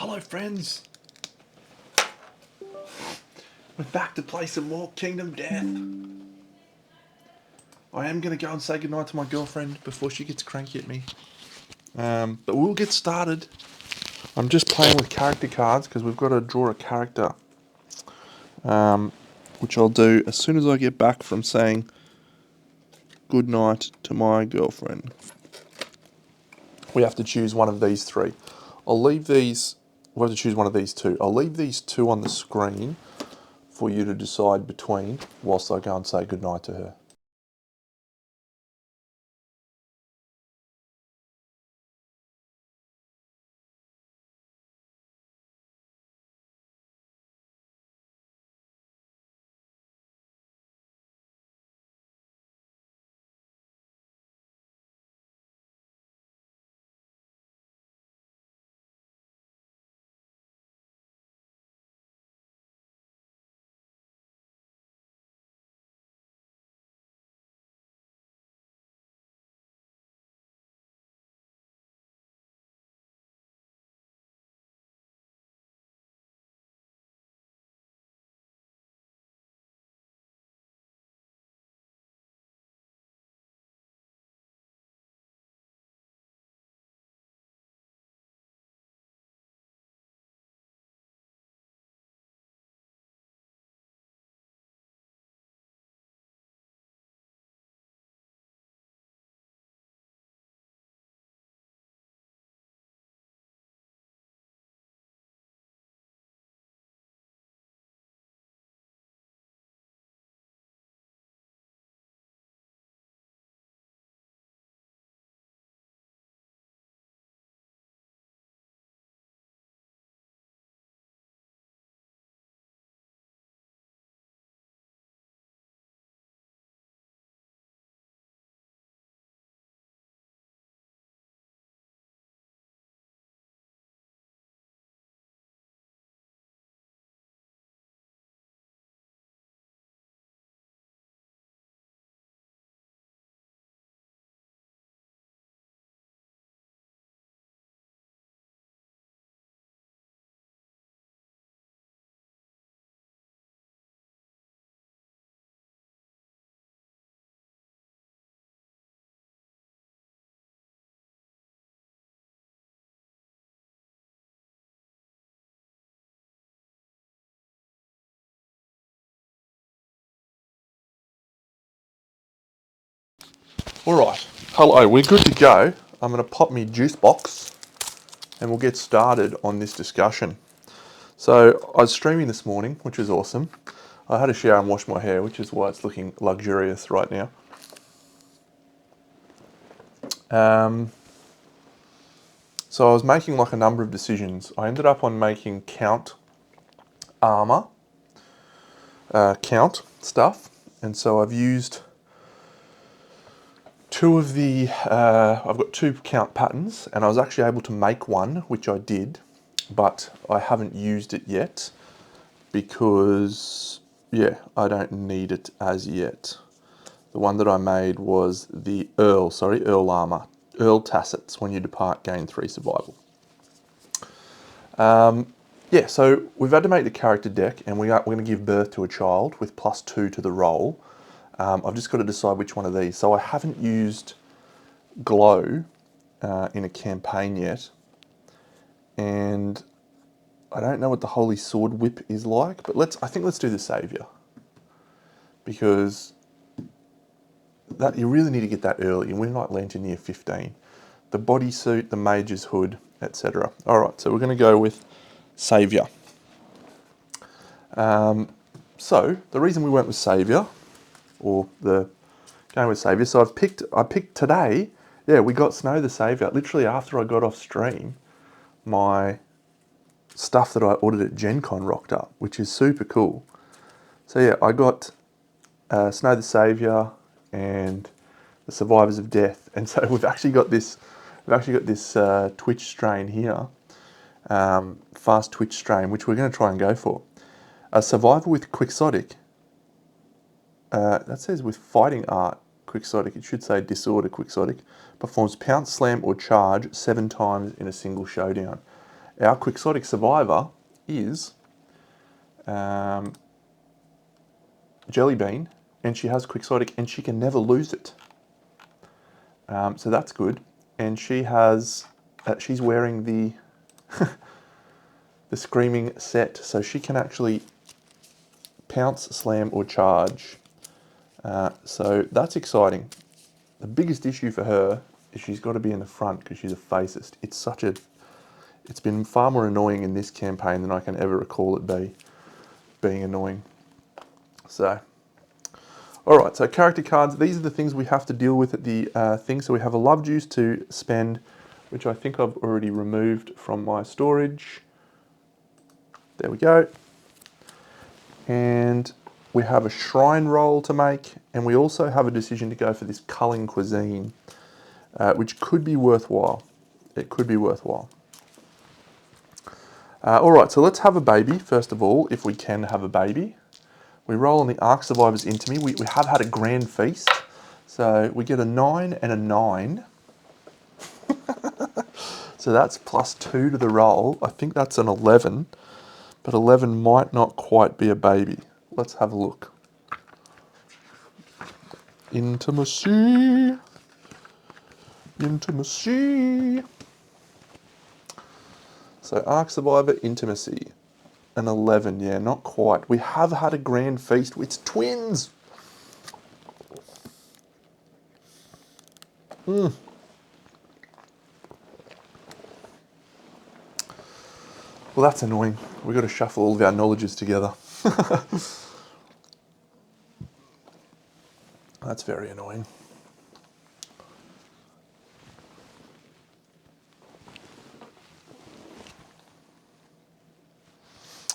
Hello friends! We're back to play some more Kingdom Death. I am going to go and say goodnight to my girlfriend before she gets cranky at me. But we'll get started. I'm just playing with character cards because we've got to draw a character. Which I'll do as soon as I get back from saying goodnight to my girlfriend. We have to choose one of these three. We'll have to choose one of these two. I'll leave these two on the screen for you to decide between whilst I go and say goodnight to her. Alright, hello, we're good to go. I'm going to pop me juice box and we'll get started on this discussion. So, I was streaming this morning, which was awesome. I had a shower and washed my hair, which is why it's looking luxurious right now. So I was making like a number of decisions. I ended up on making count armor, count stuff. And so I've used I've got two count patterns, and I was actually able to make one, which I did, but I haven't used it yet because, yeah, I don't need it as yet. The one that I made was the Earl armor. Earl tacits. When you depart, gain 3 survival. Yeah, so we've had to make the character deck, and we're going to give birth to a child with +2 to the roll. I've just got to decide which one of these. So I haven't used glow in a campaign yet, and I don't know what the Holy Sword Whip is like, but I think let's do the Saviour, because that you really need to get that early, and we're not Lantern year 15. The bodysuit, the mage's hood, etc. All right, so we're going to go with Saviour. So the reason we went with Saviour, or the going with Saviour, so I picked today. Yeah, we got Snow the Saviour. Literally after I got off stream, my stuff that I ordered at Gen Con rocked up, which is super cool. So yeah, I got Snow the Saviour and the Survivors of Death, and so we've actually got this Twitch strain here, fast Twitch strain, which we're going to try and go for. A survivor with Quixotic. That says with fighting art Quixotic. It should say disorder Quixotic. Performs pounce, slam, or charge 7 times in a single showdown. our quixotic survivor is Jelly Bean, and she has quixotic, and she can never lose it. So that's good. And she has, she's wearing the the screaming set, so she can actually pounce, slam, or charge. So that's exciting. The biggest issue for her is she's got to be in the front because she's a fascist. It's been far more annoying in this campaign than I can ever recall it being annoying. So, all right, so character cards, these are the things we have to deal with at the thing. So we have a love juice to spend, which I think I've already removed from my storage. There we go. And we have a shrine roll to make, and we also have a decision to go for this culling cuisine, which could be worthwhile. It could be worthwhile. All right, so let's have a baby, first of all, if we can have a baby. We roll on the Ark Survivors into me. We have had a grand feast. So we get a 9 and a 9. So that's +2 to the roll. I think that's an 11, but 11 might not quite be a baby. Let's have a look. Intimacy. Intimacy. So Ark Survivor Intimacy. An 11, yeah, not quite. We have had a grand feast. It's twins. Well, that's annoying. We've got to shuffle all of our knowledges together. That's very annoying.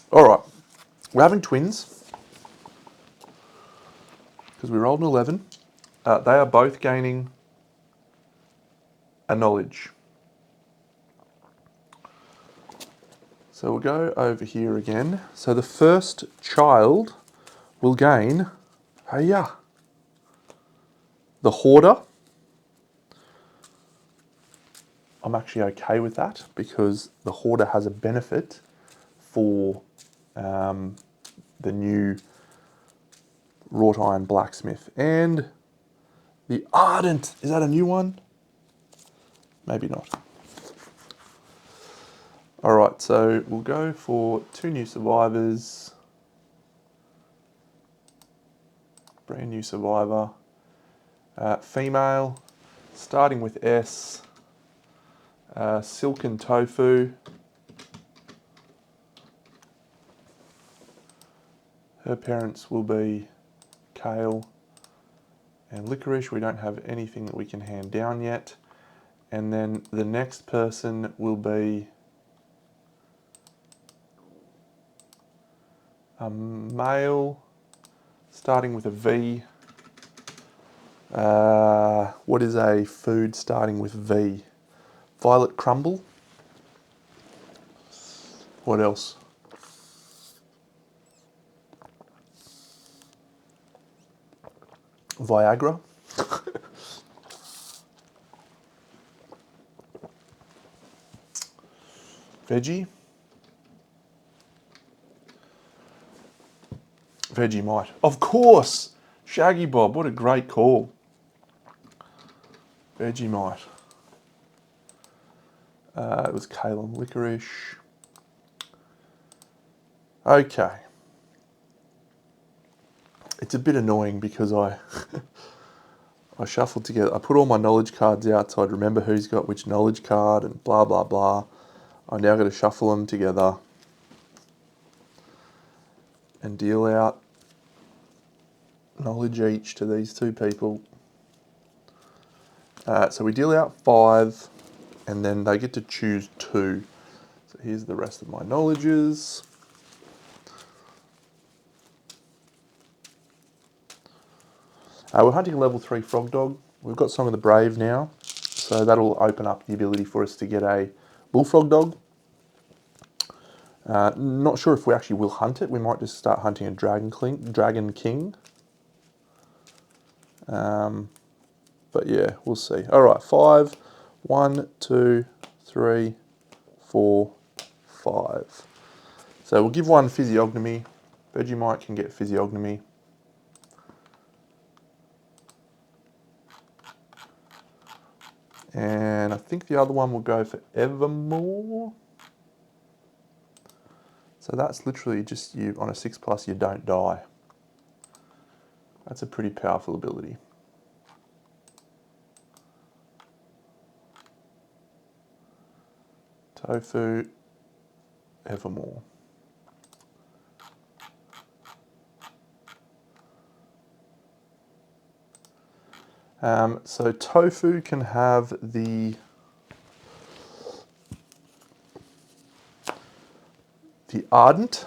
All right, we're having twins because we rolled an 11. They are both gaining a knowledge. So we'll go over here again. So the first child will gain, the Hoarder. I'm actually okay with that because the Hoarder has a benefit for the new wrought iron blacksmith. And the Ardent, is that a new one? Maybe not. All right, so we'll go for 2 new survivors. Brand new survivor. Female, starting with S. Silken Tofu. Her parents will be Kale and Licorice. We don't have anything that we can hand down yet. And then the next person will be a male, starting with a V. What is a food starting with V? Violet Crumble. What else? Viagra. Veggie. Vegemite. Of course! Shaggy Bob, what a great call. Vegemite. It was Kale and Licorice. Okay. It's a bit annoying because I shuffled together. I put all my knowledge cards out so I'd remember who's got which knowledge card and blah, blah, blah. I'm now going to shuffle them together and deal out knowledge each to these 2 people. So we deal out 5 and then they get to choose 2. So here's the rest of my knowledges. We're hunting a level 3 frog dog. We've got Song of the Brave now, so that'll open up the ability for us to get a bullfrog dog. Not sure if we actually will hunt it. We might just start hunting a Dragon King. But yeah, we'll see. All right, 5. 1, 2, 3, 4, 5. So we'll give one physiognomy. Vegemite can get physiognomy. And I think the other one will go for Evermore. So that's literally just you on a 6+, you don't die. That's a pretty powerful ability. Tofu, Evermore. So Tofu can have the Ardent.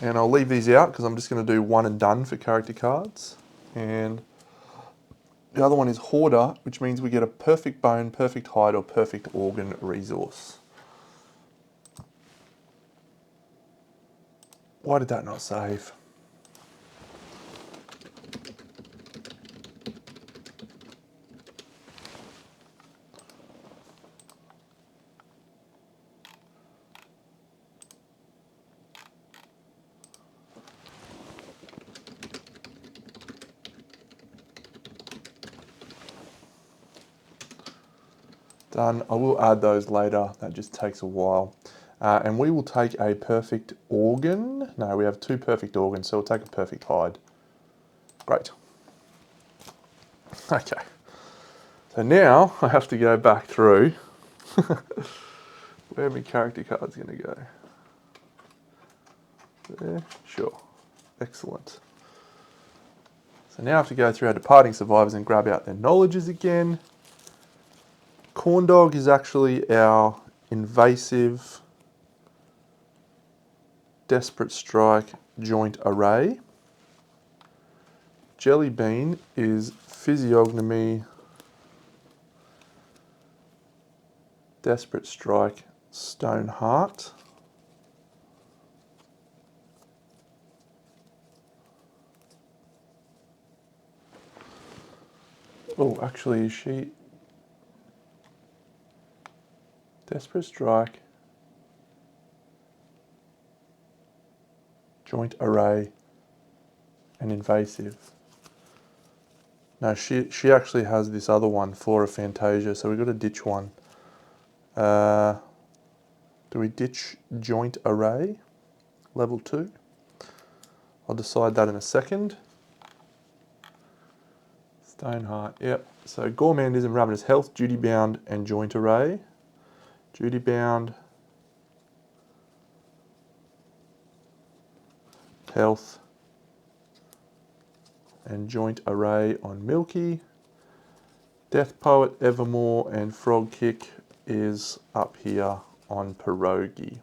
And I'll leave these out because I'm just going to do one and done for character cards. And the other one is Hoarder, which means we get a perfect bone, perfect hide, or perfect organ resource. Why did that not save? Done. I will add those later. That just takes a while. And we will take a perfect organ. No, we have 2 perfect organs, so we'll take a perfect hide. Great. Okay. So now I have to go back through. Where are my character cards going to go? There? Sure. Excellent. So now I have to go through our departing survivors and grab out their knowledges again. Corn Dog is actually our invasive, desperate strike, joint array. Jelly Bean is physiognomy, desperate strike, stone heart. Oh, actually, is she desperate strike, joint array, and invasive? No, she actually has this other one, Flora Fantasia, so we've got to ditch one. Do we ditch joint array, level 2? I'll decide that in a second. Stoneheart, yep. So Gourmandism, Ravenous Health, Duty Bound, and Joint Array. Duty Bound, Health, and Joint Array on Milky. Death Poet, Evermore, and Frog Kick is up here on Pierogi.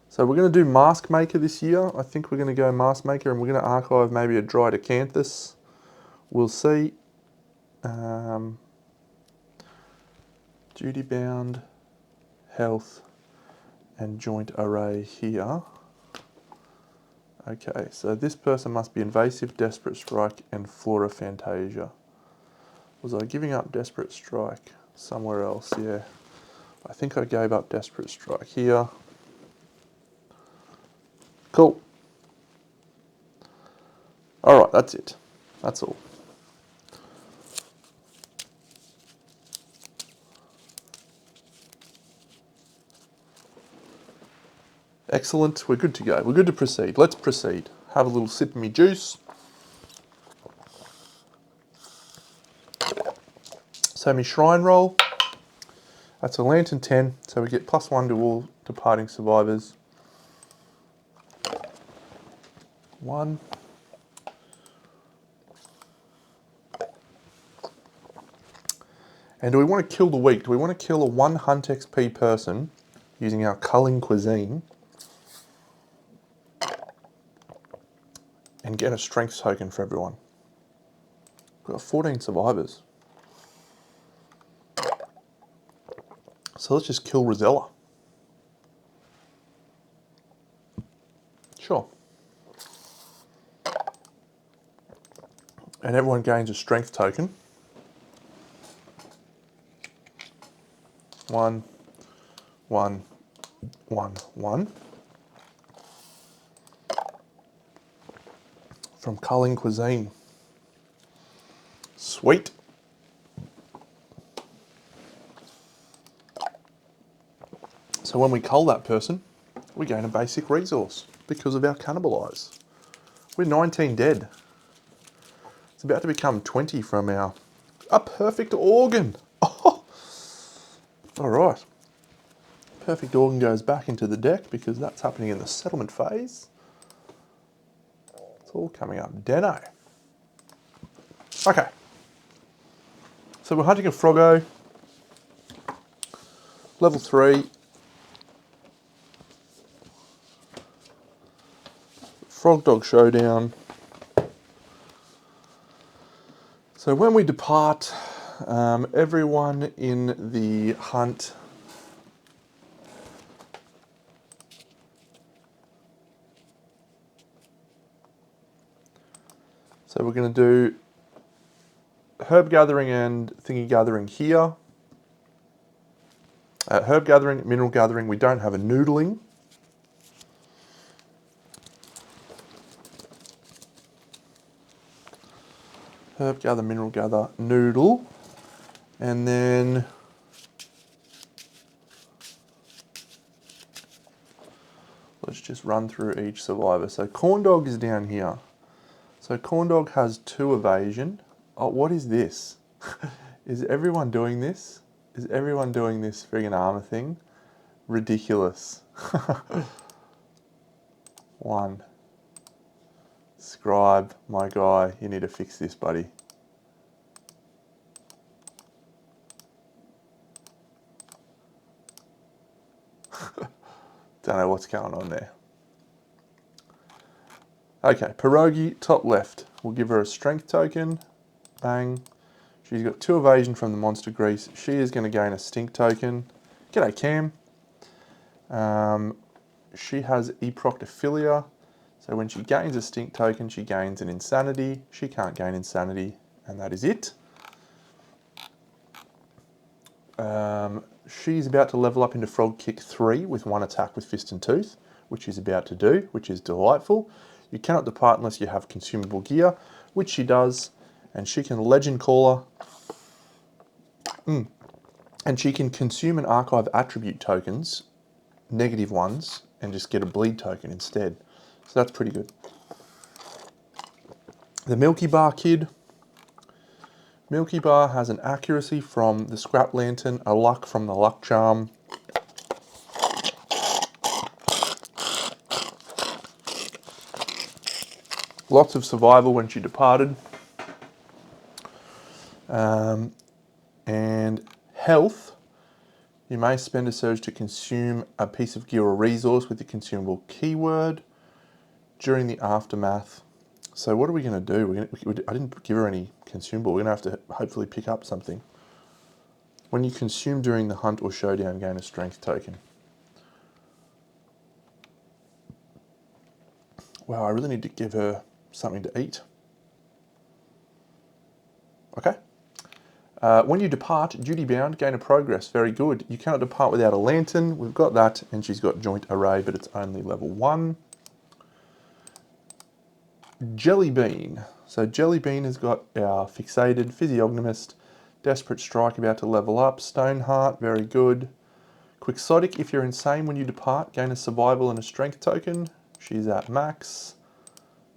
So we're going to do Mask Maker this year. I think we're going to go Mask Maker, and we're going to archive maybe a Dried Acanthus. We'll see. Duty Bound, Health, and Joint Array here. Okay, so this person must be Invasive, Desperate Strike, and Flora Fantasia. Was I giving up Desperate Strike somewhere else? Yeah. I think I gave up Desperate Strike here. Cool. Alright, that's it. That's all. Excellent. We're good to go. We're good to proceed. Let's proceed. Have a little sip of me juice. So my Shrine Roll. That's a Lantern 10, so we get +1 to all departing survivors. 1. And do we want to kill the weak? Do we want to kill a 1 Hunt XP person using our Culling Cuisine and get a Strength token for everyone? We've got 14 survivors. So let's just kill Rosella. Sure. And everyone gains a strength token. 1, 1, 1, 1. From Culling Cuisine. Sweet. So when we cull that person, we gain a basic resource because of our cannibalise. We're 19 dead. It's about to become 20 from a perfect organ. Oh. All right. Perfect organ goes back into the deck because that's happening in the settlement phase. It's all coming up. Deno. Okay. So we're hunting a Froggo. Level 3. Frog Dog Showdown. So when we depart, everyone in the hunt so we're going to do herb gathering and thingy gathering here. Herb gathering, mineral gathering, we don't have a noodling. Herb gather, mineral gather, noodle. And then let's just run through each survivor. So Corn Dog is down here. So Corn Dog has 2 evasion. Oh, what is this? Is everyone doing this? Is everyone doing this friggin' armor thing? Ridiculous. 1. Scribe, my guy, you need to fix this, buddy. Don't know what's going on there. Okay, Pierogi, top left. We'll give her a strength token. Bang. She's got 2 evasion from the monster grease. She is going to gain a stink token. G'day, Cam. She has Eproctophilia. So when she gains a stink token, she gains an insanity. She can't gain insanity, and that is it. She's about to level up into Frog Kick 3 with 1 attack with Fist and Tooth, which she's about to do, which is delightful. You cannot depart unless you have consumable gear, which she does, and she can Legend Caller. And she can consume and archive attribute tokens, negative ones, and just get a bleed token instead. So that's pretty good. The Milky Bar Kid. Milky Bar has an accuracy from the Scrap Lantern, a luck from the Luck Charm. Lots of survival when she departed. And health. You may spend a surge to consume a piece of gear or resource with the consumable keyword during the aftermath. So what are we going to do? I didn't give her any consumable. We're going to have to hopefully pick up something. When you consume during the hunt or showdown, gain a strength token. Wow, I really need to give her something to eat. Okay. When you depart, duty bound, gain a progress. Very good. You cannot depart without a lantern. We've got that, and she's got joint array, but it's only level 1. Jelly Bean. So Jelly Bean has got our Fixated, Physiognomist, Desperate Strike about to level up, Stoneheart, very good. Quixotic, if you're insane when you depart, gain a survival and a strength token. She's at max.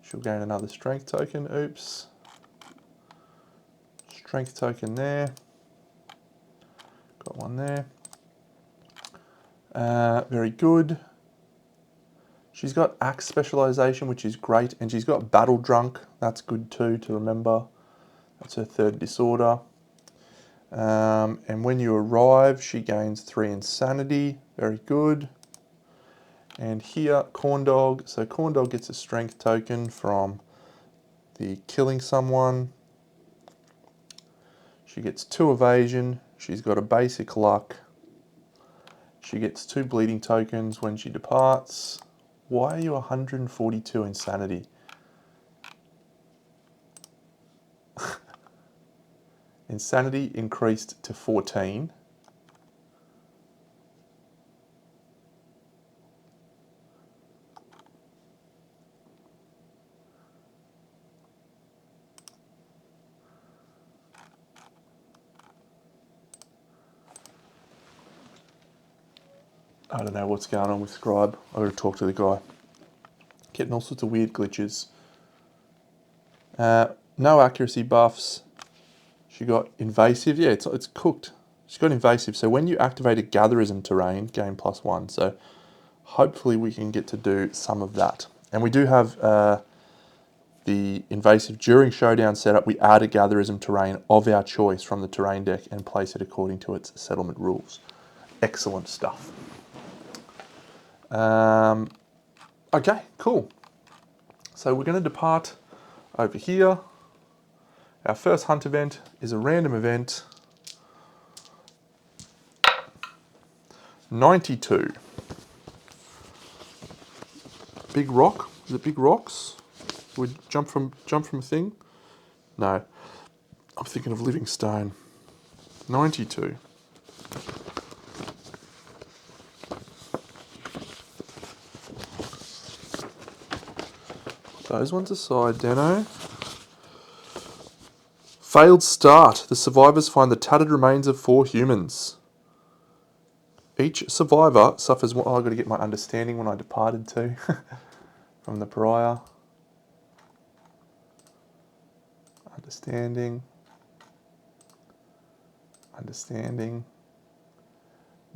She'll gain another strength token. Oops. Strength token there. Got one there. Very good. She's got axe specialization, which is great, and she's got battle drunk. That's good too to remember. That's her 3rd disorder. And when you arrive, she gains 3 insanity. Very good. And here, Corn Dog. So Corn Dog gets a strength token from the killing someone. She gets 2 evasion. She's got a basic luck. She gets 2 bleeding tokens when she departs. Why are you 142 insanity? Insanity increased to 14. I don't know what's going on with Scribe. I've got to talk to the guy. Getting all sorts of weird glitches. No accuracy buffs. She got invasive. Yeah, it's cooked. She got invasive. So when you activate a gatherism terrain, gain +1. So hopefully we can get to do some of that. And we do have the invasive during Showdown setup. We add a gatherism terrain of our choice from the terrain deck and place it according to its settlement rules. Excellent stuff. Okay, cool. So we're going to depart over here. Our first hunt event is a random event. 92. Big rock? Is it big rocks? Would jump from a thing? No. I'm thinking of living stone. 92. Those ones aside, Dano. Failed start. The survivors find the tattered remains of 4 humans. Each survivor suffers one. Oh, I've got to get my understanding when I departed too. From the pariah. Understanding.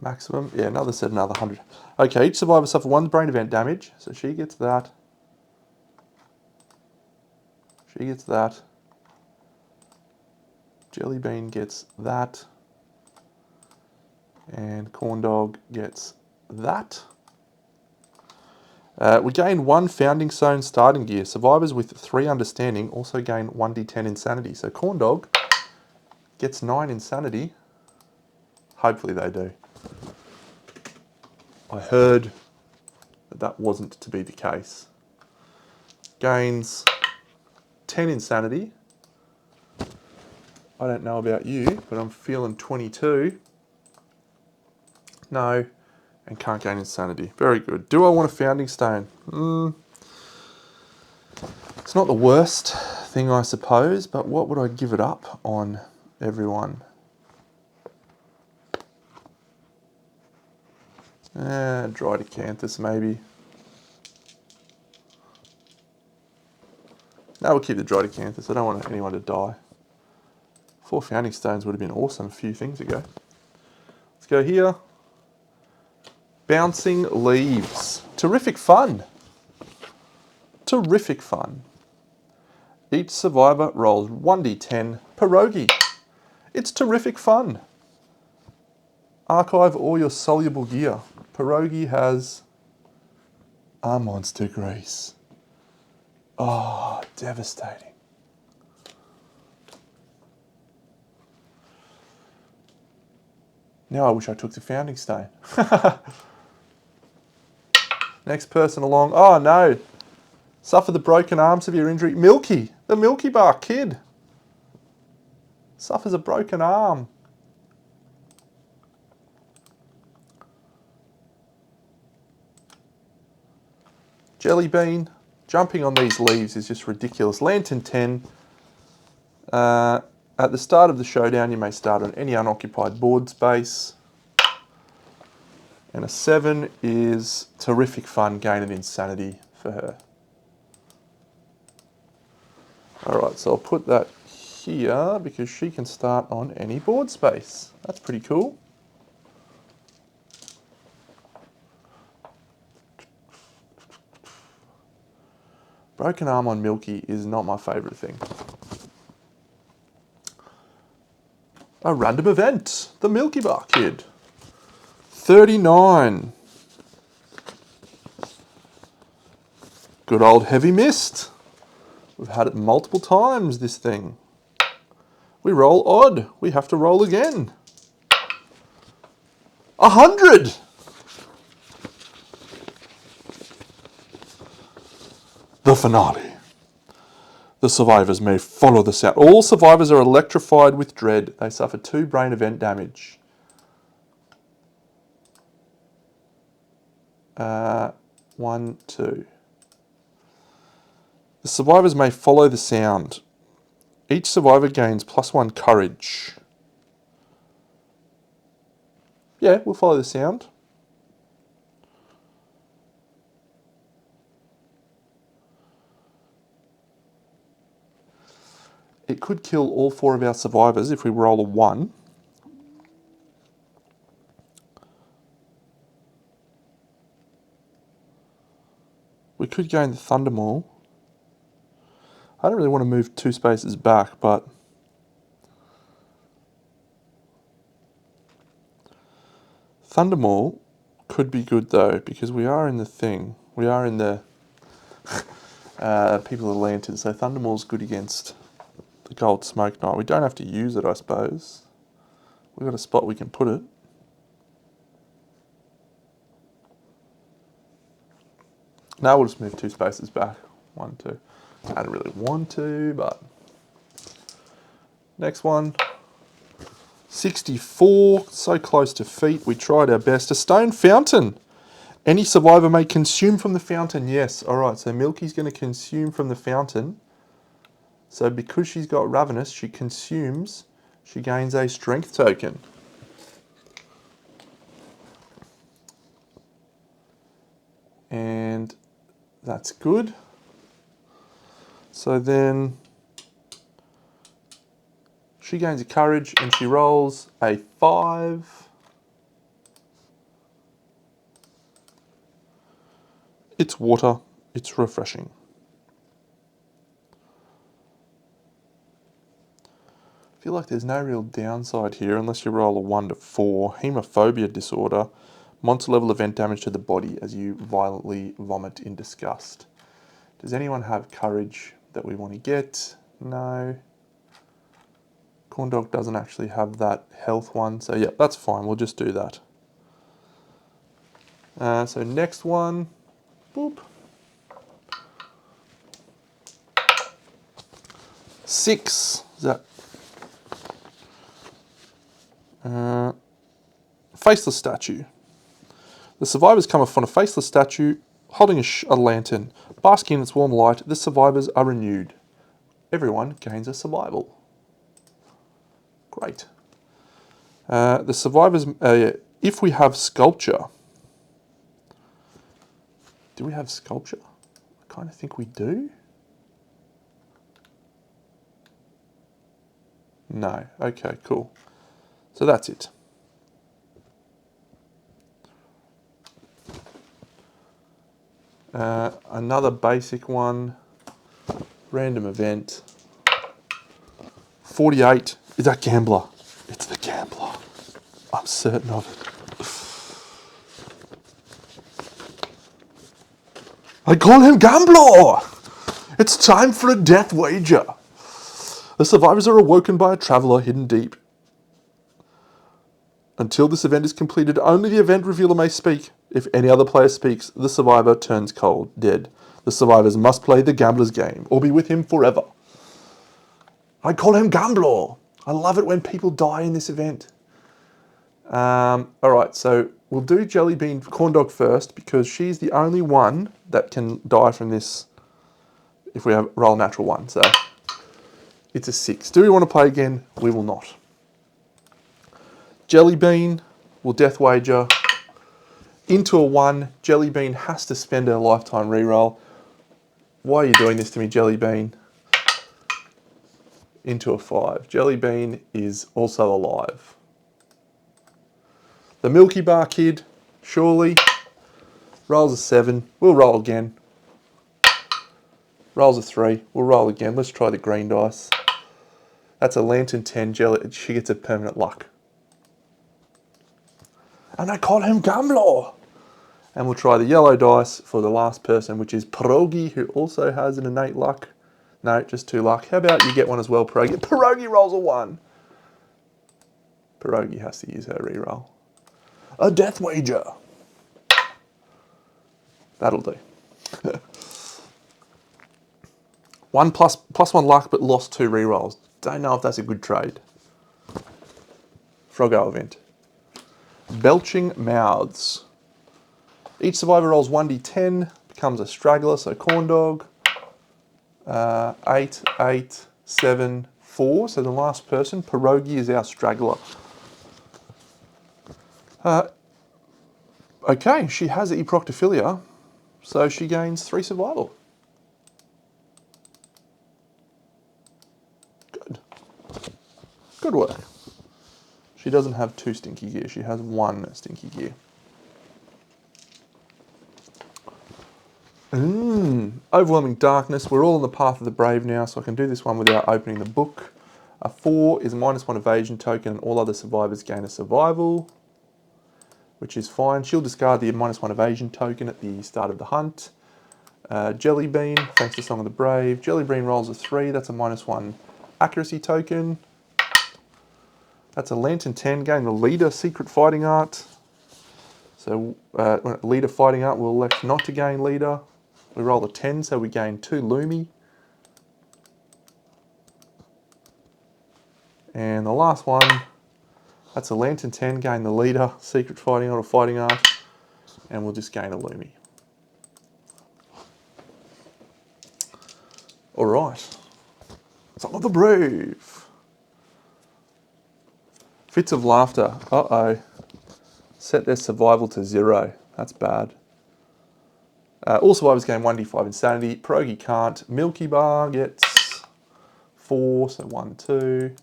Maximum. Yeah, another 100. Okay, each survivor suffers 1 brain event damage. So she gets that. She gets that. Jellybean gets that. And Corndog gets that. We gain 1 founding stone starting gear. Survivors with 3 understanding also gain 1d10 insanity. So Corndog gets 9 insanity. Hopefully they do. I heard that wasn't to be the case. Gains 10 insanity. I don't know about you, but I'm feeling 22. No, and can't gain insanity. Very good. Do I want a founding stone? It's not the worst thing, I suppose, but what would I give it up on, everyone? Drydecanthus, maybe. No, we'll keep the Drydecanthus. I don't want anyone to die. 4 founding stones would have been awesome a few things ago. Let's go here. Bouncing leaves. Terrific fun. Terrific fun. Each survivor rolls 1d10 pierogi. It's terrific fun. Archive all your soluble gear. Pierogi has a monster grease. Oh, devastating. Now I wish I took the founding stone. Next person along. Oh no. Suffer the broken arm, severe injury. Milky, the Milky Bar kid. Suffers a broken arm. Jellybean. Jumping on these leaves is just ridiculous. Lantern 10. At the start of the showdown, you may start on any unoccupied board space. And a 7 is terrific fun, gain an insanity for her. Alright, so I'll put that here because she can start on any board space. That's pretty cool. Broken arm on Milky is not my favourite thing. A random event. The Milky Bar Kid. 39. Good old Heavy Mist. We've had it multiple times, this thing. We roll odd. We have to roll again. 100! The finale. The survivors may follow the sound. All survivors are electrified with dread. They suffer 2 brain event damage. 1, 2. The survivors may follow the sound. Each survivor gains +1 courage. Yeah, we'll follow the sound. It could kill all 4 of our survivors if we roll a 1. We could gain the Thunder Maul. I don't really want to move 2 spaces back, but Thunder Maul could be good though, because we are in the thing. We are in the People of the Lantern, so Thunder Maul's good against the Gold Smoke Knight. We don't have to use it, I suppose. We've got a spot we can put it. Now we'll just move 2 spaces back. 1, 2. I don't really want to, but... Next one. 64. So close to feet. We tried our best. A stone fountain. Any survivor may consume from the fountain. Yes. Alright, so Milky's going to consume from the fountain. So because she's got Ravenous, she consumes. She gains a strength token. And that's good. So then she gains a courage and she rolls a 5. It's water. It's refreshing. I feel like there's no real downside here unless you roll a 1 to 4. Hemophobia disorder. Monster level event damage to the body as you violently vomit in disgust. Does anyone have courage that we want to get? No. Corndog doesn't actually have that health one, so yeah, that's fine. We'll just do that. So next one. Boop. 6. Is that... faceless statue. The survivors come upon a faceless statue holding a lantern. Basking in its warm light, the survivors are renewed. Everyone gains a survival. Great. The survivors, if we have sculpture. Do we have sculpture? I kind of think we do. No. Okay, cool. So that's it. Another basic one. Random event. 48. Is that Gambler? It's the Gambler. I'm certain of it. I call him Gambler! It's time for a death wager. The survivors are awoken by a traveller hidden deep. Until this event is completed, only the event revealer may speak. If any other player speaks, the survivor turns cold, dead. The survivors must play the gambler's game, or be with him forever. I call him Gambler. I love it when people die in this event. Alright, so we'll do Jellybean Corndog first, because she's the only one that can die from this if we roll a natural 1. So it's a 6. Do we want to play again? We will not. Jellybean will death wager. Into a 1, Jellybean has to spend her lifetime reroll. Why are you doing this to me, Jellybean? Into a 5. Jellybean is also alive. The Milky Bar Kid, surely, rolls a 7. We'll roll again. Rolls a 3. We'll roll again. Let's try the green dice. That's a Lantern 10. She gets a permanent luck. And I call him Gambler. And we'll try the yellow dice for the last person, which is Pierogi, who also has an innate luck. No, just 2 luck. How about you get one as well, Pierogi? Pierogi rolls a 1. Pierogi has to use her reroll. A death wager. That'll do. plus one luck, but lost 2 rerolls. Don't know if that's a good trade. Froggo event. Belching Mouths. Each survivor rolls 1d10, becomes a straggler, so corn dog. 8, 8, 7, 4. So the last person, Pierogi, is our straggler. Okay, she has eproctophilia, so she gains 3 survival. Good. Good work. She doesn't have 2 stinky gear, she has 1 stinky gear. Overwhelming Darkness. We're all on the path of the brave now, so I can do this one without opening the book. A 4 is a -1 evasion token, and all other survivors gain a survival, which is fine. She'll discard the -1 evasion token at the start of the hunt. Jelly Bean, thanks to Song of the Brave. Jelly Bean rolls a 3, that's a -1 accuracy token. That's a Lantern 10, gain the Leader Secret Fighting Art. So Leader Fighting Art will elect not to gain Leader. We roll a 10, so we gain 2 Lumi. And the last one, that's a Lantern 10, gain the Leader, Secret Fighting Art or Fighting Art, and we'll just gain a Lumi. Alright. Song of the Brave. Fits of Laughter. Uh-oh. Set their survival to 0. That's bad. All survivors gain 1d5 insanity. Pierogi can't. Milky Bar gets 4, so 1, 2.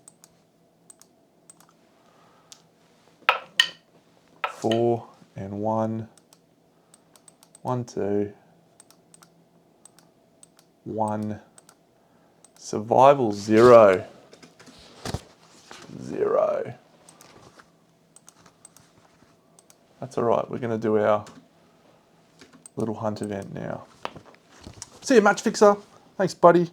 4 and 1. 1, 2. 1. Survival 0. 0. That's alright, we're going to do our little hunt event now. See you, Match Fixer. Thanks, buddy.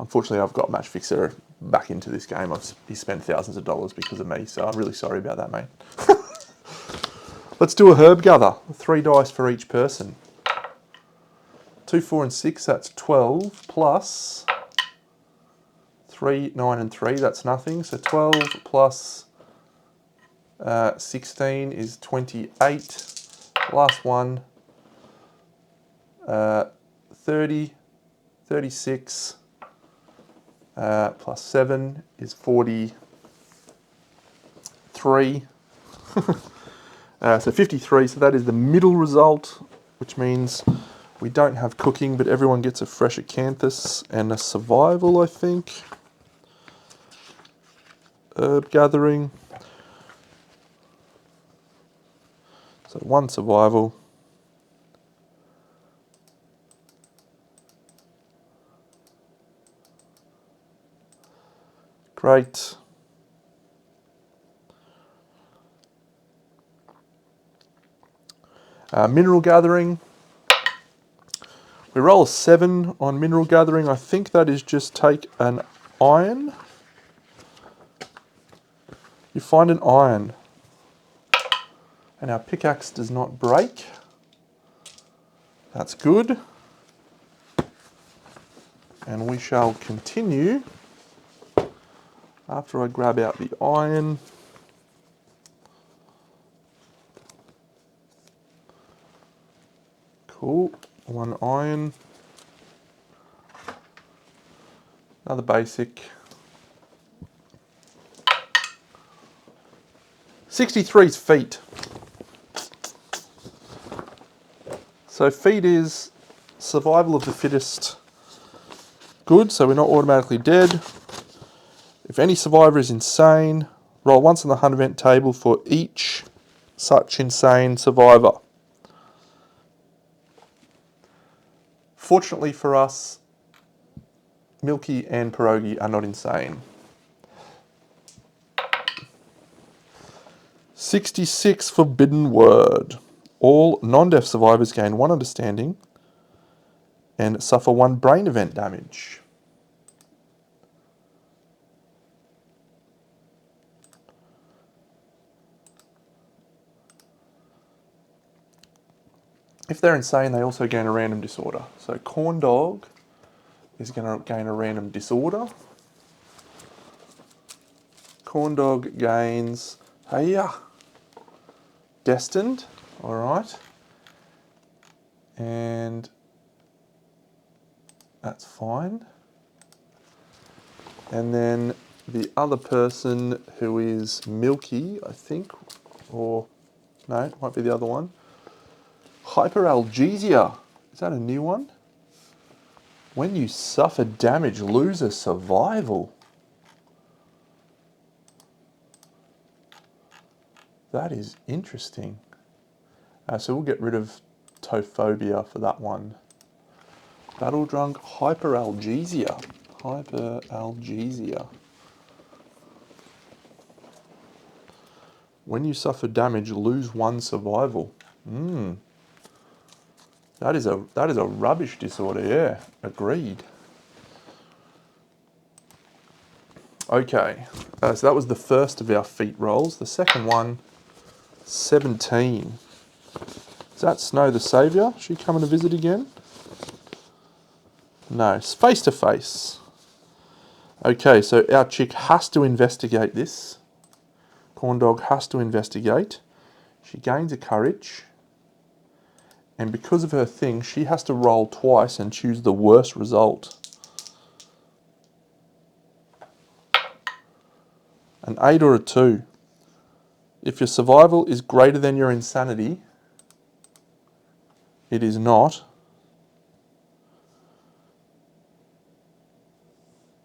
Unfortunately, I've got Match Fixer back into this game. He spent thousands of dollars because of me, so I'm really sorry about that, mate. Let's do a herb gather. 3 dice for each person. 2, 4, and 6, that's 12, plus 3, 9, and 3, that's nothing. So 12 plus 16 is 28. Last one, 30, 36, plus 7 is 43. So 53, so that is the middle result, which means we don't have cooking, but everyone gets a fresh acanthus and a survival, I think. Herb gathering. So 1 survival. Great. Mineral gathering. We roll a 7 on mineral gathering. I think that is just take an iron. You find an iron. And our pickaxe does not break. That's good. And we shall continue after I grab out the iron. Cool. 1 iron. Another basic. 63's feet. So feet is survival of the fittest. Good, so we're not automatically dead. If any survivor is insane, roll once on the hunt event table for each such insane survivor. Fortunately for us, Milky and Pierogi are not insane. 66 Forbidden Word. All non-deaf survivors gain 1 understanding and suffer 1 brain event damage. If they're insane, they also gain a random disorder. So corn dog is going to gain a random disorder. Corn dog gains, hey, destined, all right. And that's fine. And then the other person who is Milky, I think, or no, it might be the other one. Hyperalgesia. Is that a new one? When you suffer damage, lose a survival. That is interesting. So we'll get rid of tophobia for that one. Battle drunk, hyperalgesia. Hyperalgesia. When you suffer damage, lose one survival. That is a rubbish disorder, yeah. Agreed. Okay, so that was the first of our feat rolls. The second one, 17. Is that Snow the Saviour? Is she coming to visit again? No, it's face to face. Okay, so our chick has to investigate this. Corn dog has to investigate. She gains a courage. And because of her thing, she has to roll twice and choose the worst result. An 8 or a 2. If your survival is greater than your insanity, it is not.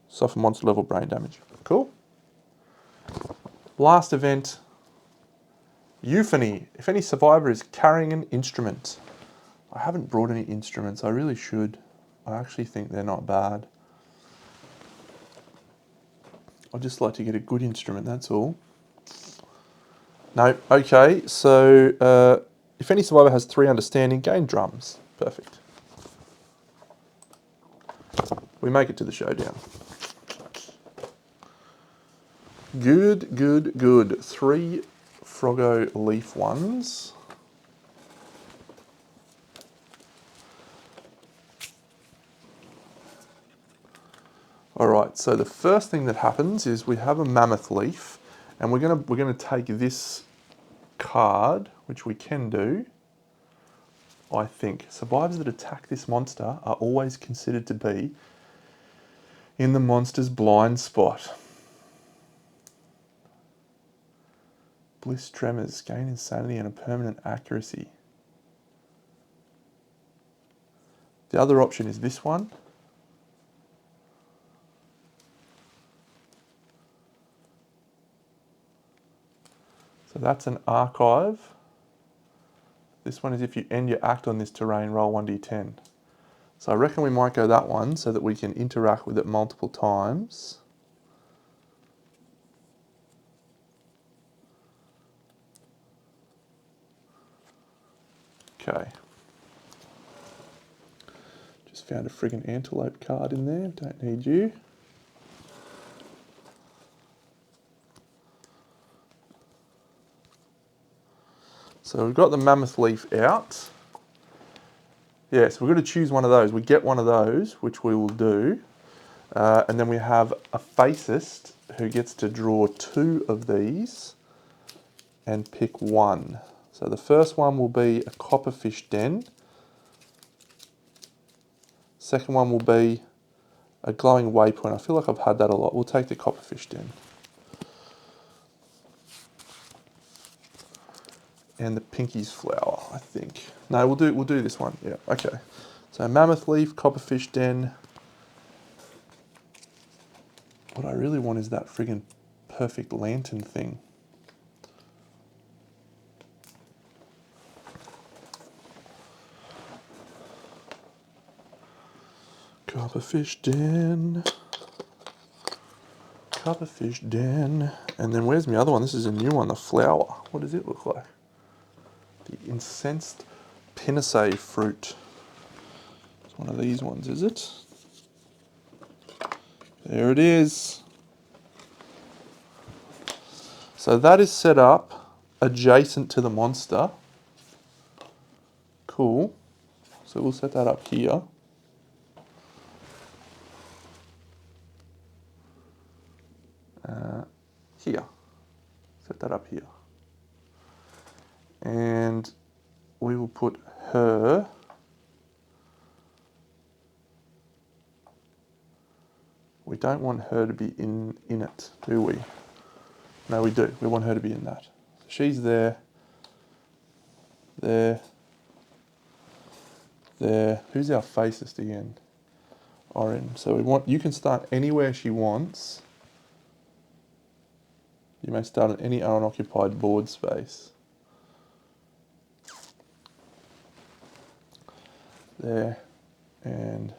Suffer monster level brain damage. Cool. Last event, euphony. If any survivor is carrying an instrument. I haven't brought any instruments. I really should. I actually think they're not bad. I'd just like to get a good instrument, that's all. No, okay, so if any survivor has 3 understanding, gain drums. Perfect. We make it to the showdown. Good, good, good. 3 Froggo Leaf ones. All right, so the first thing that happens is we have a Mammoth Leaf, and we're gonna take this card, which we can do. I think survivors that attack this monster are always considered to be in the monster's blind spot. Bliss tremors, gain insanity and a permanent accuracy. The other option is this one. So that's an archive. This one is if you end your act on this terrain, roll 1d10. So I reckon we might go that one so that we can interact with it multiple times. Okay. Just found a friggin' antelope card in there, don't need you. So we've got the Mammoth Leaf out. Yeah, so we're going to choose one of those. We get one of those, which we will do. And then we have a Facist who gets to draw 2 of these and pick one. So the first one will be a Copperfish Den. Second one will be a Glowing Waypoint. I feel like I've had that a lot. We'll take the Copperfish Den. And the Pinky's Flower, I think. No, we'll do this one. Yeah, okay. So Mammoth Leaf, Copperfish Den. What I really want is that friggin' perfect lantern thing. Copperfish Den. Copperfish Den. And then where's my other one? This is a new one, the flower. What does it look like? The incensed Pinacea fruit. It's one of these ones, is it? There it is. So that is set up adjacent to the monster. Cool. So we'll set that up here. Here. Set that up here. And we will put her we don't want her to be in it, do we? No, we do. We want her to be in that. So she's there, there, there. Who's our facest again? Orange. So we want, you can start anywhere she wants. You may start on any unoccupied board space. There and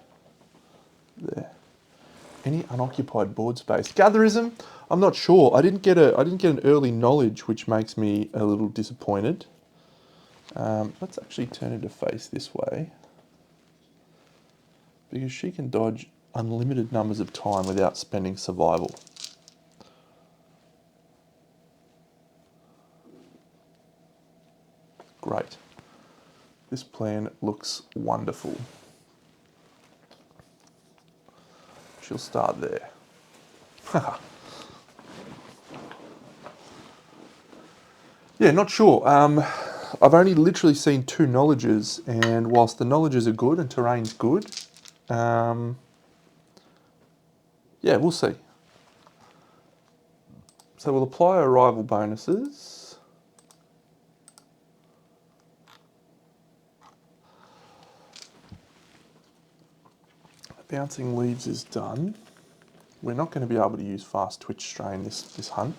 there. Any unoccupied board space. Gatherism, I'm not sure. I didn't get an early knowledge, which makes me a little disappointed. Let's actually turn her to face this way, because she can dodge unlimited numbers of time without spending survival. Great. This plan looks wonderful. She'll start there. Yeah, not sure. I've only literally seen 2 knowledges, and whilst the knowledges are good and terrain's good, yeah, we'll see. So we'll apply arrival bonuses. Bouncing leaves is done. We're not going to be able to use fast twitch strain this hunt.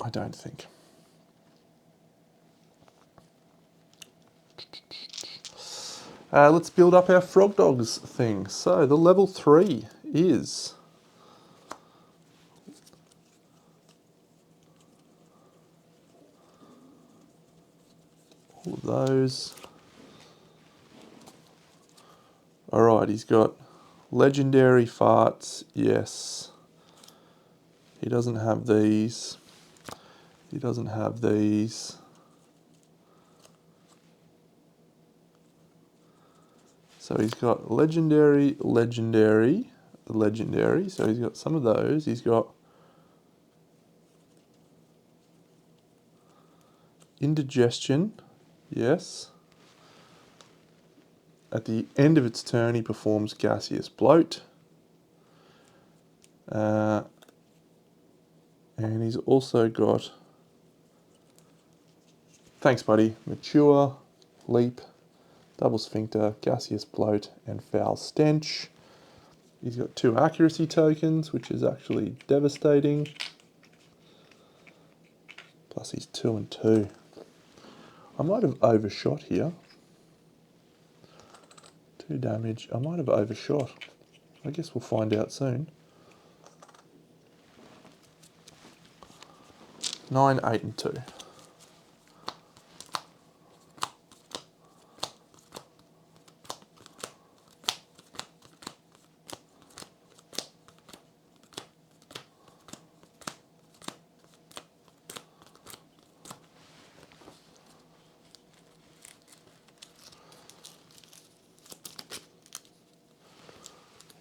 I don't think. Let's build up our frog dogs thing. So the level 3 is all of those. All right, he's got legendary farts. Yes. He doesn't have these. He doesn't have these. So he's got legendary, legendary, legendary. So he's got some of those. He's got indigestion. Yes. At the end of its turn, he performs gaseous bloat. And he's also got, thanks buddy, mature, leap, double sphincter, gaseous bloat, and foul stench. He's got 2 accuracy tokens, which is actually devastating. Plus he's 2 and 2. I might have overshot here. 2 damage. I might have overshot. I guess we'll find out soon. 9, 8 and 2.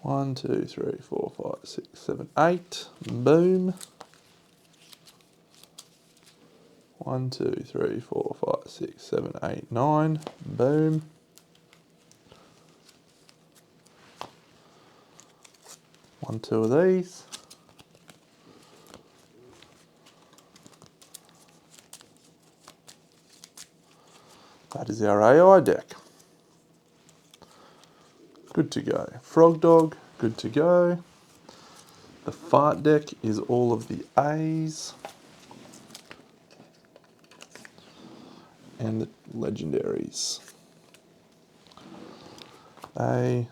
One, 2, 3, 4, 5, 6, 7, 8. Boom. 1, 2, 3, 4, 5, 6, 7, 8, 9. Boom. One, 2 of these. That is our AI deck. Good to go. Frog dog, good to go. The fart deck is all of the A's. And the legendaries. A,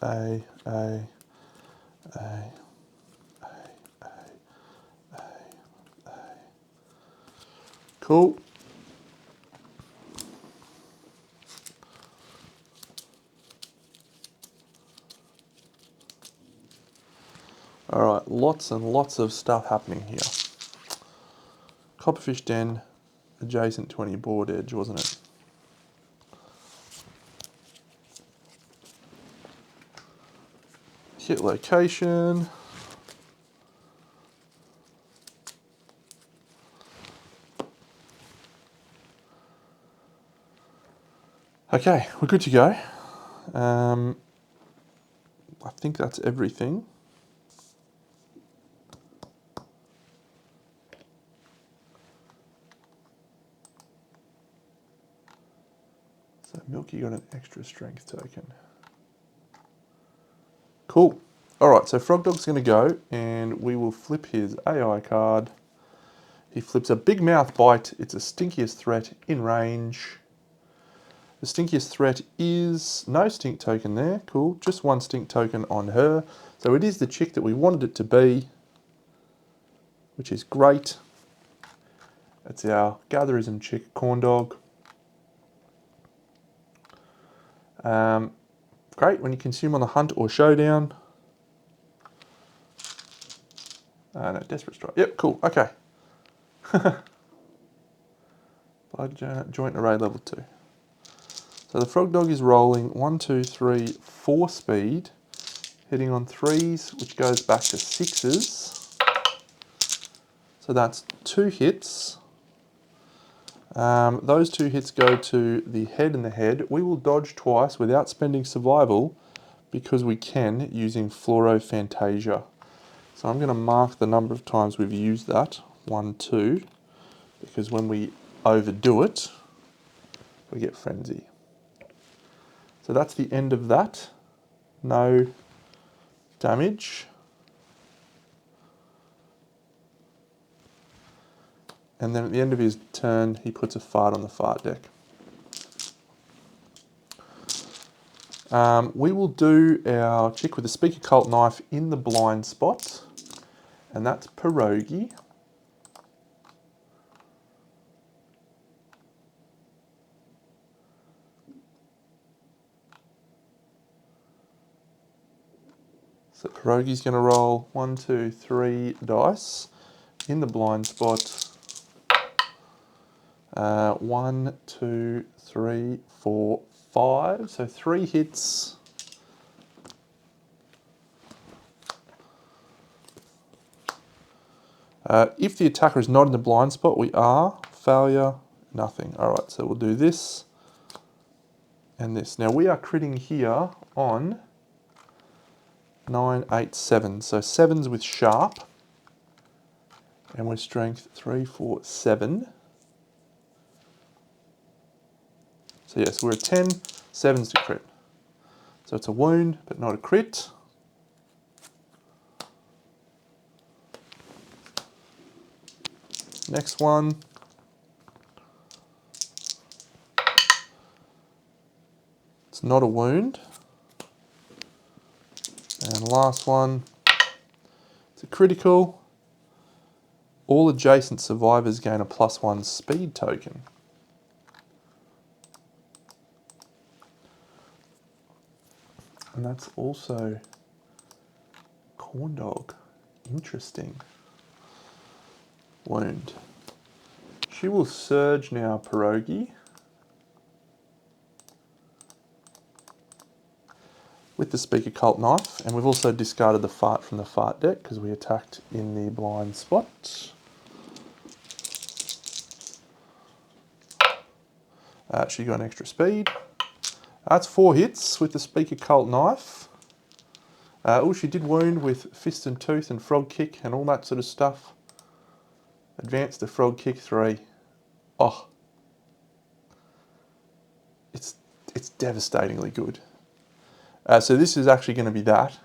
A, A, A, A, A, A, A. Cool. All right, lots and lots of stuff happening here. Copperfish Den, adjacent to any board edge, wasn't it? Hit location. Okay, we're good to go. I think that's everything. So Milky got an extra strength token. Cool. All right, so Frog Dog's going to go, and we will flip his AI card. He flips a Big Mouth Bite. It's a stinkiest threat in range. The stinkiest threat is no stink token there. Cool. Just one stink token on her. So it is the chick that we wanted it to be, which is great. It's our Gatherism chick, Corn Dog. Great when you consume on the Hunt or Showdown. No, Desperate Strike. Yep, cool. Okay. Blood Joint Array level 2. So the Frog Dog is rolling 1, 2, 3, 4 speed, hitting on 3s, which goes back to 6s. So that's 2 hits. Those 2 hits go to the head and the head. We will dodge twice without spending survival because we can using Fluorofantasia. So I'm going to mark the number of times we've used that, 1, 2, because when we overdo it, we get Frenzy. So that's the end of that. No damage. And then at the end of his turn, he puts a fart on the fart deck. We will do our chick with the Speaker Cult Knife in the blind spot, and that's Pierogi. So Pierogi's going to roll 1, 2, 3 dice in the blind spot. 1, 2, 3, 4, 5. So 3 hits. If the attacker is not in the blind spot, we are. Failure, nothing. All right, so we'll do this and this. Now we are critting here on 9, 8, 7. So 7s with sharp. And we're strength 3, 4, 7. So yes, we're at 10, 7s to crit. So it's a wound, but not a crit. Next one. It's not a wound. And last one. It's a critical. All adjacent survivors gain a +1 speed token. And that's also Corn Dog. Interesting. Wound. She will surge now, Pierogi. With the Speaker Cult Knife. And we've also discarded the fart from the fart deck because we attacked in the blind spot. She got an extra speed. That's 4 hits with the Speaker Cult Knife. Oh, she did wound with Fist and Tooth and Frog Kick and all that sort of stuff. Advance to Frog Kick 3. Oh. It's devastatingly good. So this is actually going to be that.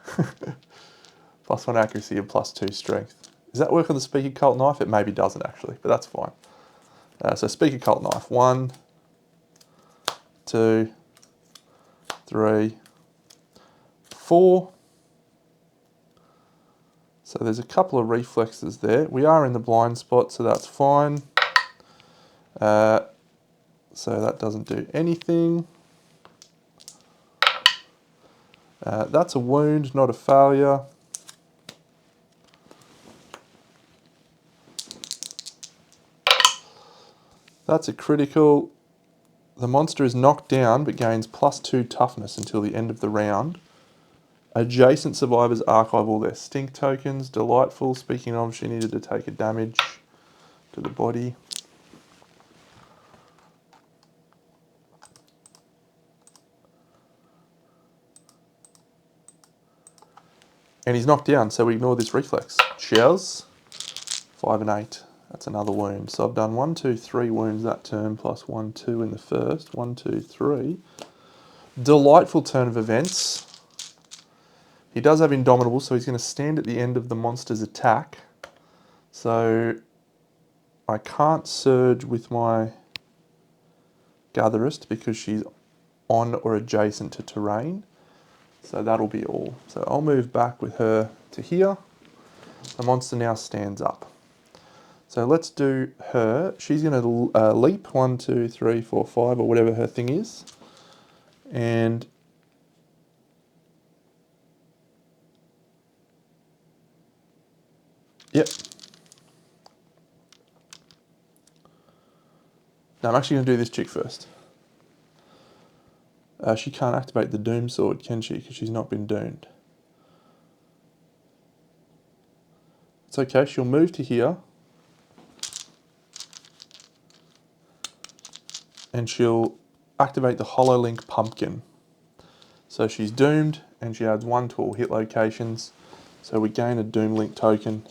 +1 accuracy and +2 strength. Does that work on the Speaker Cult Knife? It maybe doesn't actually, but that's fine. So Speaker Cult Knife. 1, 2, 3, 4. So there's a couple of reflexes there. We are in the blind spot, so that's fine. So that doesn't do anything. That's a wound, not a failure. That's a critical. The monster is knocked down but gains +2 toughness until the end of the round. Adjacent survivors archive all their stink tokens. Delightful. Speaking of, she needed to take a damage to the body. And he's knocked down, so we ignore this reflex. Cheers. 5 and 8. That's another wound. So I've done 1, 2, 3 wounds that turn, plus 1, 2 in the first. 1, 2, 3. Delightful turn of events. He does have Indomitable, so he's going to stand at the end of the monster's attack. So I can't surge with my Gatherist because she's on or adjacent to terrain. So that'll be all. So I'll move back with her to here. The monster now stands up. So let's do her. She's going to leap 1, 2, 3, 4, 5, or whatever her thing is. And yep. Now I'm actually going to do this chick first. She can't activate the Doom Sword, can she? Because she's not been doomed. It's okay, she'll move to here. And she'll activate the HoloLink Pumpkin. So she's doomed, and she adds 1 to all hit locations. So we gain a Doom Link token.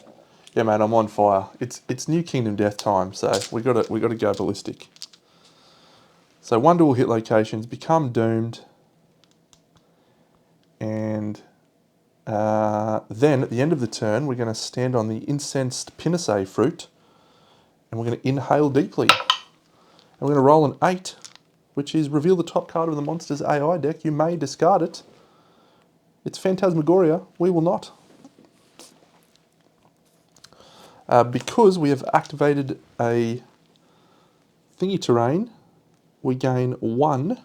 Yeah, mate, I'm on fire. It's New Kingdom Death time, so we gotta go ballistic. So 1 to all hit locations, become doomed, and then at the end of the turn, we're going to stand on the incensed Pinacee fruit, and we're going to inhale deeply. And we're going to roll an 8, which is reveal the top card of the monster's AI deck. You may discard it. It's Phantasmagoria. We will not. Because we have activated a thingy terrain, we gain 1.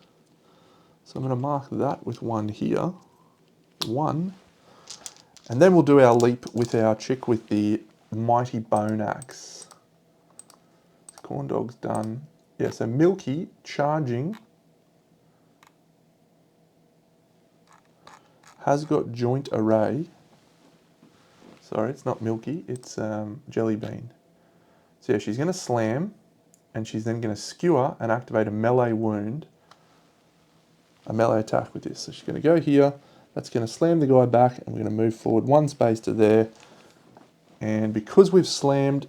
So I'm going to mark that with 1 here. 1. And then we'll do our leap with our chick with the Mighty Bone Axe. Corn Dog's done. Yeah, so Milky charging has got joint array. Sorry, it's not Milky, it's Jelly Bean. So yeah, she's going to slam, and she's then going to skewer and activate a melee wound, a melee attack with this. So she's going to go here, that's going to slam the guy back, and we're going to move forward 1 space to there. And because we've slammed,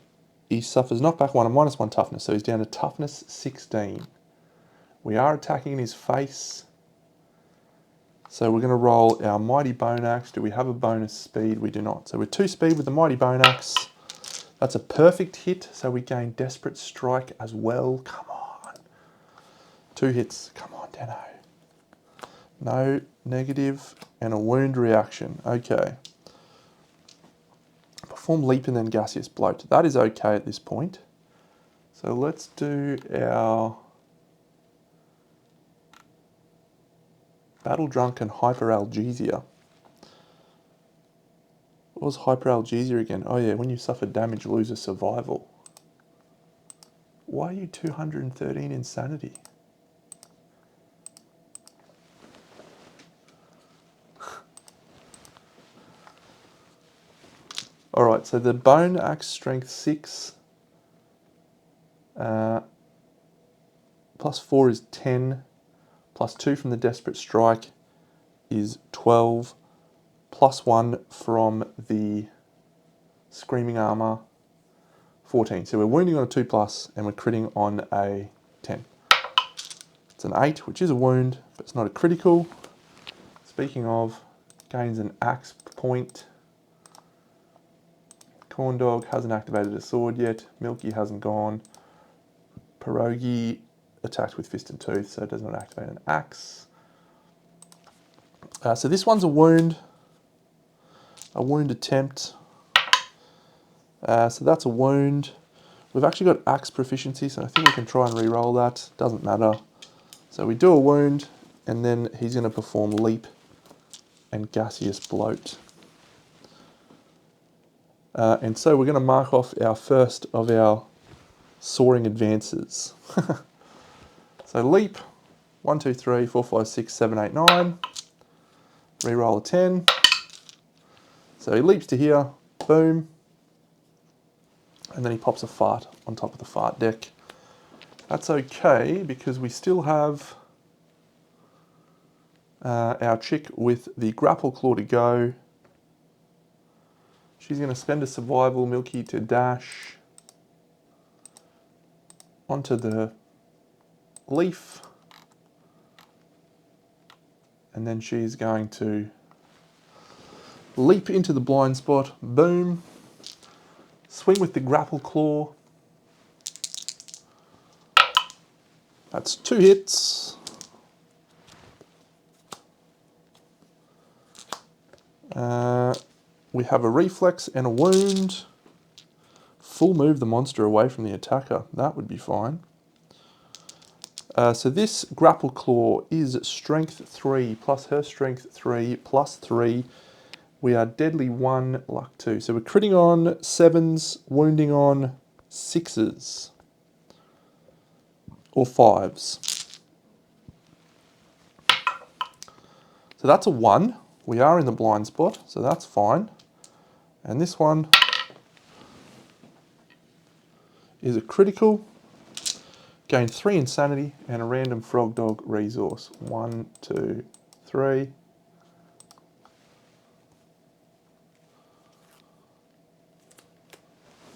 he suffers knockback 1 and -1 toughness, so he's down to toughness 16. We are attacking in his face. So we're going to roll our Mighty Bone Axe. Do we have a bonus speed? We do not. So we're 2 speed with the Mighty Bone Axe. That's a perfect hit, so we gain Desperate Strike as well. Come on. 2 hits. Come on, Deno. No negative and a wound reaction. Okay. Perform Leap and then Gaseous Bloat. That is okay at this point. So let's do our Battle Drunken Hyperalgesia. What was Hyperalgesia again? Oh yeah, when you suffer damage, lose a survival. Why are you 213 insanity? Alright, so the Bone Axe Strength 6. +4 is 10. +2 from the Desperate Strike is 12. +1 from the Screaming Armor, 14. So we're wounding on a 2+, and we're critting on a 10. It's an 8, which is a wound, but it's not a critical. Speaking of, gains an axe point. Corn Dog hasn't activated a sword yet. Milky hasn't gone. Pierogi attacked with Fist and Tooth, so it does not activate an axe. So this one's a wound attempt. So that's a wound. We've actually got axe proficiency, so I think we can try and re-roll that. Doesn't matter. So we do a wound, and then he's going to perform Leap and Gaseous Bloat. And so we're going to mark off our first of our soaring advances. So leap, 1, 2, 3, 4, 5, 6, 7, 8, 9. Reroll a 10. So he leaps to here, boom. And then he pops a fart on top of the fart deck. That's okay because we still have our chick with the grapple claw to go. She's going to spend a survival Milky to dash onto the leaf. And then she's going to leap into the blind spot, boom. Swing with the grapple claw. That's 2 hits. We have a reflex and a wound. Full move the monster away from the attacker. That would be fine. So this grapple claw is strength 3 plus her strength 3 plus 3. We are deadly 1, luck 2. So we're critting on 7s, wounding on 6s. Or 5s. So that's a 1. We are in the blind spot, so that's fine. And this one is a critical. Gain 3 insanity and a random frog dog resource. 1, 2, 3.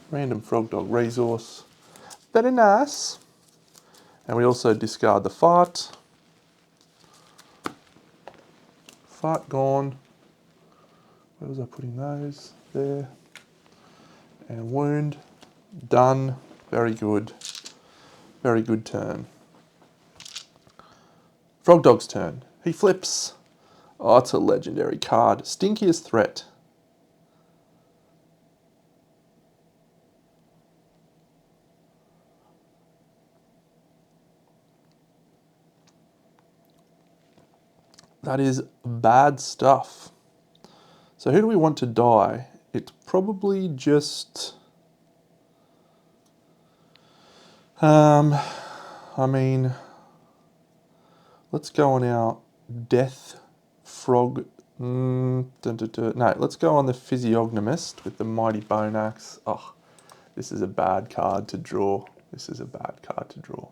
Random frog dog resource. Very nice. And we also discard the fart. Fart gone. Where was I putting those? There. And wound. Done. Very good. Very good turn. Frog Dog's turn. He flips. Oh, it's a legendary card. Stinkiest Threat. That is bad stuff. So who do we want to die? It's probably just... I mean, let's go on our Death Frog. No, let's go on the Physiognomist with the Mighty Bone Axe. Oh, this is a bad card to draw. This is a bad card to draw.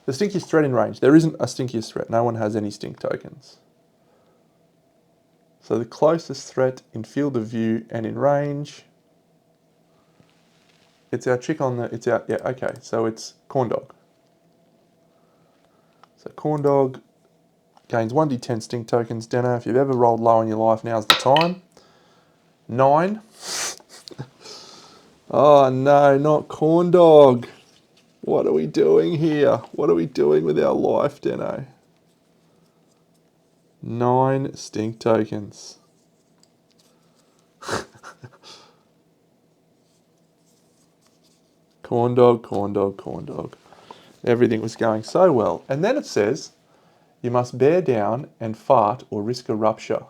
The Stinkiest Threat in range. There isn't a Stinkiest Threat. No one has any stink tokens. So the closest threat in field of view and in range. It's our chick on the, it's our, yeah, okay. So it's Corn Dog. So Corn Dog gains 1d10 stink tokens. Denner, if you've ever rolled low in your life, now's the time. 9. Oh no, not Corn Dog. What are we doing here? What are we doing with our life, Deno? 9 stink tokens. Corn Dog, Corn Dog, Corn Dog. Everything was going so well. And then it says, you must bear down and fart or risk a rupture.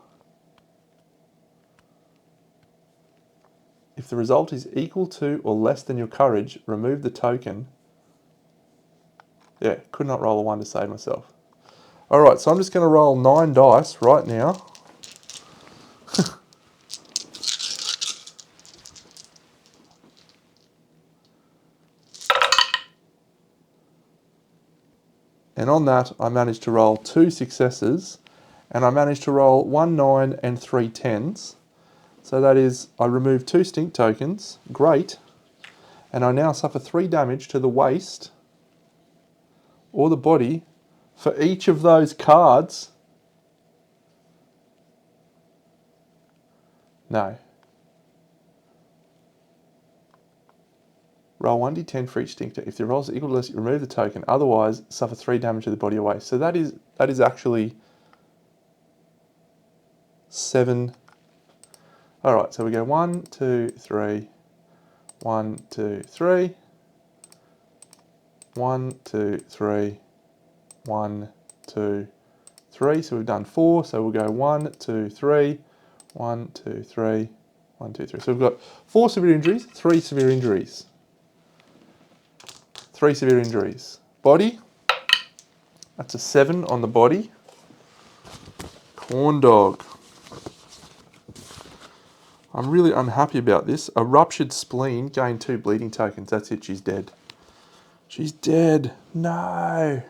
If the result is equal to or less than your courage, remove the token. Yeah, could not roll a 1 to save myself. All right, so I'm just going to roll 9 dice right now. And on that, I managed to roll 2 successes, and I managed to roll 1 9 and 3 10s. So that is, I removed 2 stink tokens, great, and I now suffer 3 damage to the waist or the body for each of those cards. No. Roll 1d10 for each stink token. If the rolls are equal to less, you remove the token. Otherwise, suffer 3 damage to the body or waist. So that is actually 7. All right, so we go 1, 2, 3, 1, 2, 3, 1, 2, 3, 1, 2, 3. So we've done 4. So we'll go 1, 2, 3, 1, 2, 3, 1, 2, 3. So we've got 4 severe injuries, 3 severe injuries. 3 severe injuries. Body, that's a 7 on the body. Corn dog. I'm really unhappy about this. A ruptured spleen, gained 2 bleeding tokens. That's it, she's dead. She's dead. No.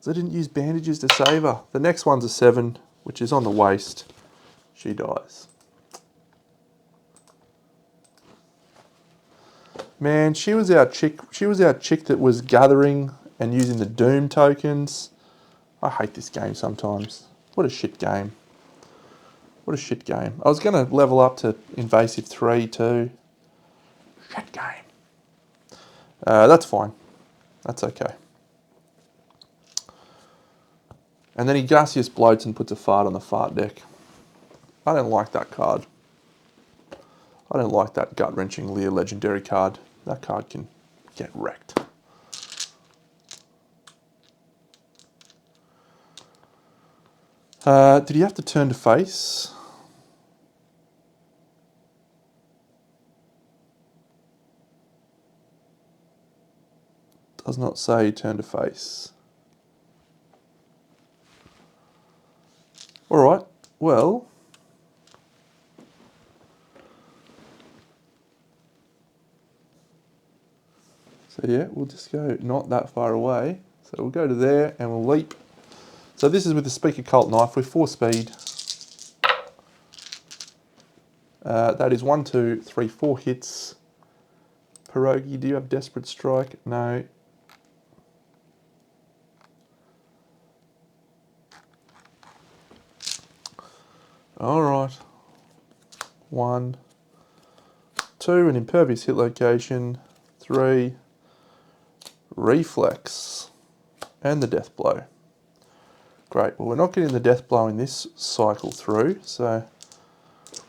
I didn't use bandages to save her. The next one's a 7, which is on the waist. She dies. Man, she was our chick. She was our chick that was gathering and using the Doom tokens. I hate this game sometimes. What a shit game. What a shit game. I was going to level up to Invasive 3 too. Shit game. That's fine. That's okay. And then he gaseous bloats and puts a fart on the fart deck. I don't like that card. I don't like that gut-wrenching Lear legendary card. That card can get wrecked. Did he have to turn to face? Does not say turn to face. All right, well, so yeah, we'll just go not that far away. So we'll go to there and we'll leap. So this is with the Speaker Cult Knife with 4 speed. That is 1, 2, 3, 4 hits. Pierogi, do you have Desperate Strike? No. All right. 1, 2, an impervious hit location. 3, reflex, and the death blow. Great. Well, we're not getting the death blow in this cycle through, so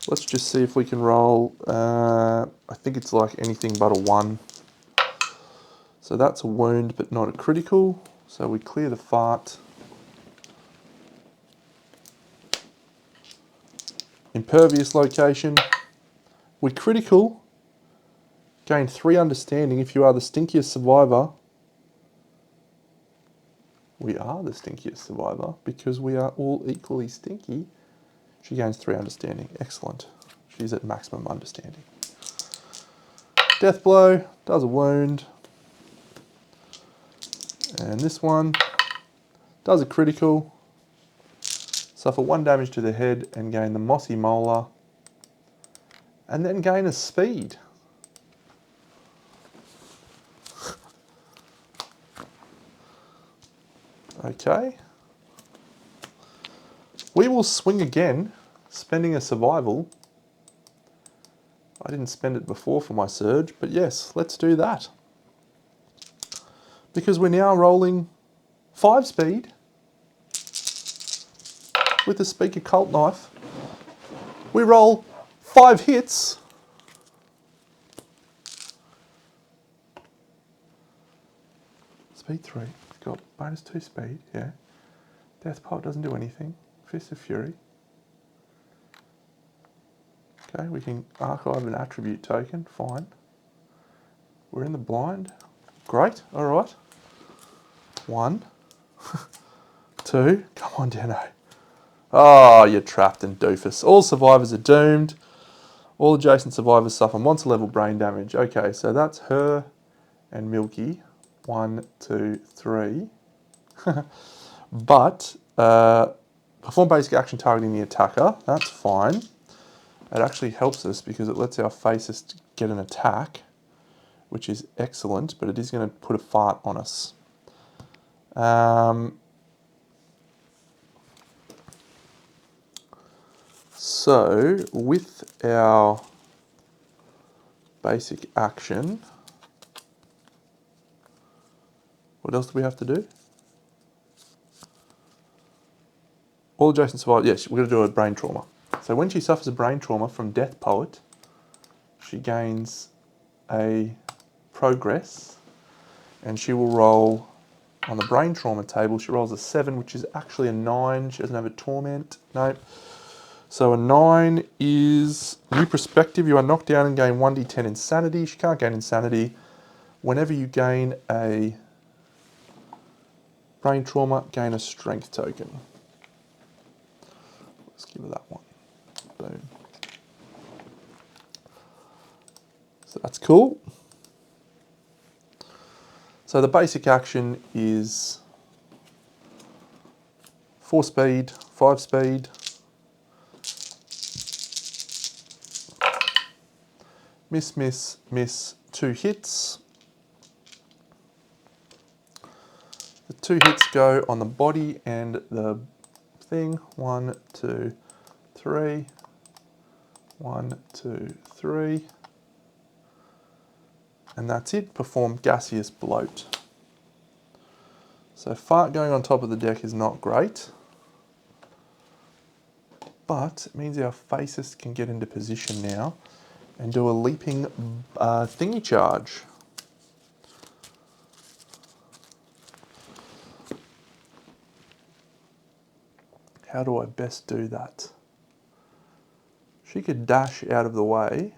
let's just see if we can roll. I think it's like anything but a 1. So that's a wound, but not a critical. So we clear the fart. Impervious location. We critical. Gain 3 understanding if you are the stinkiest survivor. We are the stinkiest survivor because we are all equally stinky. She gains 3 understanding. Excellent. She's at maximum understanding. Death blow does a wound. And this one does a critical. Suffer 1 damage to the head and gain the mossy molar. And then gain a speed. Okay. We will swing again, spending a survival. I didn't spend it before for my surge, but yes, let's do that. Because we're now rolling 5 speed with the Speaker Cult Knife. We roll 5 hits. Speed 3. Got bonus 2 speed, yeah. Death Pulse doesn't do anything. Fist of Fury. Okay, we can archive an attribute token, fine. We're in the blind. Great, alright. 1. 2. Come on, Dano. Oh, you're trapped and doofus. All survivors are doomed. All adjacent survivors suffer monster level brain damage. Okay, so that's her and Milky. 1, 2, 3. But perform basic action targeting the attacker. That's fine. It actually helps us because it lets our faces get an attack, which is excellent, but it is going to put a fart on us. So with our basic action, what else do we have to do? All adjacent survivors, yes, we're going to do a brain trauma. So when she suffers a brain trauma from Death Poet, she gains a progress, and she will roll on the brain trauma table. She rolls a 7, which is actually a 9. She doesn't have a torment. No. So a 9 is new perspective. You are knocked down and gain 1d10 insanity. She can't gain insanity. Whenever you gain a brain trauma, gain a strength token. Let's give her that one. Boom. So that's cool. So the basic action is 4 speed, 5 speed, miss, miss, miss, 2 hits. The 2 hits go on the body and the thing. 1, 2, 3. 1, 2, 3. And that's it. Perform gaseous bloat. So fart going on top of the deck is not great, but it means our faces can get into position now and do a leaping thingy charge. How do I best do that? She could dash out of the way.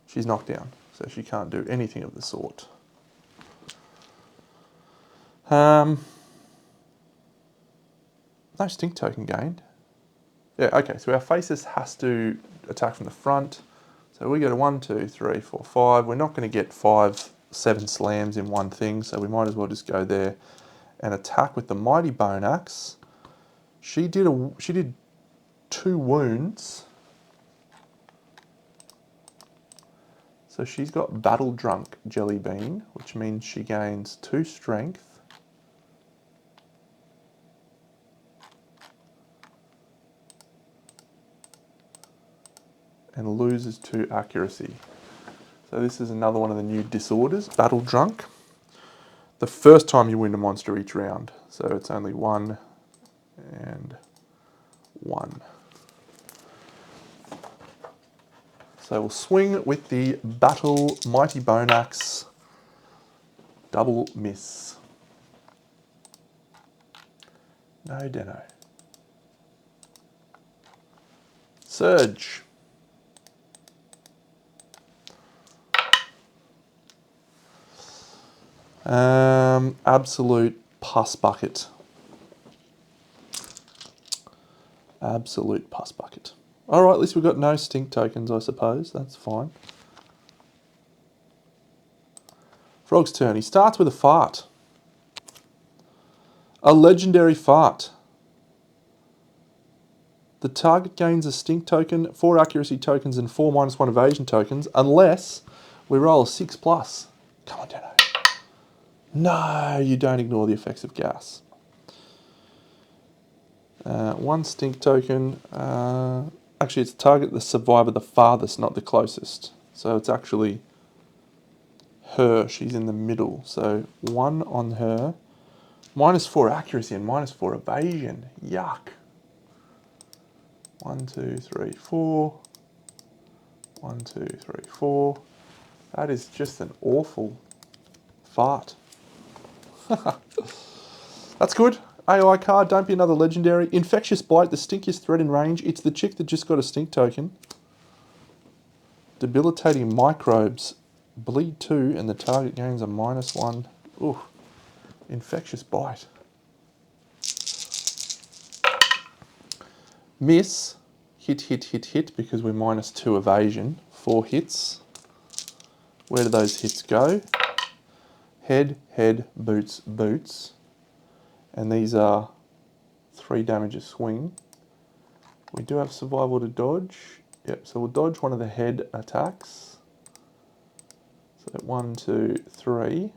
She's knocked down, so she can't do anything of the sort. No stink token gained. Yeah, okay, so our faces has to attack from the front. So we go to 1, 2, 3, 4, 5. We're not going to get 5, 7 slams in one thing, so we might as well just go there and attack with the Mighty Bone Axe. She did 2 wounds. So she's got Battle Drunk Jelly Bean, which means she gains 2 strength. And loses 2 accuracy. So this is another one of the new disorders, Battle Drunk. The first time you win a monster each round. So it's only 1 and 1. So we'll swing with the Battle Mighty Bone Axe. Double miss. No deno. Surge. Absolute pus bucket. Absolute pus bucket. All right, at least we've got no stink tokens, I suppose. That's fine. Frog's turn. He starts with a fart. A legendary fart. The target gains a stink token, 4 accuracy tokens, and 4 -1 evasion tokens, unless we roll a 6+. Come on, Dano. No, you don't ignore the effects of gas. 1 stink token. Actually, it's target the survivor the farthest, not the closest. So it's actually her. She's in the middle. So 1 on her. -4 accuracy and -4 evasion. Yuck. 1, 2, 3, 4. 1, 2, 3, 4. That is just an awful fart. That's good. AI card, don't be another legendary. Infectious Bite, the stinkiest threat in range. It's the chick that just got a stink token. Debilitating Microbes. Bleed 2 and the target gains a -1. Ooh. Infectious Bite. Miss. Hit, hit, hit, hit, because we're -2 evasion. 4 hits. Where do those hits go? Head, head, boots, boots. And these are 3 damage a swing. We do have survival to dodge. Yep, so we'll dodge one of the head attacks. So 1, 2, 3.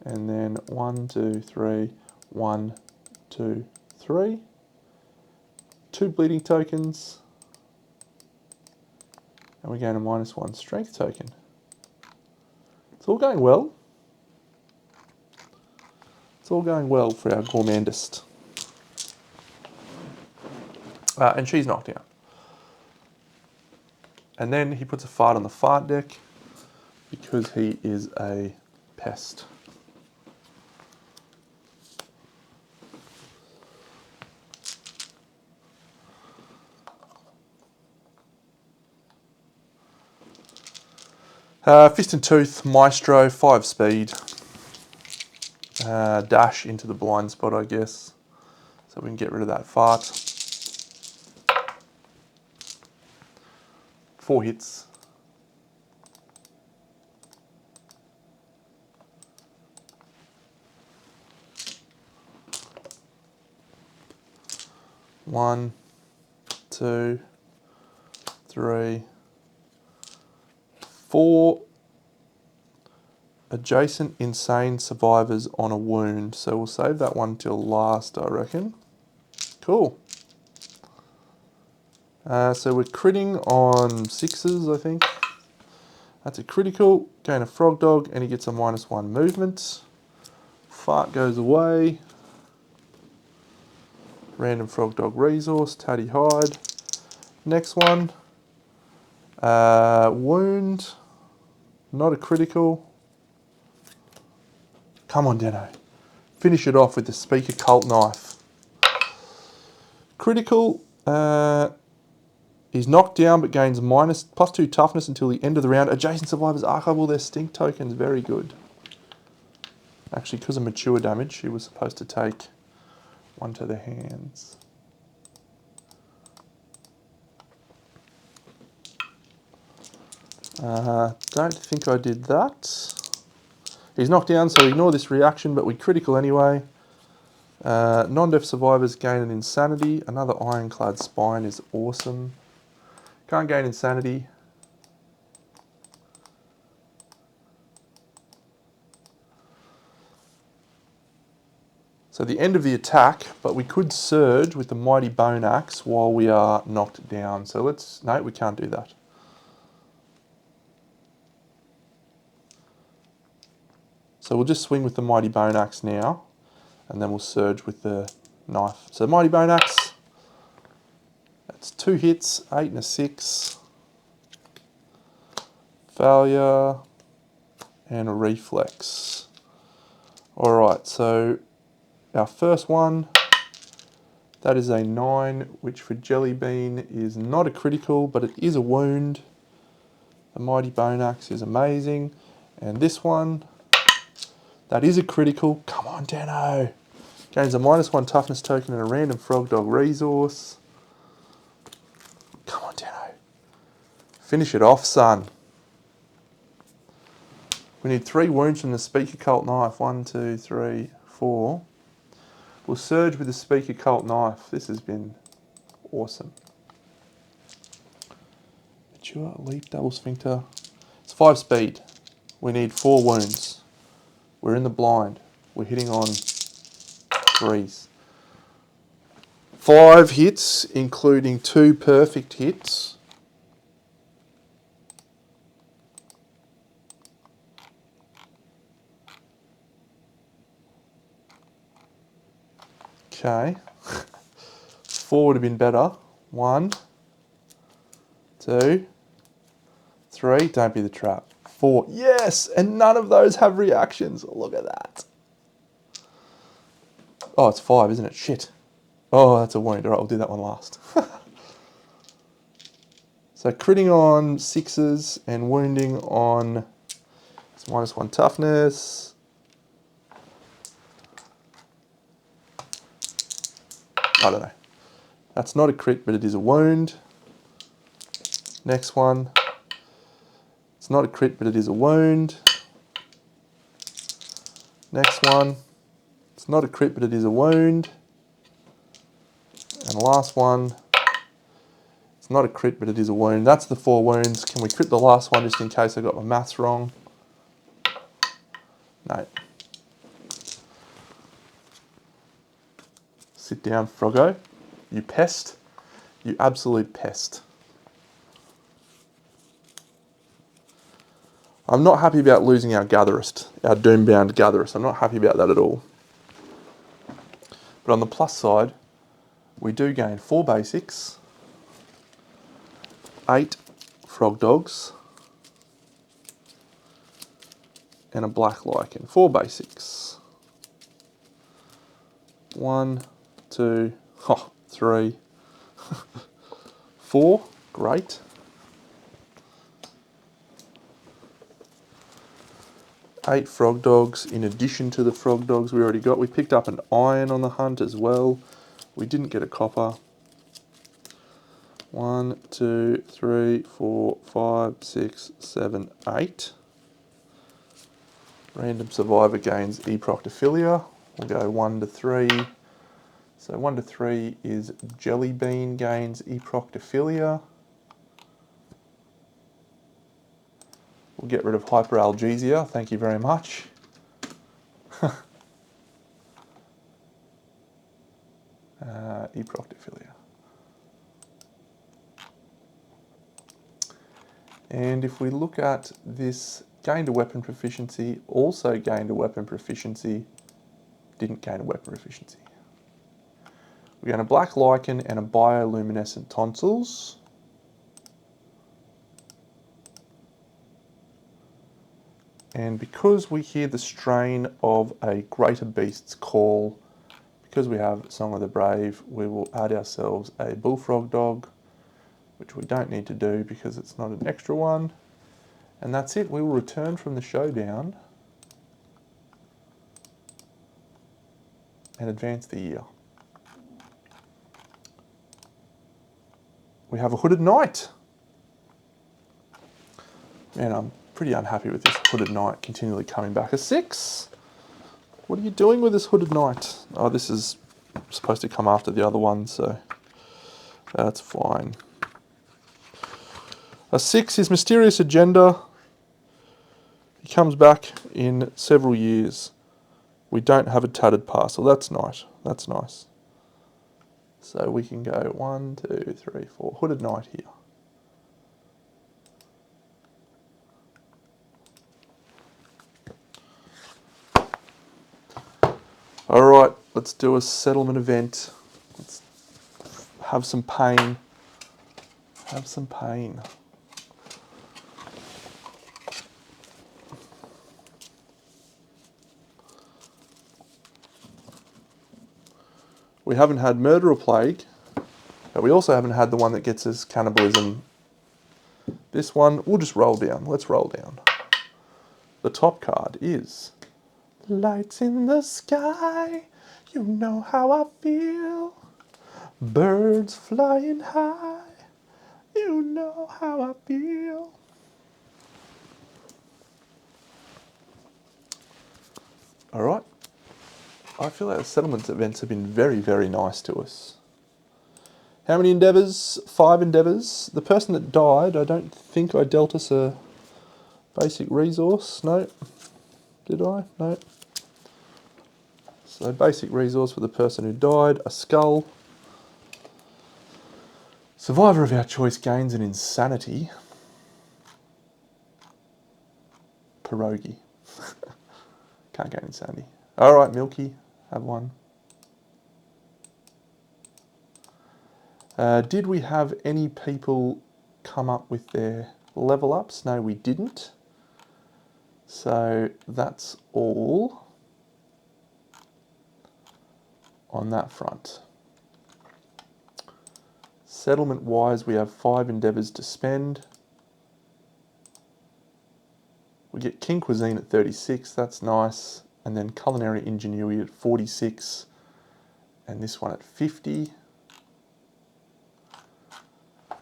And then 1, 2, 3, 1, 2, 3. 2 bleeding tokens. And we gain a -1 strength token. It's all going well. It's all going well for our gourmandist. And she's knocked out. And then he puts a fart on the fart deck because he is a pest. Fist and Tooth, Maestro, 5 speed. Dash into the blind spot, I guess. So we can get rid of that fart. 4 hits. One, 2, 3, 4 adjacent insane survivors on a wound. So we'll save that one till last, I reckon. Cool. So we're critting on 6s, I think. That's a critical. Gain a frog dog, and he gets a -1 movement. Fart goes away. Random frog dog resource, Tatty hide. Next one. Wound. Not a critical. Come on, Deno. Finish it off with the Speaker Cult Knife. Critical. He's knocked down but gains +2 toughness until the end of the round. Adjacent survivors archive all their stink tokens. Very good. Actually, because of mature damage, he was supposed to take 1 to the hands. Don't think I did that. He's knocked down, so ignore this reaction, but we critical anyway. Non-deaf survivors gain an insanity. Another ironclad spine is awesome. Can't gain insanity. So the end of the attack, but we could surge with the Mighty Bone Axe while we are knocked down. So no, we can't do that. So we'll just swing with the Mighty Bone Axe now, and then we'll surge with the knife. So Mighty Bone Axe, that's 2 hits, 8 and a 6. Failure, and a reflex. Alright, so our first one, that is a 9, which for Jelly Bean is not a critical, but it is a wound. The Mighty Bone Axe is amazing. And this one, that is a critical. Come on, Dano. Gains a -1 toughness token and a random frog dog resource. Come on, Dano. Finish it off, son. We need 3 wounds from the Speaker Cult Knife. 1, 2, 3, 4. We'll surge with the Speaker Cult Knife. This has been awesome. Mature, leap, double sphincter. It's 5 speed. We need 4 wounds. We're in the blind. We're hitting on 3s. 5 hits, including 2 perfect hits. Okay. 4 would have been better. 1, 2, 3. Don't be the trap. 4. Yes! And none of those have reactions. Look at that. Oh, it's 5, isn't it? Shit. Oh, that's a wound. All right, we'll do that one last. So critting on 6s and wounding on it's -1 toughness. I don't know. That's not a crit, but it is a wound. Next one. It's not a crit, but it is a wound. Next one. It's not a crit, but it is a wound. And the last one. It's not a crit, but it is a wound. That's the 4 wounds. Can we crit the last one just in case I got my maths wrong? No. Sit down, Froggo. You pest. You absolute pest. I'm not happy about losing our Gatherist, our Doombound Gatherist. I'm not happy about that at all. But on the plus side, we do gain 4 basics, 8 frog dogs, and a black lichen. 4 basics. 1, 2, 3, 4. Great. 8 frog dogs in addition to the frog dogs we already got. We picked up an iron on the hunt as well. We didn't get a copper. 1, 2, 3, 4, 5, 6, 7, 8. Random survivor gains eproctophilia. We'll go 1 to 3. So 1 to 3 is jelly bean gains eproctophilia. We'll get rid of hyperalgesia, thank you very much. Eproctophilia. And if we look at this, gained a weapon proficiency, also gained a weapon proficiency, didn't gain a weapon proficiency. We're going to black lichen and a bioluminescent tonsils. And because we hear the strain of a greater beast's call, because we have Song of the Brave, we will add ourselves a bullfrog dog, which we don't need to do because it's not an extra one. And that's it. We will return from the showdown and advance the year. We have a hooded knight. Man, I'm pretty unhappy with this hooded knight continually coming back. A 6. What are you doing with this hooded knight? Oh, this is supposed to come after the other one, so that's fine. A 6 is Mysterious Agenda. He comes back in several years. We don't have a tattered parcel. That's nice. That's nice. So we can go 1, 2, 3, 4. Hooded knight here. Alright, let's do a settlement event. Let's have some pain. Have some pain. We haven't had Murder or Plague, but we also haven't had the one that gets us Cannibalism. This one, we'll just roll down. Let's roll down. The top card is Lights in the sky, you know how I feel. Birds flying high, you know how I feel. Alright. I feel like the settlement events have been very, very nice to us. How many endeavours? 5 endeavours. The person that died, I don't think I dealt us a basic resource. No. Did I? No. So basic resource for the person who died. A skull. Survivor of our choice gains an insanity. Pierogi. Can't gain insanity. Alright, Milky. Have one. Did we have any people come up with their level ups? No, we didn't. So that's all on that front. Settlement wise, we have 5 endeavours to spend. We get King Cuisine at 36, that's nice. And then Culinary Ingenuity at 46. And this one at 50.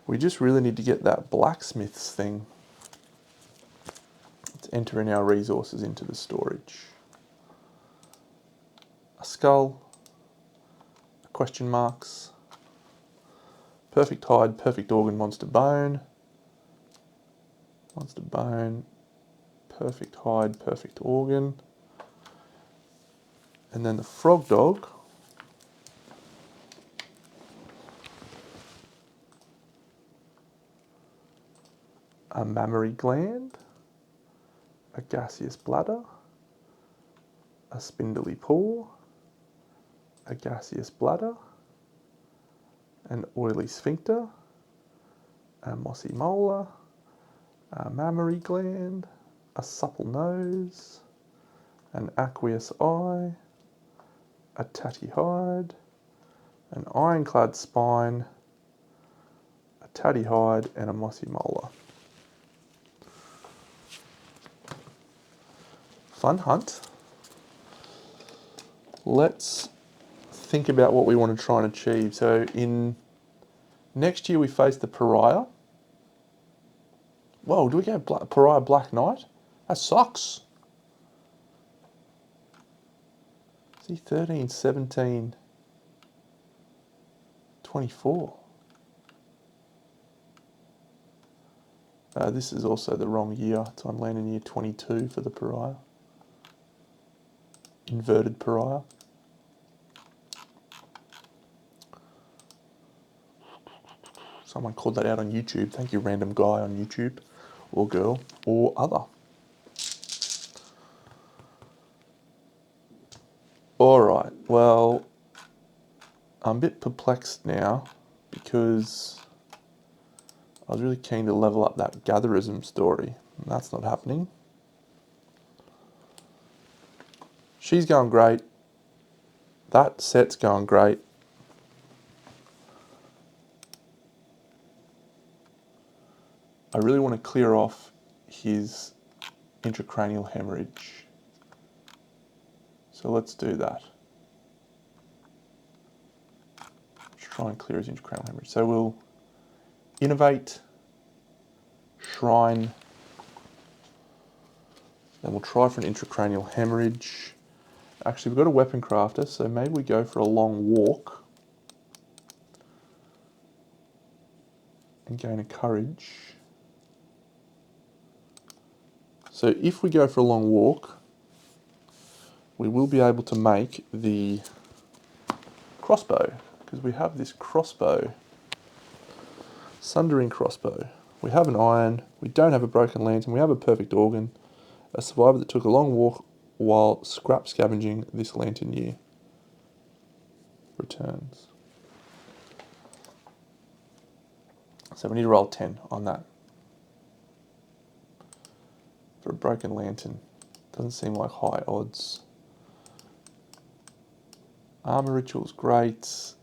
We just really need to get that blacksmith's thing. Let's enter in our resources into the storage. A skull. Question marks. Perfect hide, perfect organ, monster bone. Monster bone. Perfect hide, perfect organ. And then the frog dog. A mammary gland. A gaseous bladder. A spindly paw. A gaseous bladder. An oily sphincter. A mossy molar. A mammary gland. A supple nose. An aqueous eye. A tatty hide, an ironclad spine, a tatty hide, and a mossy molar. fun hunt. Let's think about what we want to try and achieve. So in next year we face the Pariah. Whoa, do we go Pariah Black Knight? That sucks. See, 13, 17, 24. This is also the wrong year. It's on land in year 22 for the Pariah. Inverted Pariah. Someone called that out on YouTube. Thank you, random guy on YouTube, or girl, or other. Alright, well, I'm a bit perplexed now because I was really keen to level up that gatherism story, and that's not happening. She's going great. That set's going great. I really want to clear off his intracranial hemorrhage. So let's do that. Let's try and clear his intracranial hemorrhage. So we'll innovate, shrine, then we'll try for an intracranial hemorrhage. Actually, we've got a weapon crafter, so maybe we go for a long walk and gain a courage. So if we go for a long walk, we will be able to make the crossbow, because we have this crossbow, sundering crossbow. We have an iron, we don't have a broken lantern, we have a perfect organ, a survivor that took a long walk while scrap scavenging this lantern year returns. So we need to roll 10 on that. For a broken lantern, doesn't seem like high odds. Armor ritual's great.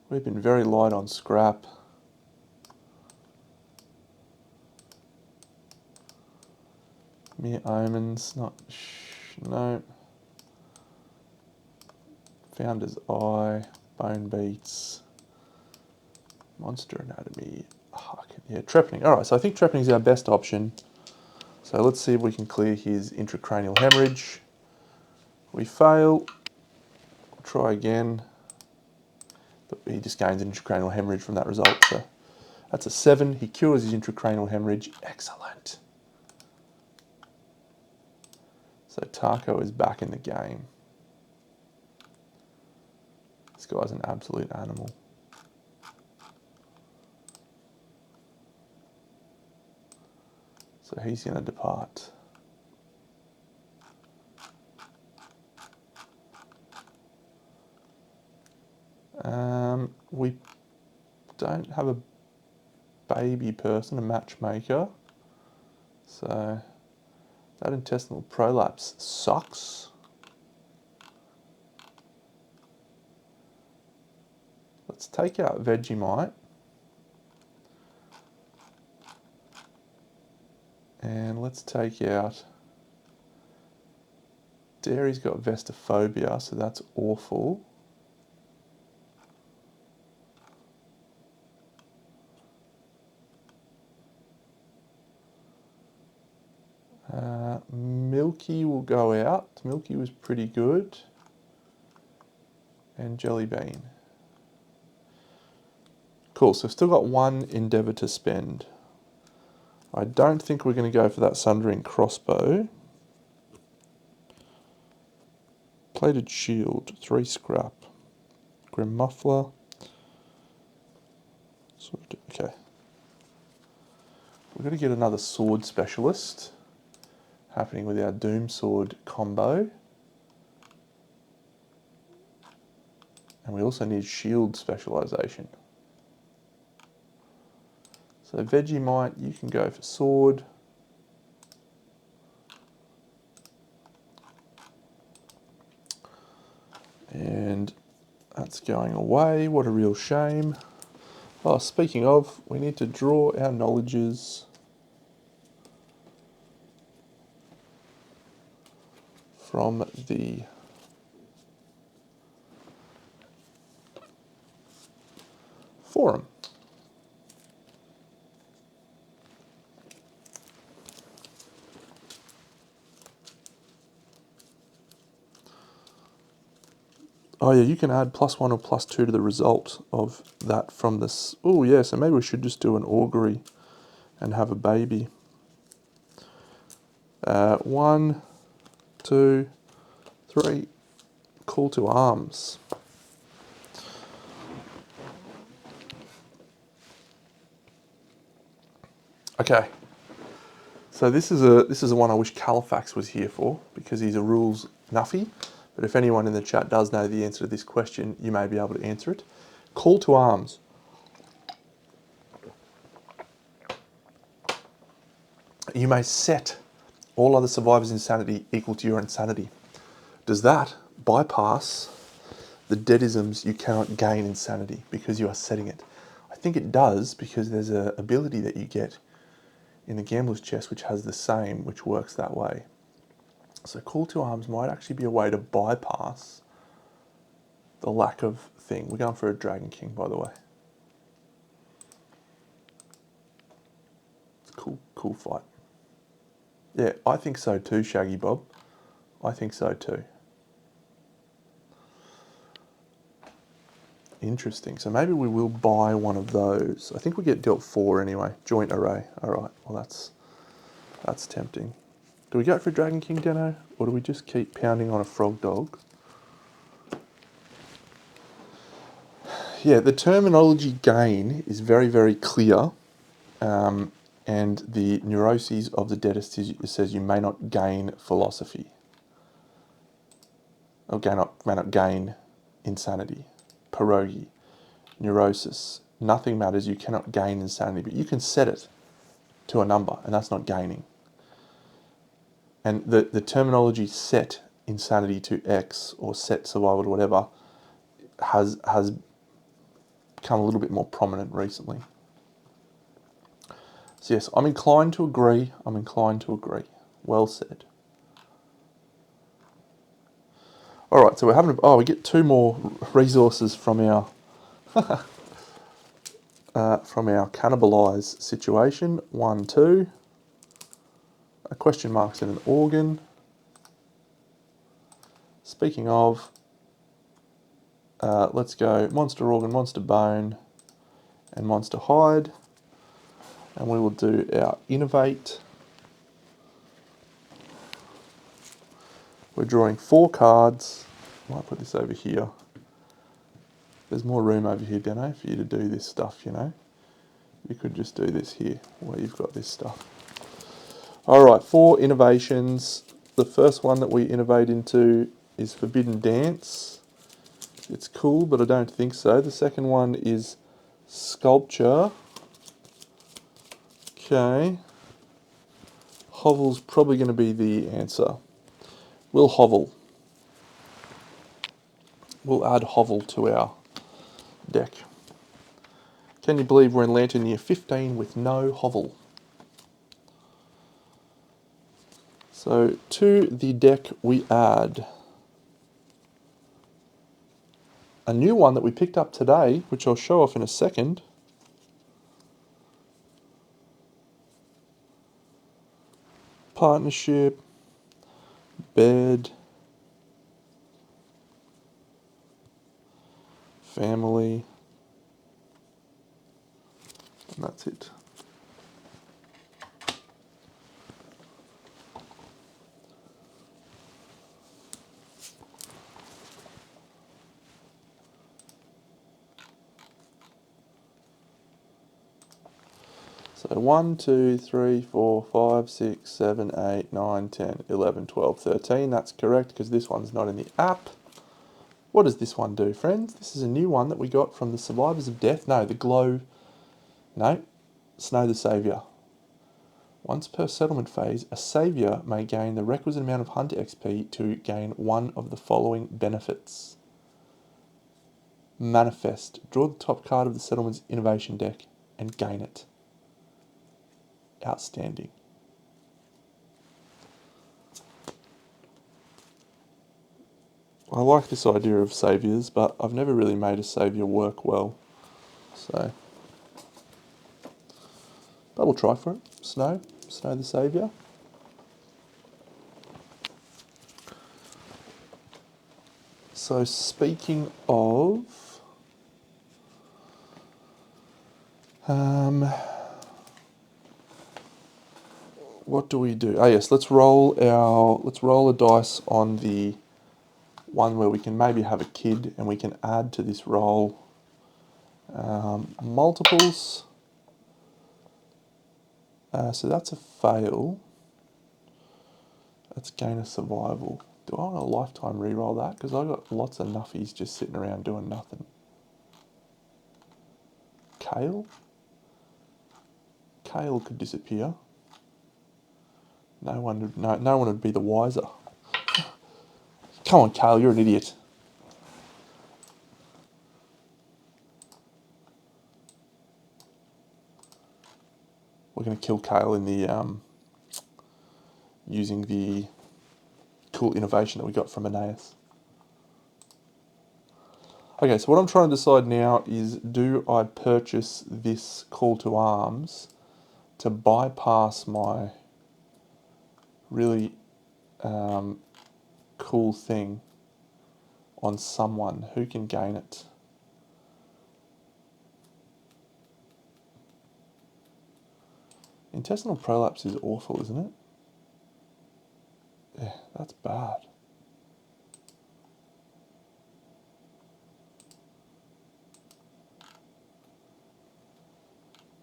We've been very light on scrap. Mere omens, no. Founder's Eye, Bone Beats, Monster Anatomy, yeah, Trepanning. Alright, so I think Trepanning is our best option. So let's see if we can clear his intracranial hemorrhage. We fail. We'll try again. But he just gains an intracranial hemorrhage from that result. So that's a 7. He cures his intracranial hemorrhage. Excellent. So Taco is back in the game. This guy's an absolute animal. So he's going to depart. We don't have a baby person, a matchmaker. So that intestinal prolapse sucks. Let's take out Vegemite. And let's take out... Dairy's got Vestophobia, so that's awful. Milky will go out. Milky was pretty good. And Jelly Bean. Cool, so we've still got one endeavour to spend. I don't think we're going to go for that Sundering Crossbow. Plated Shield, 3 scrap. Grim Muffler. Okay. We're going to get another sword specialist happening with our Doom Sword combo. And we also need shield specialisation. So Vegemite, you can go for sword. And that's going away. What a real shame. Oh, speaking of, we need to draw our knowledges from the forum. Oh yeah, you can add +1 or +2 to the result of that from this. Oh yeah, so maybe we should just do an augury and have a baby. 1, 2, 3, call to arms. Okay, so this is a one I wish Califax was here for, because he's a rules nuffy. But if anyone in the chat does know the answer to this question, you may be able to answer it. Call to arms. You may set all other survivors' insanity equal to your insanity. Does that bypass the deadisms you cannot gain insanity because you are setting it? I think it does, because there's an ability that you get in the gambler's chest which has the same, which works that way. So call to arms might actually be a way to bypass the lack of thing. We're going for a Dragon King, by the way. It's a cool fight. Yeah, I think so too, Shaggy Bob. I think so too. Interesting. So maybe we will buy one of those. I think we get dealt 4 anyway. Joint array. All right. Well, that's tempting. Do we go for Dragon King, Deno? Or do we just keep pounding on a Frog Dog? Yeah, the terminology gain is very, very clear. And the neuroses of the deadist says you may not gain philosophy. Or may not gain insanity. Pierogi. Neurosis. Nothing matters. You cannot gain insanity. But you can set it to a number, and that's not gaining. And the terminology set insanity to X or set survival to whatever has become a little bit more prominent recently. So yes, I'm inclined to agree. Well said. All right, so we're having we get 2 more resources from our cannibalize situation. 1, 2. A question mark's in an organ. Speaking of, let's go monster organ, monster bone, and monster hide. And we will do our innovate. We're drawing 4 cards. Might put this over here. There's more room over here, Deno, for you to do this stuff, you know. You could just do this here, where you've got this stuff. All right, 4 innovations. The first one that we innovate into is Forbidden Dance. It's cool, but I don't think so. The second one is Sculpture. Okay. Hovel's probably going to be the answer. We'll hovel. We'll add hovel to our deck. Can you believe we're in Lantern Year 15 with no hovel? So to the deck we add a new one that we picked up today, which I'll show off in a second. Partnership, bed, family, and that's it. So 1, 2, 3, 4, 5, 6, 7, 8, 9, 10, 11, 12, 13. That's correct because this one's not in the app. What does this one do, friends? This is a new one that we got from the Survivors of Death. No, the Glow. No, Snow the Saviour. Once per settlement phase, a Saviour may gain the requisite amount of Hunter XP to gain one of the following benefits. Manifest. Draw the top card of the Settlement's Innovation deck and gain it. Outstanding. I like this idea of saviours, but I've never really made a saviour work well. So, but we'll try for it. Snow the saviour. So speaking of, what do we do? Oh yes, let's roll a dice on the one where we can maybe have a kid, and we can add to this roll multiples. So that's a fail. Let's gain a survival. Do I want a lifetime reroll that? Because I've got lots of nuffies just sitting around doing nothing. Kale? Kale could disappear. No one would be the wiser. Come on, Kale, you're an idiot. We're going to kill Kale in the using the cool innovation that we got from Aeneas. Okay, so what I'm trying to decide now is, do I purchase this call to arms to bypass my really cool thing on someone who can gain it? Intestinal prolapse is awful, isn't it? Yeah, that's bad.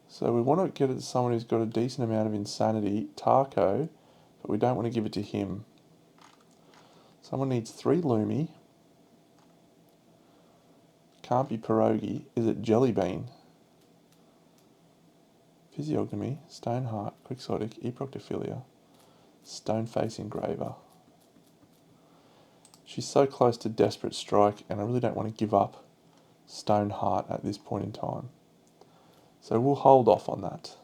So we want to get it to someone who's got a decent amount of insanity, Tarko, but we don't want to give it to him. Someone needs 3 Lumi. Can't be pierogi. Is it Jellybean? Physiognomy, Stoneheart, Quixotic, Eproctophilia, Stoneface Engraver. She's so close to Desperate Strike, and I really don't want to give up Stoneheart at this point in time. So we'll hold off on that.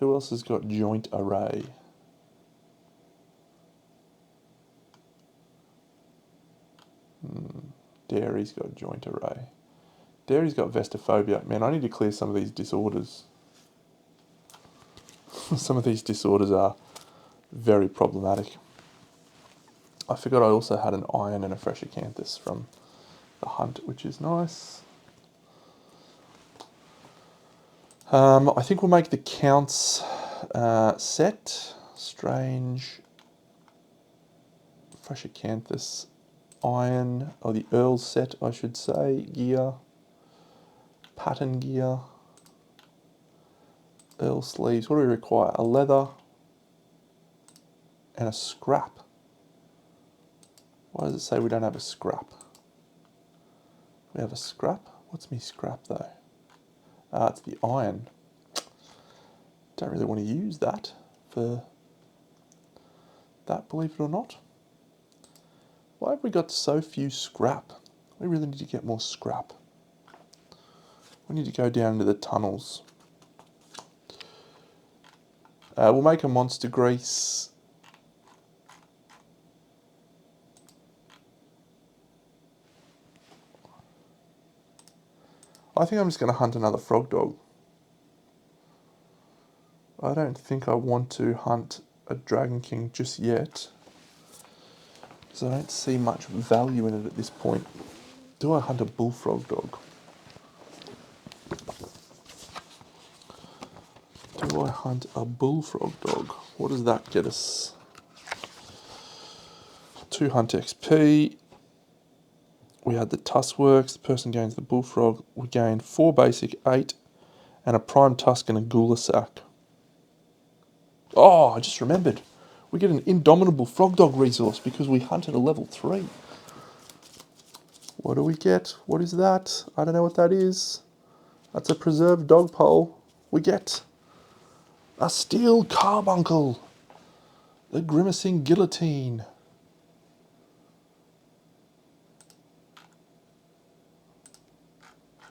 Who else has got Joint Array? Dairy's got Joint Array. Dairy's got Vestophobia. Man, I need to clear some of these disorders. Some of these disorders are very problematic. I forgot I also had an iron and a fresh acanthus from the hunt, which is nice. I think we'll make the counts set. Strange, fresh acanthus, iron, or the Earl set, I should say, gear, pattern gear, Earl sleeves. What do we require? A leather and a scrap. Why does it say we don't have a scrap? We have a scrap? What's me scrap though? It's the iron. Don't really want to use that for that, believe it or not. Why have we got so few scrap? We really need to get more scrap. We need to go down into the tunnels. We'll make a monster grease. I think I'm just going to hunt another frog dog. I don't think I want to hunt a Dragon King just yet, because I don't see much value in it at this point. Do I hunt a bullfrog dog? Do I hunt a bullfrog dog? What does that get us? 2 hunt XP. We had the tusk works. The person gains the bullfrog. We gain 4 basic, 8, and a prime tusk and a gula sack. Oh, I just remembered. We get an indomitable frog dog resource because we hunted a level 3. What do we get? What is that? I don't know what that is. That's a preserved dog pole. We get a steel carbuncle. The grimacing guillotine.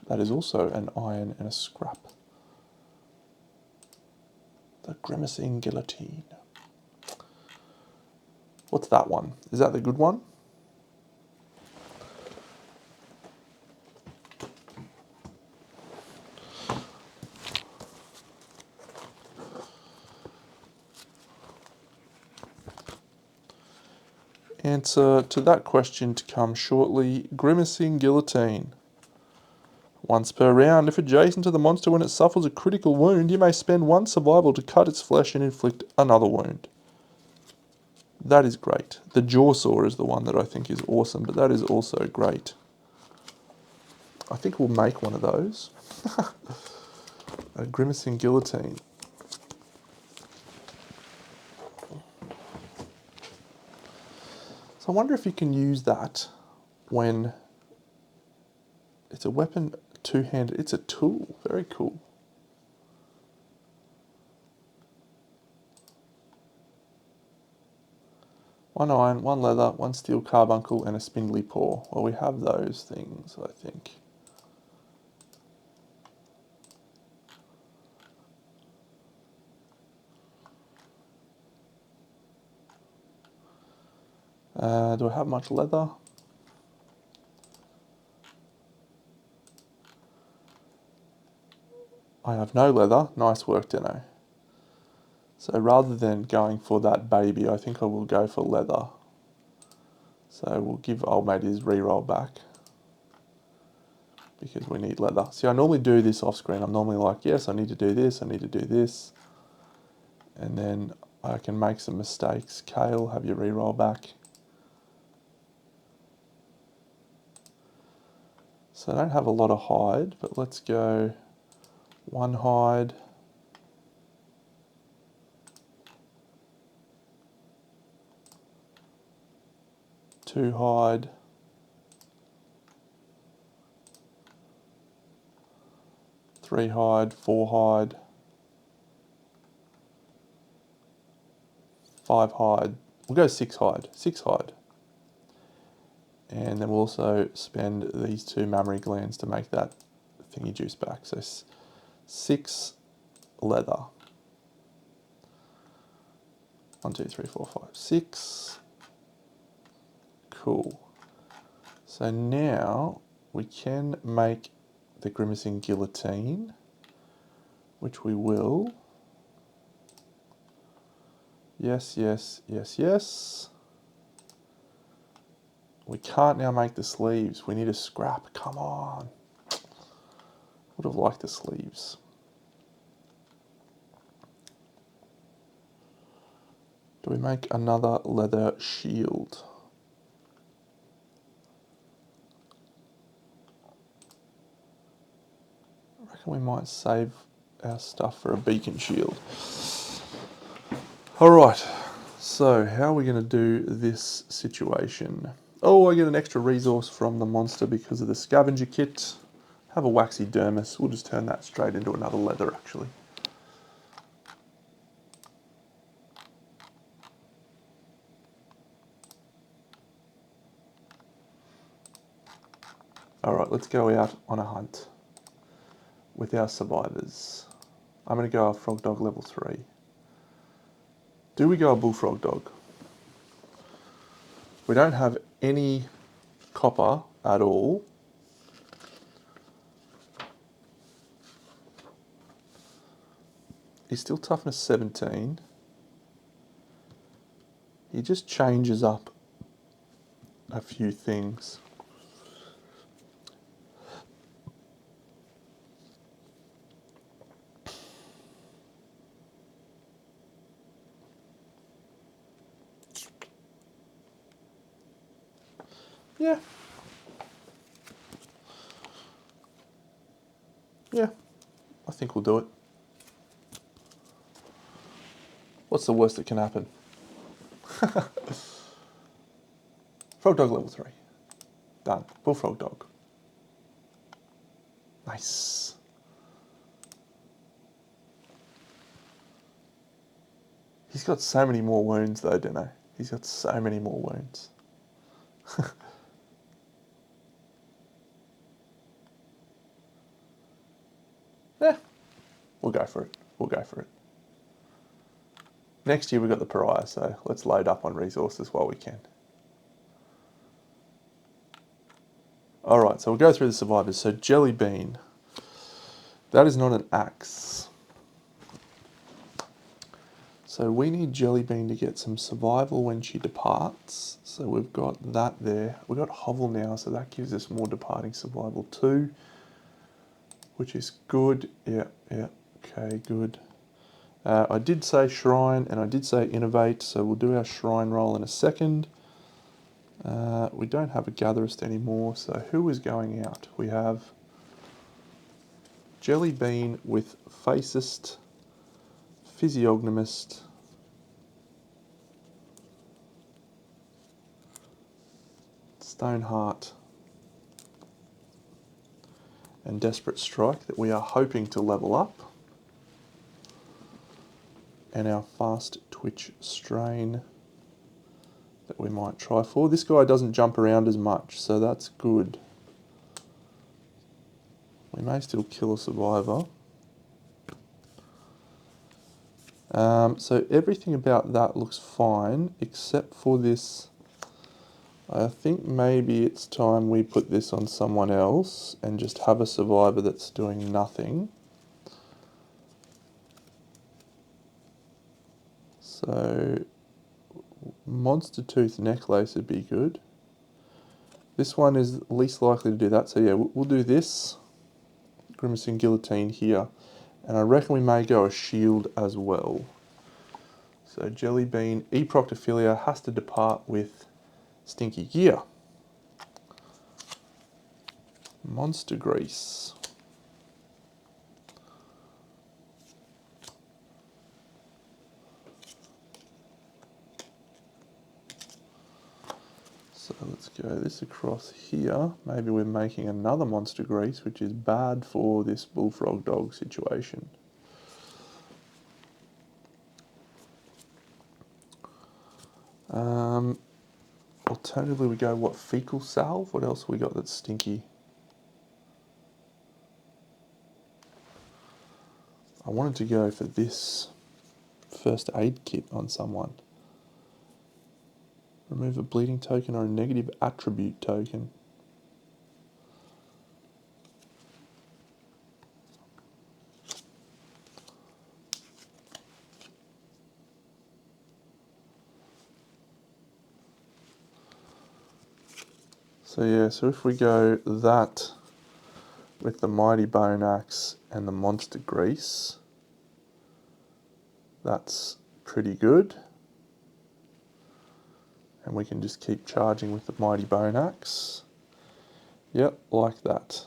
That is also an iron and a scrap. The Grimacing Guillotine. What's that one? Is that the good one? Answer to that question to come shortly. Grimacing Guillotine. Once per round, if adjacent to the monster when it suffers a critical wound, you may spend 1 survival to cut its flesh and inflict another wound. That is great. The jaw saw is the one that I think is awesome, but that is also great. I think we'll make one of those. A Grimacing Guillotine. So I wonder if you can use that when it's a weapon, two-handed. It's a tool. Very cool. One iron, one leather, one steel carbuncle, and a spindly paw. Well, we have those things, I think. Do I have much leather? I have no leather. Nice work, Deno. So rather than going for that baby, I think I will go for leather. So we'll give old mate his reroll back because we need leather. See, I normally do this off screen. I'm normally like, yes, I need to do this, I need to do this. And then I can make some mistakes. Kale, have your reroll back. So I don't have a lot of hide, but let's go 1 hide. Two hide. Three hide, 4 hide. 5 hide. We'll go 6 hide. 6 hide. And then we'll also spend these 2 mammary glands to make that thingy juice back. So 6 leather. 1, 2, 3, 4, 5, 6. Cool. So now we can make the Grimacing Guillotine, which we will. Yes, yes, yes, yes. We can't now make the sleeves. We need a scrap. Come on. Would have liked the sleeves. Do we make another leather shield? I reckon we might save our stuff for a beacon shield. All right. So how are we going to do this situation? Oh, I get an extra resource from the monster because of the scavenger kit. Have a waxy dermis. We'll just turn that straight into another leather, actually. All right, let's go out on a hunt with our survivors. I'm going to go a frog dog level 3. Do we go a bullfrog dog? We don't have any copper at all. He's still toughness 17. He just changes up a few things. Yeah. Yeah, I think we'll do it. What's the worst that can happen? Frog dog level 3. Done. Bullfrog dog. Nice. He's got so many more wounds though, Dino. He's got so many more wounds. we'll go for it. We'll go for it. Next year we've got the pariah, so let's load up on resources while we can. Alright, so we'll go through the survivors. So Jelly Bean. That is not an axe. So we need Jelly Bean to get some survival when she departs. So we've got that there. We've got Hovel now, so that gives us more departing survival too, which is good. Yeah, okay, good. I did say Shrine and I did say Innovate, so we'll do our Shrine roll in a second. We don't have a Gatherist anymore, so who is going out? We have Jelly Bean with Facist, Physiognomist, Stoneheart, and Desperate Strike that we are hoping to level up. And our Fast Twitch Strain that we might try for. This guy doesn't jump around as much, so that's good. We may still kill a survivor. So everything about that looks fine, except for this. I think maybe it's time we put this on someone else and just have a survivor that's doing nothing. So Monster Tooth Necklace would be good. This one is least likely to do that, so yeah, we'll do this. Grimacing Guillotine here. And I reckon we may go a shield as well. So Jelly Bean, E-Proctophilia has to depart with Stinky Gear. Monster Grease. So let's go this across here. Maybe we're making another Monster Grease, which is bad for this Bullfrog Dog situation. Alternatively, we go, what, Fecal Salve? What else have we got that's stinky? I wanted to go for this first aid kit on someone. Remove a bleeding token or a negative attribute token. So yeah, so if we go that with the Mighty Bone Axe and the Monster Grease, that's pretty good. And we can just keep charging with the Mighty Bone Axe. Yep, like that.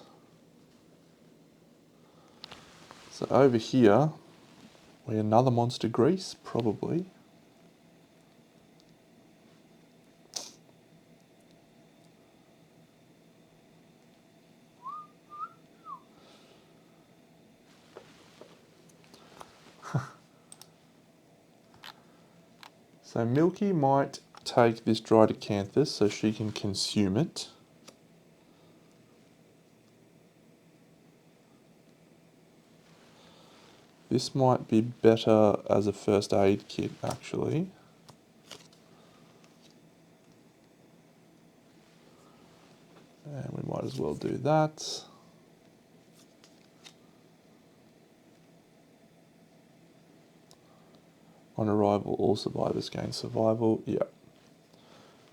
So over here, we another Monster Grease, probably. So Milky might take this dried acanthus so she can consume it. This might be better as a first aid kit, actually. And we might as well do that. On arrival, all survivors gain survival. Yeah.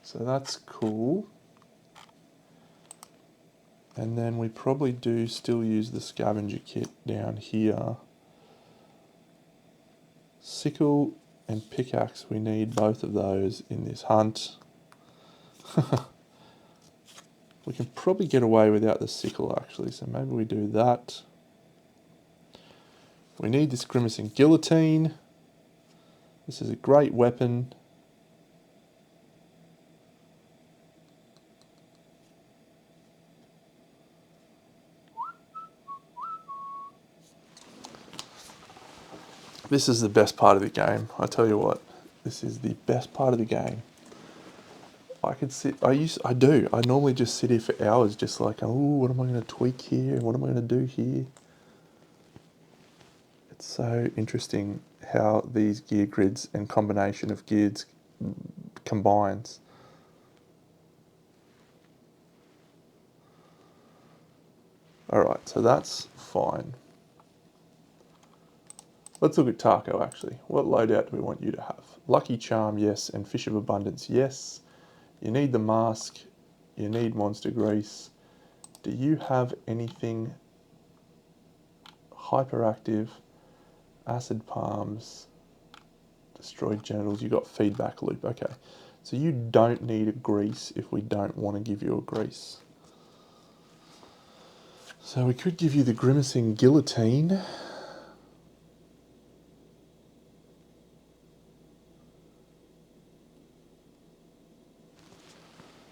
So that's cool. And then we probably do still use the scavenger kit down here. Sickle and pickaxe, we need both of those in this hunt. We can probably get away without the sickle actually, so maybe we do that. We need this grimacing guillotine. This is a great weapon. This is the best part of the game. I tell you what, this is the best part of the game. I could sit, I do. I normally just sit here for hours just like, oh, what am I going to tweak here? What am I going to do here? It's so interesting how these gear grids and combination of gears combines. Alright, so that's fine. Let's look at Taco actually. What loadout do we want you to have? Lucky Charm, yes, and Fish of Abundance, yes. You need the mask, you need Monster Grease. Do you have anything hyperactive, acid palms, destroyed genitals? You got feedback loop, okay. So you don't need a grease if we don't want to give you a grease. So we could give you the Grimacing Guillotine.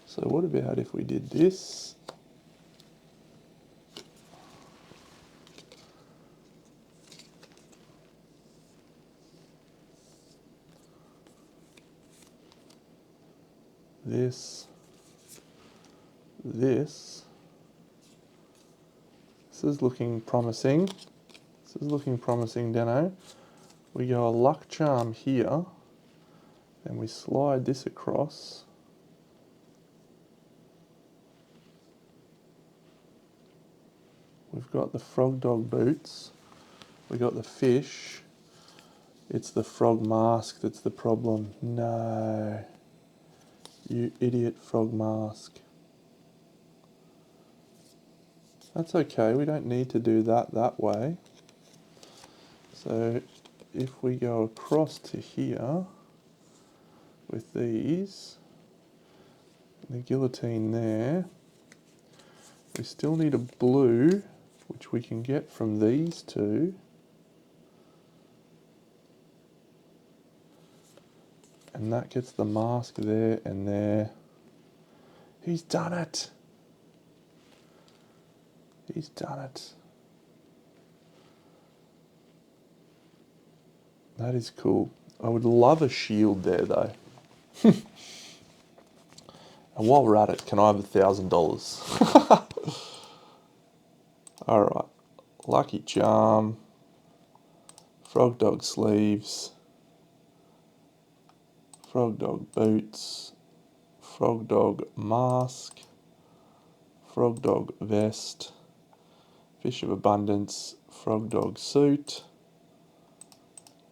So what about if we did this? This. This is looking promising. This is looking promising, Dano. We go a Luck Charm here, then we slide this across. We've got the Frog Dog boots. We got the fish. It's the frog mask that's the problem. No. You idiot frog mask. That's okay, we don't need to do that way. So if we go across to here with these, the guillotine there, we still need a blue, which we can get from these two. And that gets the mask there and there. He's done it. He's done it. That is cool. I would love a shield there though. And while we're at it, can I have $1,000? Alright. Lucky Charm. Frog Dog sleeves. Frog Dog boots. Frog Dog mask. Frog Dog vest. Fish of Abundance. Frog Dog suit.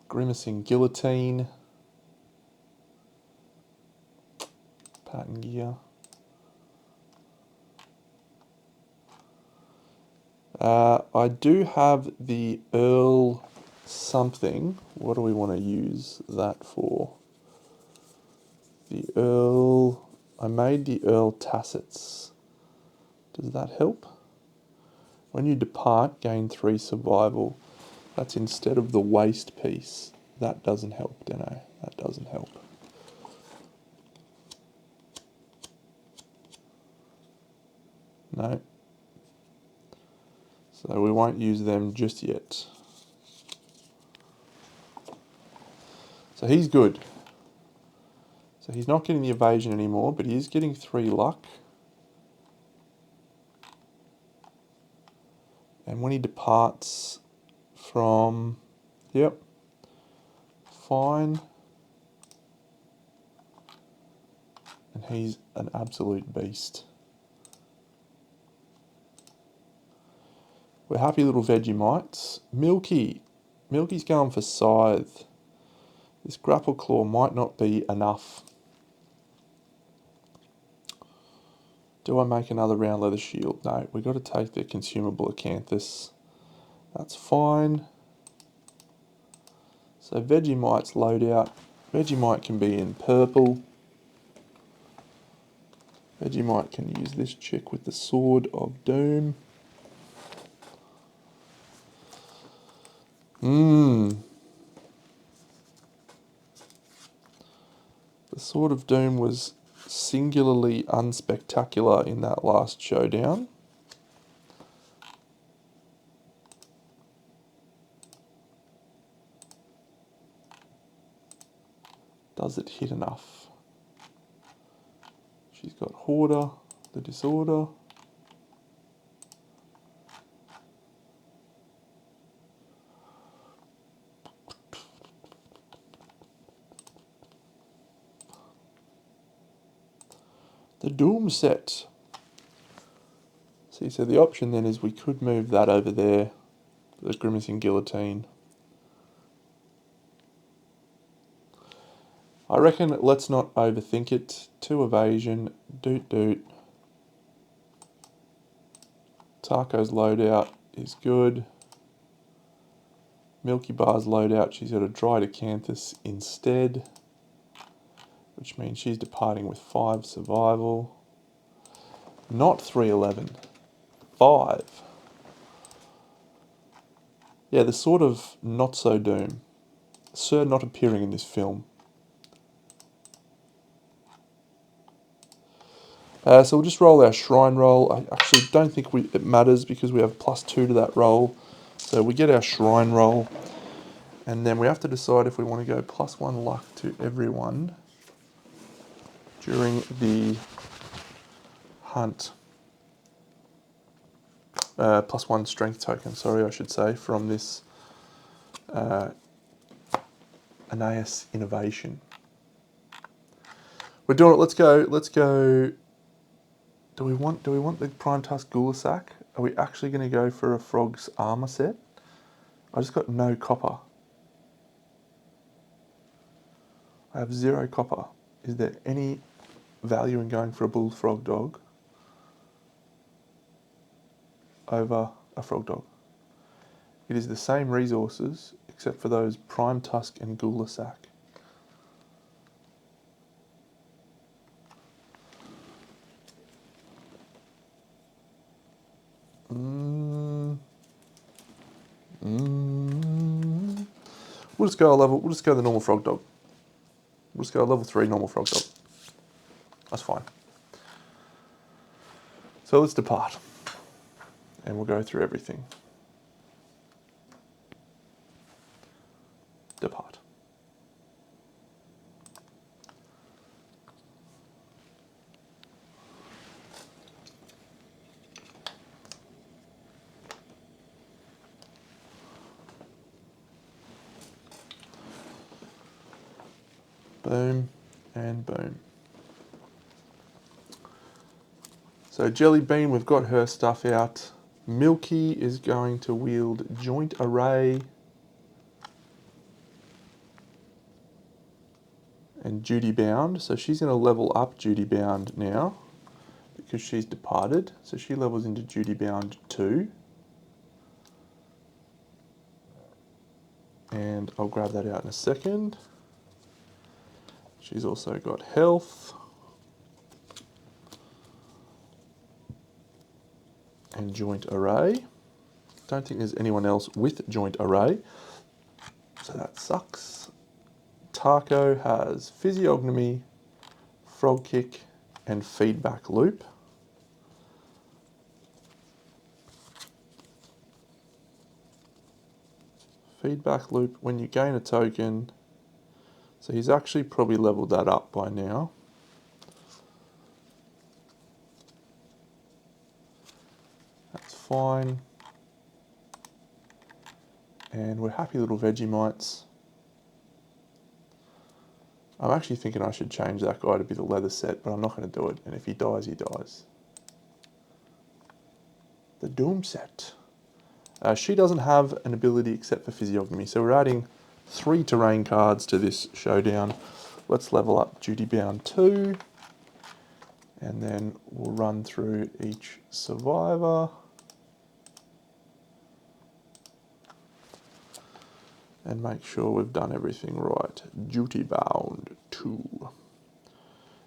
Grimacing Guillotine. Pattern gear. I do have the Earl something. What do we want to use that for? The Earl... I made the Earl Tassets. Does that help? When you depart, gain 3 survival. That's instead of the waist piece. That doesn't help, Deno. That doesn't help. No. So we won't use them just yet. So he's good. So he's not getting the evasion anymore, but he is getting 3 luck. And when he departs from... Yep. Fine. And he's an absolute beast. We're happy little Vegemites. Milky. Milky's going for Scythe. This Grapple Claw might not be enough. Do I make another round leather shield? No, we've got to take the consumable Acanthus. That's fine. So Vegemite's loadout. Vegemite can be in purple. Vegemite can use this chick with the Sword of Doom. The Sword of Doom was singularly unspectacular in that last showdown. Does it hit enough? She's got Hoarder, the Disorder. The Doom set. See, so the option then is we could move that over there, the Grimacing Guillotine. I reckon let's not overthink it. 2 evasion, doot doot. Taco's loadout is good. Milky Bar's loadout, she's got a Dry Decanthus instead, which means she's departing with 5 survival. Not 311. 5. Yeah, the sort of not so Doom. Sir not appearing in this film. So we'll just roll our Shrine roll. I actually don't think it matters because we have +2 to that roll. So we get our Shrine roll. And then we have to decide if we want to go +1 luck to everyone during the hunt. +1 strength token, sorry, I should say, from this Anais innovation. We're doing it. Let's go. Do we want the Prime Tusk Gulasak? Are we actually going to go for a Frog's armor set? I just got no copper. I have 0 copper. Is there any value in going for a Bullfrog dog over a Frog dog? It is the same resources except for those Prime Tusk and Gulasak. We'll just go the normal Frog dog. We'll just go a level 3 normal Frog dog. That's fine. So let's depart. And we'll go through everything. Depart. Boom and boom. So Jelly Bean, we've got her stuff out. Milky is going to wield Joint Array and Duty Bound. So she's going to level up Duty Bound now because she's departed. So she levels into Duty Bound 2. And I'll grab that out in a second. She's also got health. And Joint Array. Don't think there's anyone else with Joint Array. So that sucks. Taco has Physiognomy, Frog Kick, and Feedback Loop. Feedback Loop, when you gain a token, so he's actually probably leveled that up by now. That's fine. And we're happy little Vegemites. I'm actually thinking I should change that guy to be the leather set, but I'm not going to do it. And if he dies, he dies. The Doom set. She doesn't have an ability except for Physiognomy, so we're adding 3 terrain cards to this showdown. Let's level up Duty Bound 2, and then we'll run through each survivor. And make sure we've done everything right. Duty Bound 2.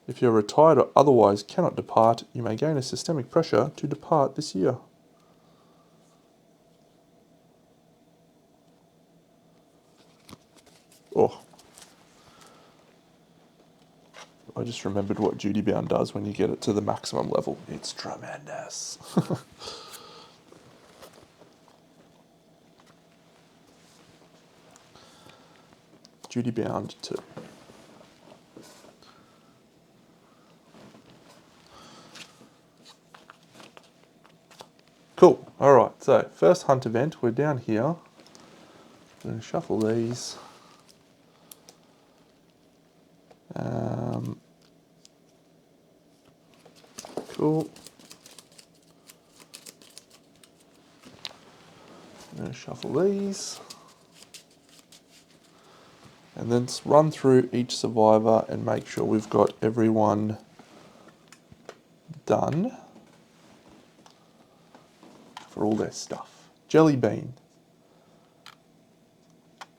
If you're retired or otherwise cannot depart, you may gain a systemic pressure to depart this year. Oh. I just remembered what Duty Bound does when you get it to the maximum level. It's tremendous. Duty Bound 2. Cool. Alright, so first hunt event, we're down here. I'm going to shuffle these. Cool. I'm going to shuffle these. And then run through each survivor and make sure we've got everyone done for all their stuff. Jelly bean.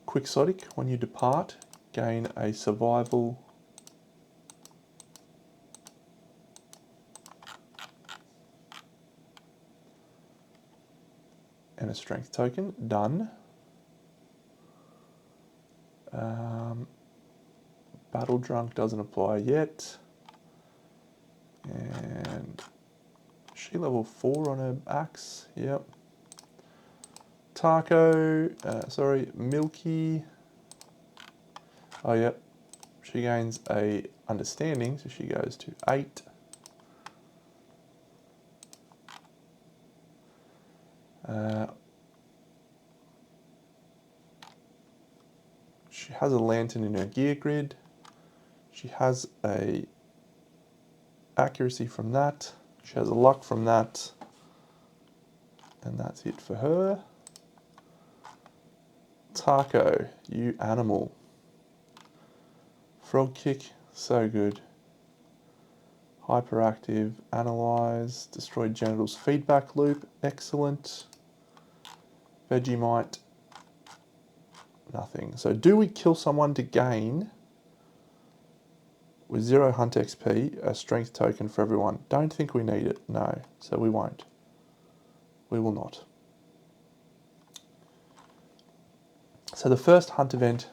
Quixotic, when you depart, gain a survival and a strength token. Done. Battle drunk doesn't apply yet. And she level 4 on her axe. Yep. Milky. Oh, yep. She gains a understanding, so she goes to 8. She has a lantern in her gear grid. She has a accuracy from that. She has a luck from that. And that's it for her. Taco, you animal. Frog kick, so good. Hyperactive, analyze, destroy genitals, feedback loop, excellent. Vegemite, nothing. So do we kill someone to gain, with 0 hunt XP, a strength token for everyone? Don't think we need it, no. So we won't. We will not. So the first hunt event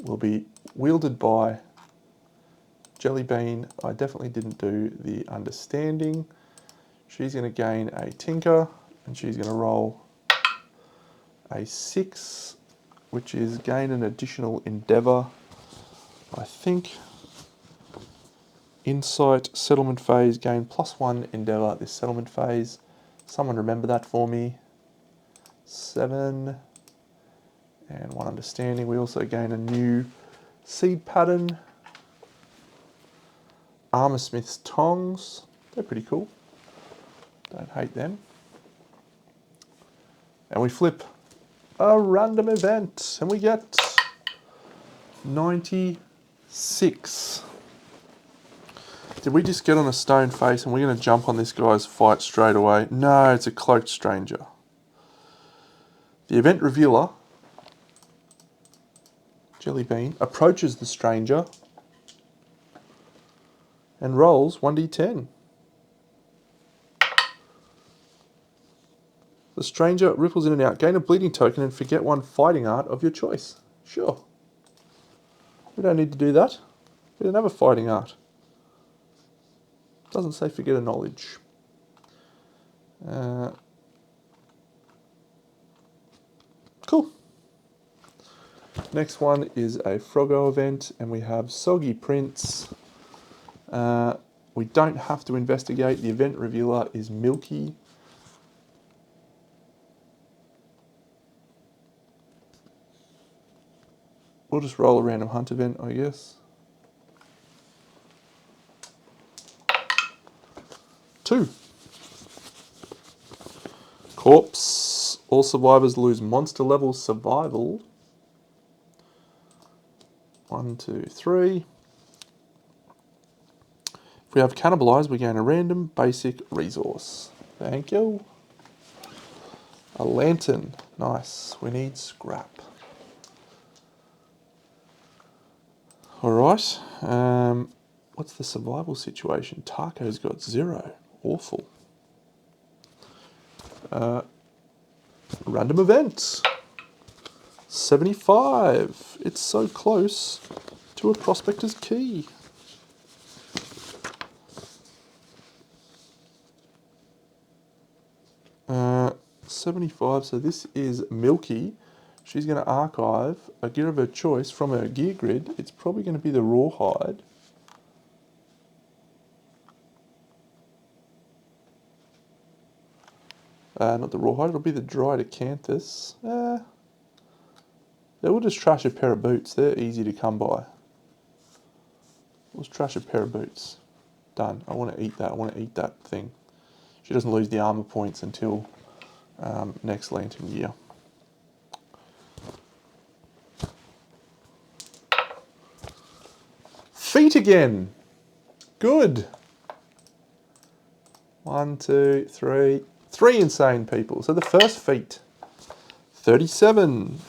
will be wielded by Jelly Bean. I definitely didn't do the understanding. She's going to gain a tinker, and she's going to roll a 6, which is gain an additional endeavour. I think insight, settlement phase, gain +1 endeavour this settlement phase. Someone remember that for me. 7 and 1 understanding. We also gain a new seed pattern. Armorsmith's tongs. They're pretty cool. Don't hate them. And we flip a random event and we get 96. Did we just get on a stone face and we're going to jump on this guy's fight straight away? No, it's a cloaked stranger. The event revealer, Jelly Bean, approaches the stranger and rolls 1d10. The stranger ripples in and out. Gain a bleeding token and forget one fighting art of your choice. Sure. We don't need to do that. We don't have a fighting art. Doesn't say forget a knowledge. Cool. Next one is a Froggo event, and we have Soggy Prince. We don't have to investigate. The event revealer is Milky. We'll just roll a random hunt event, I guess. 2. Corpse. All survivors lose monster level survival. 1, 2, 3. If we have cannibalize, we gain a random basic resource. Thank you. A lantern. Nice. We need scrap. Alright. What's the survival situation? Taco's got 0. Awful. Random event. 75. It's so close to a prospector's key. Uh, 75. So this is Milky. She's going to archive a gear of her choice from her gear grid. It's probably going to be the rawhide. Not the rawhide, it'll be the dried acanthus. We'll just trash a pair of boots. They're easy to come by. Let's trash a pair of boots. Done. I want to eat that. I want to eat that thing. She doesn't lose the armor points until next Lantern Year. Feet again. Good. 1, 2, 3. 3 insane people. So the first feat. 37.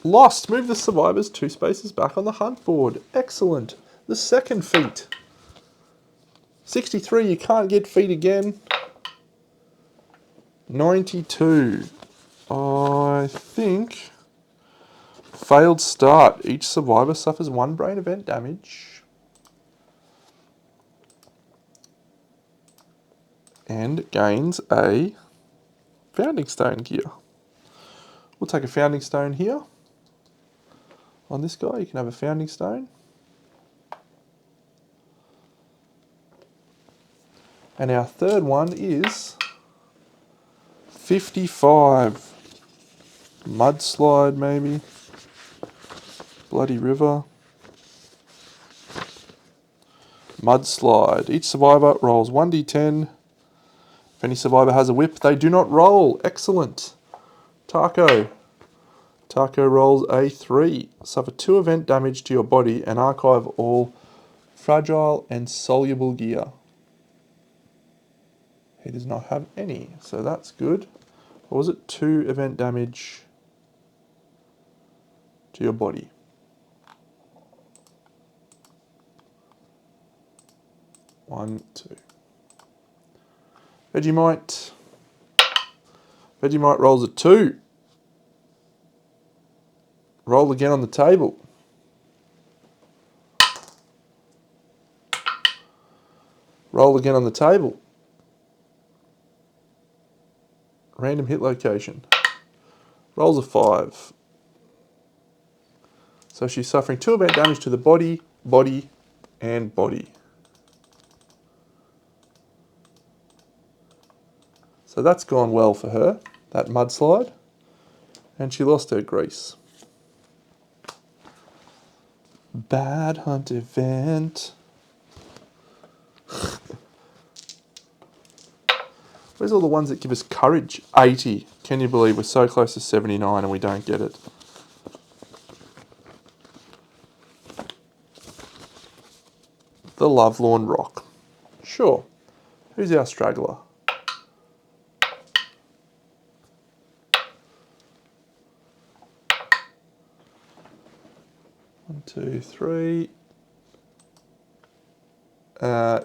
Lost. Move the survivors 2 spaces back on the hunt board. Excellent. The second feat. 63. You can't get feet again. 92. I think... Failed start. Each survivor suffers 1 brain event damage. And gains a founding stone gear. We'll take a founding stone here. On this guy, you can have a founding stone. And our third one is 55. Mudslide, maybe. Bloody River. Mudslide. Each survivor rolls 1d10. If any survivor has a whip, they do not roll. Excellent. Taco. Taco rolls a 3. Suffer 2 event damage to your body and archive all fragile and soluble gear. He does not have any, so that's good. Or was it 2 event damage to your body? One, 2. Vegemite. Vegemite rolls a 2. Roll again on the table. Roll again on the table. Random hit location. Rolls a 5. So she's suffering 2 event damage to the body, body, and body. So that's gone well for her, that mudslide. And she lost her grease. Bad hunt event. Where's all the ones that give us courage? 80. Can you believe we're so close to 79 and we don't get it? The Lovelorn Rock. Sure. Who's our straggler? One, 2, 3.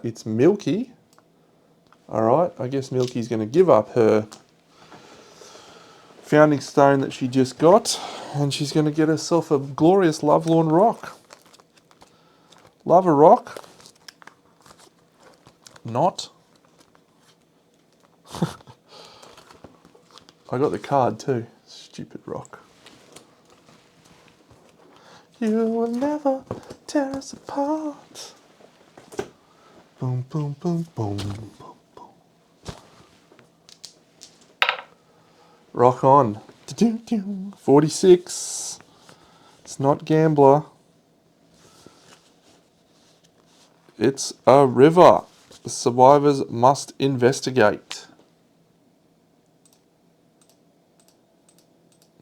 It's Milky. Alright, I guess Milky's going to give up her founding stone that she just got, and she's going to get herself a glorious Lovelorn Rock. Love a rock? Not. I got the card too. Stupid rock. You will never tear us apart. Boom, boom, boom, boom, boom, boom. Rock on. 46. It's not Gambler. It's a river. The survivors must investigate.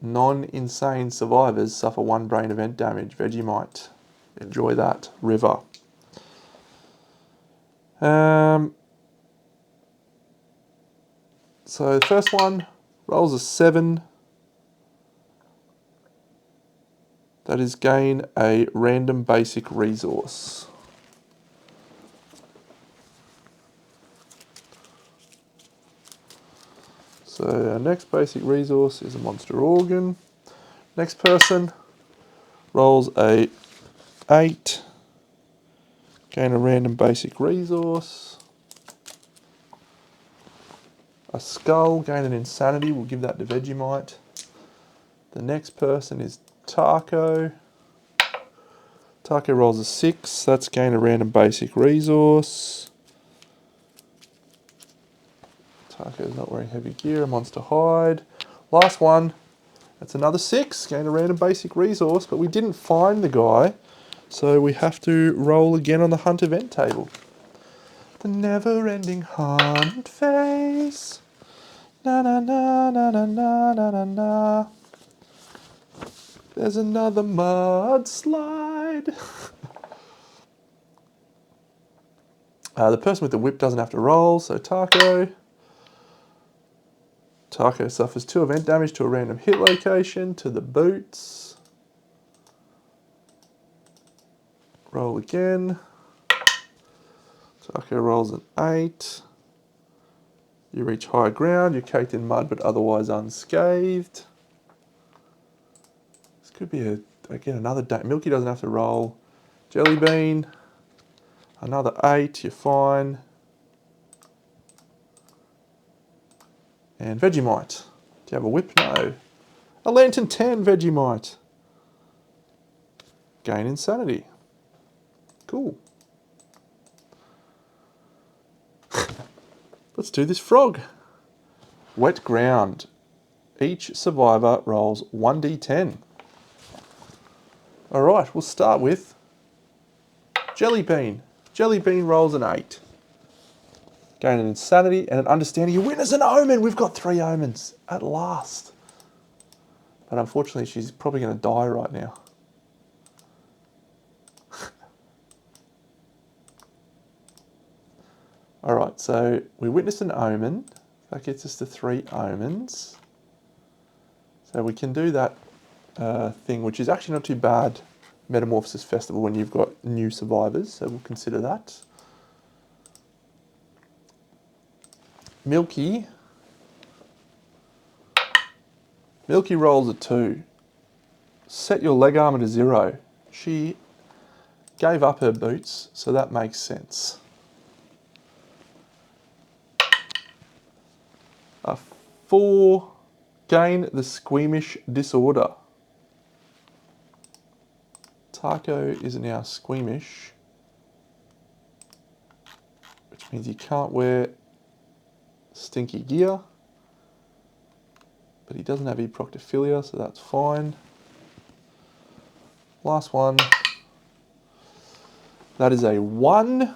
Non-insane survivors suffer 1 brain event damage. Vegemite. Enjoy that. River. So the first one rolls a 7. That is gain a random basic resource. So our next basic resource is a monster organ. Next person rolls a 8. Gain a random basic resource. A skull, gain an insanity. We'll give that to Vegemite. The next person is Taco. Taco rolls a 6. That's gain a random basic resource. Taco's not wearing heavy gear. A monster hide. Last one. That's another 6. Gain a random basic resource. But we didn't find the guy. So we have to roll again on the hunt event table. The never-ending hunt phase. Na na na na na na na na na. There's another mudslide. The person with the whip doesn't have to roll, so Taco. Taco suffers 2 event damage to a random hit location, to the boots. Roll again. Taco rolls an 8. You reach higher ground, you're caked in mud but otherwise unscathed. This could be again another day. Milky doesn't have to roll. Jelly Bean, another 8, you're fine. And Vegemite. Do you have a whip? No. A Lantern 10, Vegemite. Gain Insanity. Cool. Let's do this frog. Wet ground. Each survivor rolls 1d10. Alright, we'll start with Jelly Bean. Jelly Bean rolls an 8. Gain an Insanity and an Understanding. You win as an omen. We've got 3 omens at last. But unfortunately, she's probably going to die right now. Alright, so we witnessed an omen. That gets us to 3 omens. So we can do that thing, which is actually not too bad, Metamorphosis Festival, when you've got new survivors. So we'll consider that. Milky rolls a 2. Set your leg armor to 0. She gave up her boots, so that makes sense. A 4, gain the Squeamish Disorder. Taco is now squeamish, which means he can't wear stinky gear, but he doesn't have eproctophilia, so that's fine. Last one. That is a 1,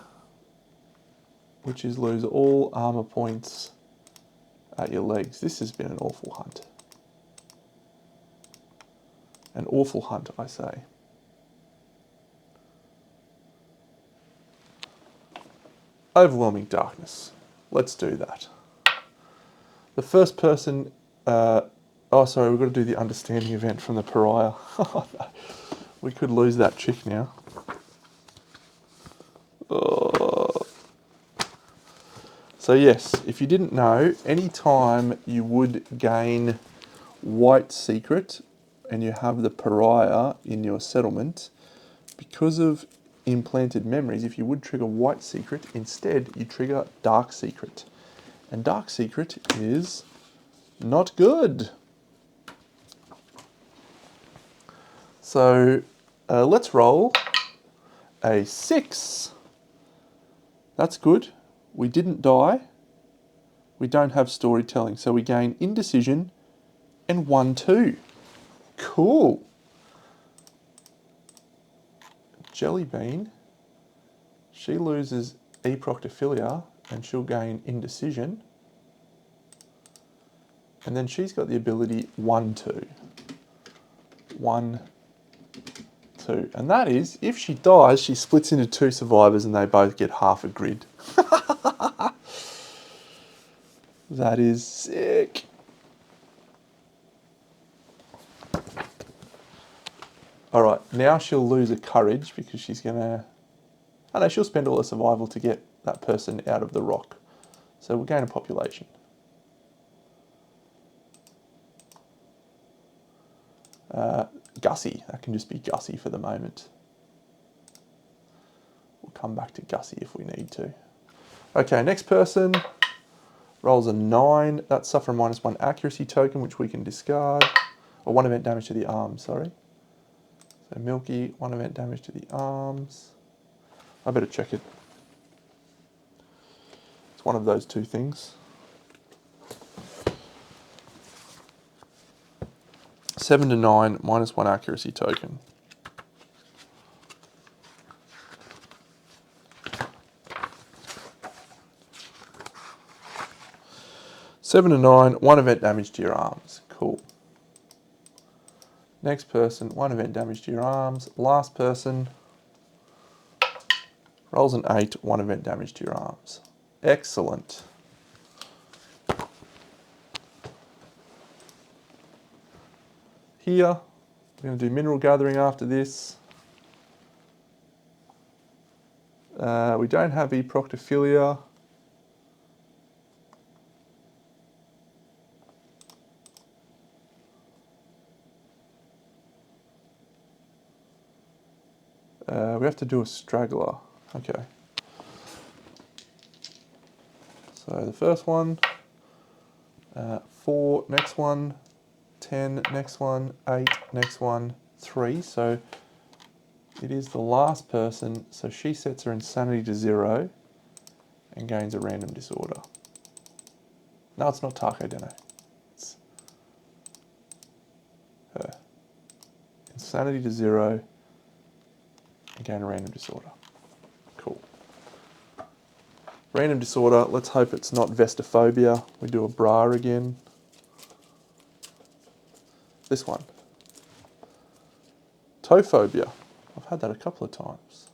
which is lose all armor points at your legs. This has been an awful hunt. An awful hunt, I say. Overwhelming Darkness. Let's do that. The first person... oh, sorry, we've got to do the Understanding event from the Pariah. We could lose that chick now. Oh. So yes, if you didn't know, any time you would gain White Secret and you have the Pariah in your settlement, because of implanted memories, if you would trigger White Secret, instead you trigger Dark Secret. And Dark Secret is not good. So let's roll a 6. That's good. We didn't die. We don't have storytelling, so we gain Indecision and 1-2. Cool. Jelly Bean, she loses eproctophilia and she'll gain Indecision. And then she's got the ability 1-2. 1-2. And that is, if she dies, she splits into 2 survivors and they both get half a grid. That is sick. Alright, now she'll lose a courage because she's going to... Oh no, she'll spend all her survival to get that person out of the rock. So we'll gain a population. Gussie. That can just be Gussie for the moment. We'll come back to Gussie if we need to. Okay, next person rolls a 9. That's suffer a -1 accuracy token, which we can discard. Or 1 event damage to the arms, sorry. So Milky, 1 event damage to the arms. I better check it. It's one of those 2 things. 7 to 9, -1 accuracy token. 7 and 9, 1 event damage to your arms. Cool. Next person, 1 event damage to your arms. Last person rolls an 8, 1 event damage to your arms. Excellent. Here, we're going to do mineral gathering after this. We don't have eproctophilia. We have to do a straggler. Okay. So the first one, 4, next one, 10, next one, 8, next one, 3. So it is the last person. So she sets her insanity to 0 and gains a random disorder. No, it's not Taco Deno. It's her. Insanity to 0 and gain a random disorder. Cool. Random disorder, let's hope it's not vestophobia. We do a bra again. This one. Toephobia. I've had that a couple of times.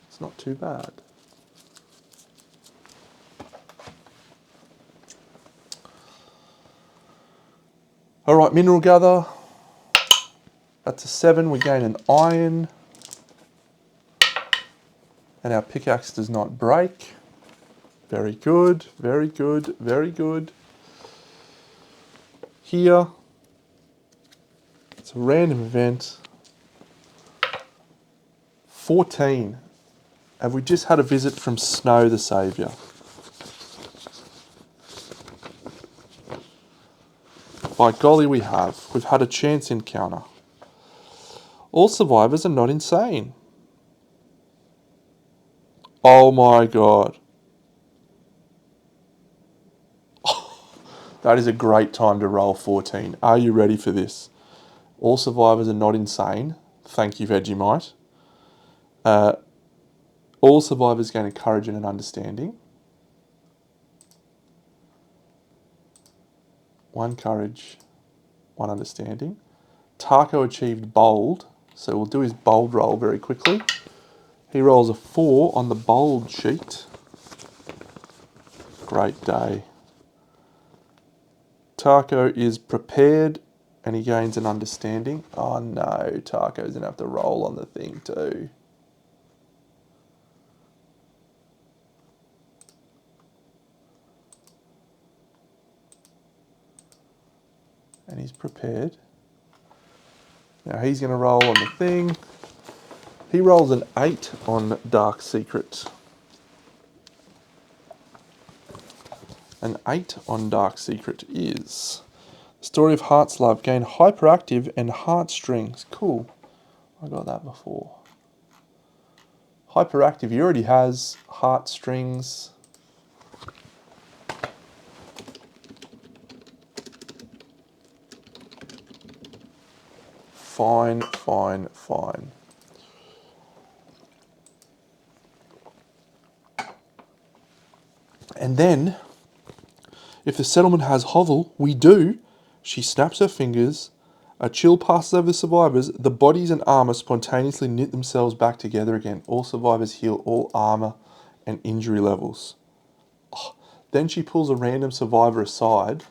It's not too bad. All right, mineral gather. That's a 7. We gain an iron. And our pickaxe does not break. Very good, very good, very good. Here, it's a random event. 14. Have we just had a visit from Snow the Saviour? By golly, we have. We've had a chance encounter. All survivors are not insane. Oh my god. That is a great time to roll 14. Are you ready for this? All survivors are not insane. Thank you, Vegemite. All survivors gain a courage and an understanding. 1 courage, 1 understanding. Taco achieved bold, so we'll do his bold roll very quickly. He rolls a 4 on the bold sheet. Great day. Taco is prepared and he gains an understanding. Oh no, Taco's going to have to roll on the thing too. And he's prepared. Now he's going to roll on the thing. He rolls an 8 on Dark Secret. An 8 on Dark Secret is Story of Heart's Love. Gain hyperactive and heartstrings. Cool. I got that before. Hyperactive, he already has heartstrings. Fine, fine, fine. And then, if the settlement has hovel, we do. She snaps her fingers. A chill passes over the survivors. The bodies and armor spontaneously knit themselves back together again. All survivors heal all armor and injury levels. Oh. Then she pulls a random survivor aside.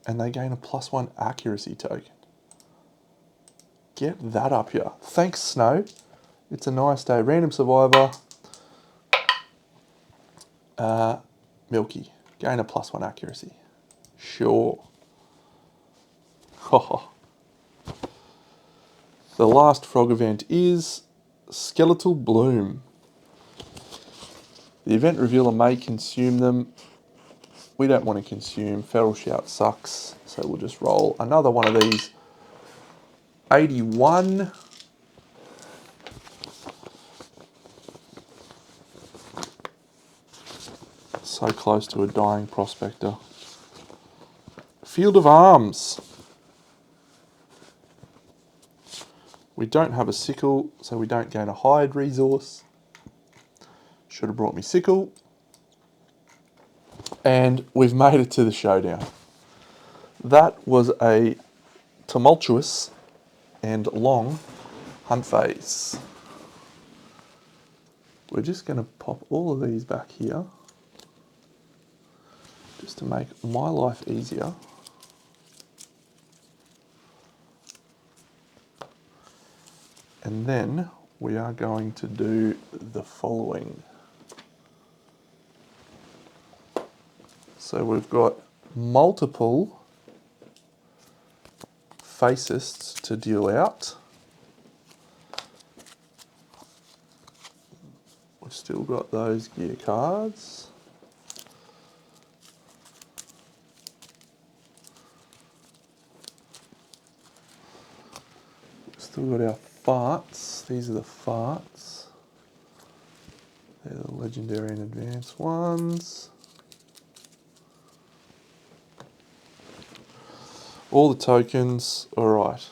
And they gain a +1 accuracy token. Get that up here. Thanks, Snow. It's a nice day. Random survivor. Milky. Gain a +1 accuracy. Sure. The last frog event is Skeletal Bloom. The event revealer may consume them. We don't want to consume. Feral Shout sucks. So we'll just roll another one of these. 81. So close to a dying prospector. Field of Arms. We don't have a sickle, so we don't gain a hide resource. Should have brought me sickle. And we've made it to the showdown. That was a tumultuous and long hunt phase. We're just going to pop all of these back here just to make my life easier. And then we are going to do the following. So we've got multiple fascists to deal out. We've still got those gear cards. We've still got our farts. These are the farts. They're the legendary and advanced ones. All the tokens, all right.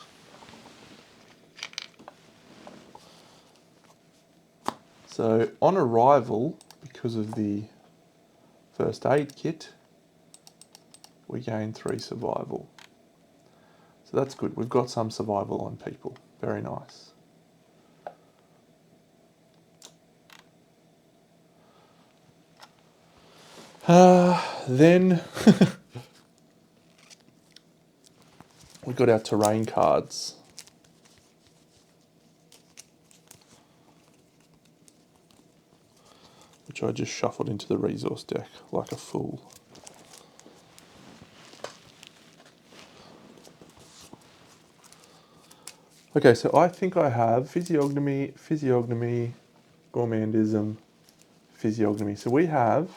So on arrival, because of the first aid kit, we gain 3 survival. So that's good. We've got some survival on people. Very nice. Then we've got our terrain cards. Which I just shuffled into the resource deck like a fool. Okay, so I think I have physiognomy, gourmandism, physiognomy. So we have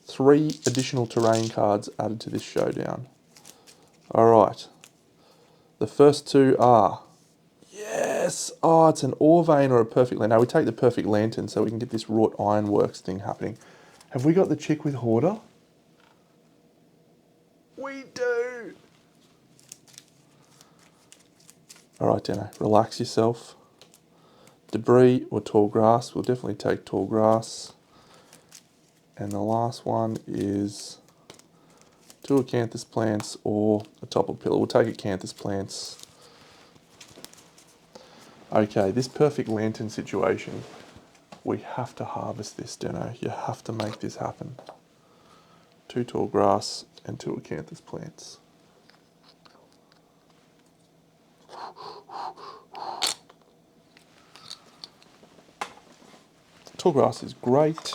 3 additional terrain cards added to this showdown. All right. The first 2 are, yes, oh, it's an ore vein or a perfect lantern. Now we take the perfect lantern so we can get this wrought ironworks thing happening. Have we got the chick with hoarder? We do. All right, Dano, relax yourself. Debris or tall grass. We'll definitely take tall grass. And the last one is 2 acanthus plants or a toppled pillar. We'll take acanthus plants. Okay, this perfect lantern situation. We have to harvest this, Deno. You have to make this happen. 2 tall grass and 2 acanthus plants. Tall grass is great.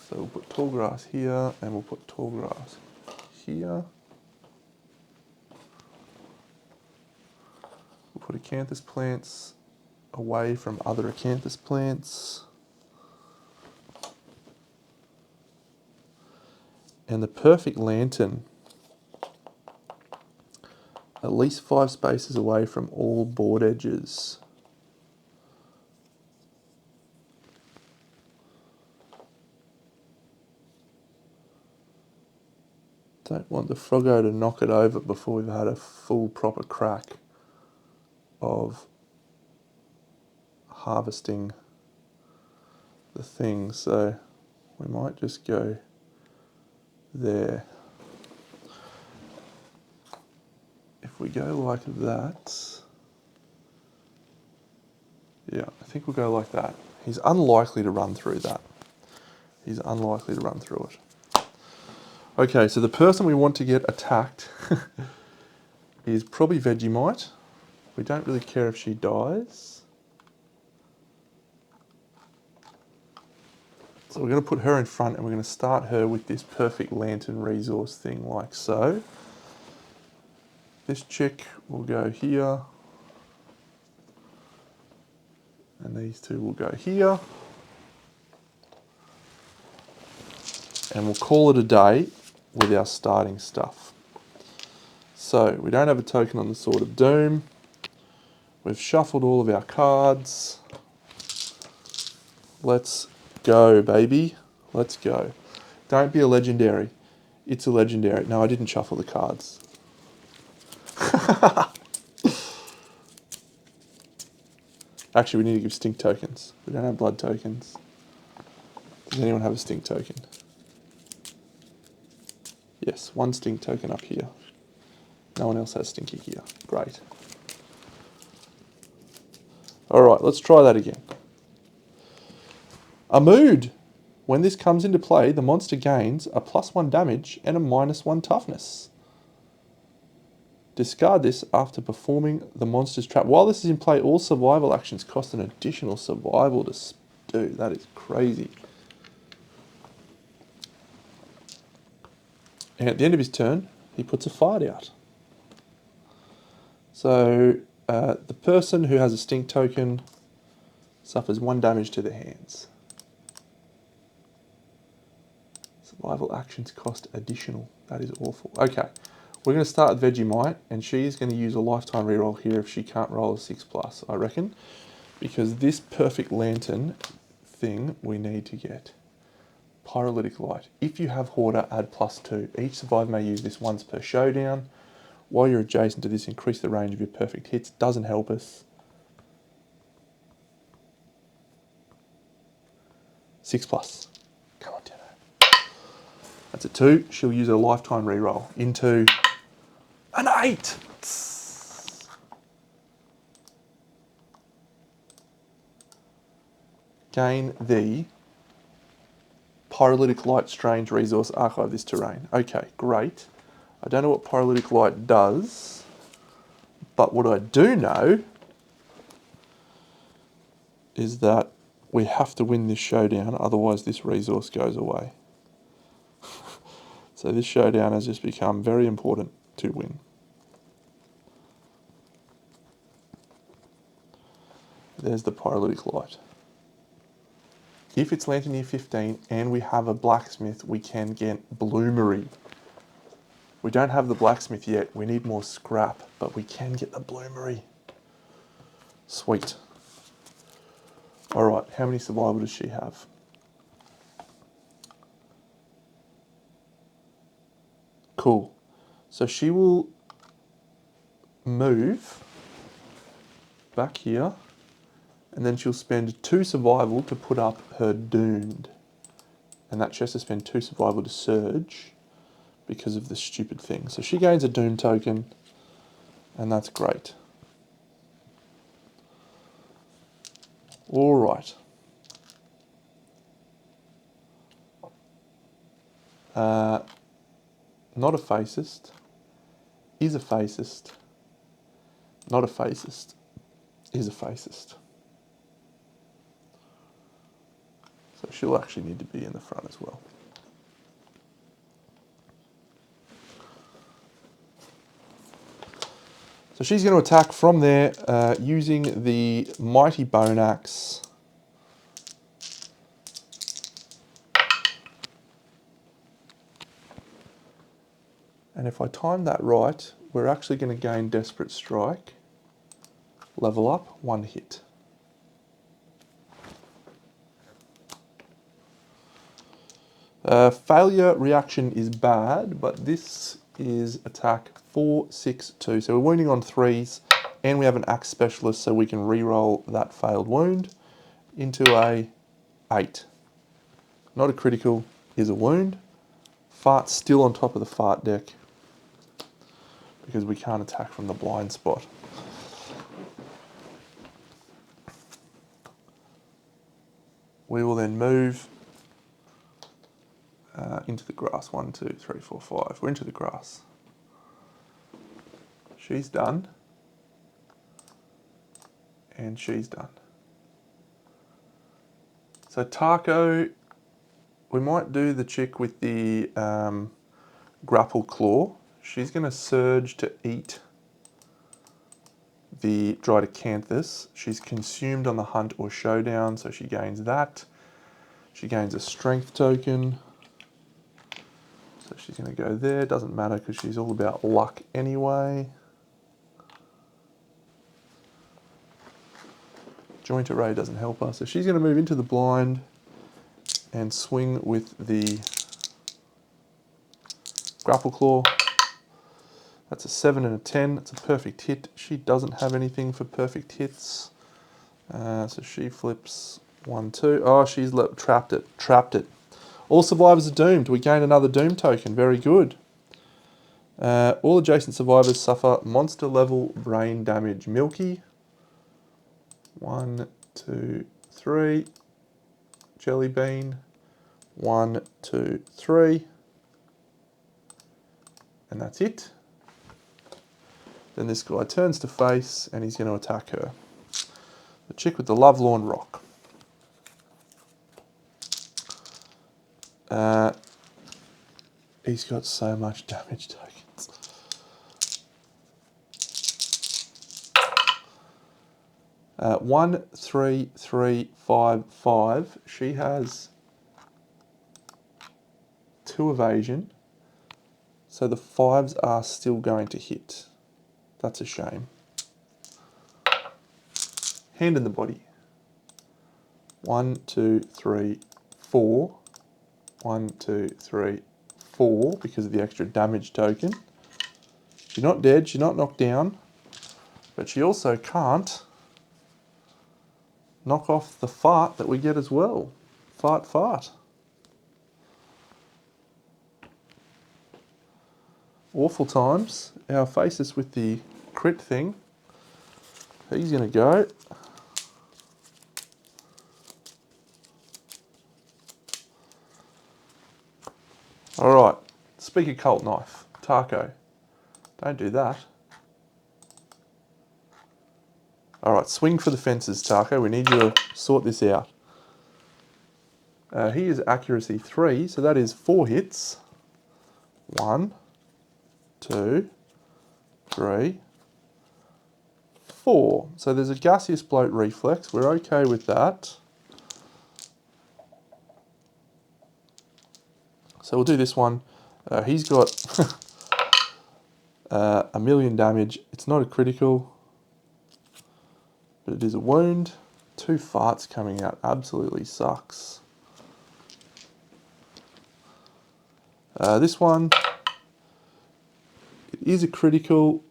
So we'll put tall grass here and we'll put tall grass here. We'll put acanthus plants away from other acanthus plants. And the perfect lantern, at least 5 spaces away from all board edges. Don't want the froggo to knock it over before we've had a full proper crack of harvesting the thing, so we might just go there. If we go like that, yeah, I think we'll go like that. He's unlikely to run through that. He's unlikely to run through it. Okay, so the person we want to get attacked is probably Vegemite. We don't really care if she dies. So we're going to put her in front and we're going to start her with this perfect lantern resource thing like so. This chick will go here. And these 2 will go here. And we'll call it a day with our starting stuff. So we don't have a token on the Sword of Doom. We've shuffled all of our cards. Let's go, baby. Let's go. Don't be a legendary. It's a legendary. No, I didn't shuffle the cards. Actually, we need to give stink tokens. We don't have blood tokens. Does anyone have a stink token? Yes, one stink token up here. No one else has stinky here. Great. Alright, let's try that again. A mood. When this comes into play, the monster gains a +1 damage and a -1 toughness. Discard this after performing the monster's trap. While this is in play, all survival actions cost an additional survival to do. That is crazy. And at the end of his turn, he puts a fight out. So the person who has a stink token suffers 1 damage to their hands. Survival actions cost additional. That is awful. Okay, we're going to start with Vegemite, and she's going to use a lifetime reroll here if she can't roll a 6+, I reckon. Because this perfect lantern thing we need to get. Pyrolytic light. If you have Hoarder, add +2. Each survivor may use this once per showdown. While you're adjacent to this, increase the range of your perfect hits. Doesn't help us. 6+. Come on, Tenno. That's a 2. She'll use a lifetime reroll into an 8. Gain the Pyrolytic Light Strange Resource. Archive this terrain. Okay, great. I don't know what Pyrolytic Light does, but what I do know is that we have to win this showdown, otherwise this resource goes away. So this showdown has just become very important to win. There's the Pyrolytic Light. If it's Lantern Year 15 and we have a blacksmith, we can get Bloomery. We don't have the blacksmith yet. We need more scrap, but we can get the Bloomery. Sweet. All right, how many survival does she have? Cool. So she will move back here, and then she'll spend 2 survival to put up her Doomed. And that she has to spend 2 survival to surge because of this stupid thing. So she gains a Doom token, and that's great. All right. Not a facist. Is a facist. Not a facist. Is a facist. So she'll actually need to be in the front as well. So she's going to attack from there using the Mighty Bone Axe. And if I time that right, we're actually going to gain Desperate Strike. Level up, 1 hit. Failure reaction is bad, but this is attack 4, 6, 2. So we're wounding on 3s, and we have an axe specialist, so we can re-roll that failed wound into a 8. Not a critical, is a wound. Fart's still on top of the fart deck because we can't attack from the blind spot. We will then move into the grass. 1, 2, 3, 4, 5. We're into the grass. She's done. And she's done. So Taco, we might do the chick with the grapple claw. She's going to surge to eat the dried acanthus. She's consumed on the hunt or showdown, so she gains that. She gains a strength token. So she's going to go there. Doesn't matter because she's all about luck anyway. Joint array doesn't help us. So she's going to move into the blind and swing with the Grapple Claw. That's a 7 and a 10. That's a perfect hit. She doesn't have anything for perfect hits. So she flips 1, 2. Oh, she's trapped it. Trapped it. All survivors are doomed. We gain another doom token. Very good. All adjacent survivors suffer monster level brain damage. Milky. 1, 2, 3. Jelly Bean. 1, 2, 3. And that's it. Then this guy turns to face and he's going to attack her. The chick with the Lovelorn Rock. He's got so much damage tokens. Uh, 1, 3, 3, 5, 5. She has 2 evasion. So the 5s are still going to hit. That's a shame. Hand in the body. 1, 2, 3, 4. 1, 2, 3, 4 because of the extra damage token. She's not dead, she's not knocked down, but she also can't knock off the fart that we get as well. Fart, fart. Awful times. Our faces with the crit thing. He's going to go. Alright, speak of Cult Knife. Taco. Don't do that. Alright, swing for the fences, Taco. We need you to sort this out. He is accuracy 3, so that is 4 hits. 1, 2, 3, 4. So there's a gaseous bloat reflex. We're okay with that. So we'll do this one. He's got 1,000,000 damage. It's not a critical, but it is a wound. 2 farts coming out. Absolutely sucks. This one, it is a critical.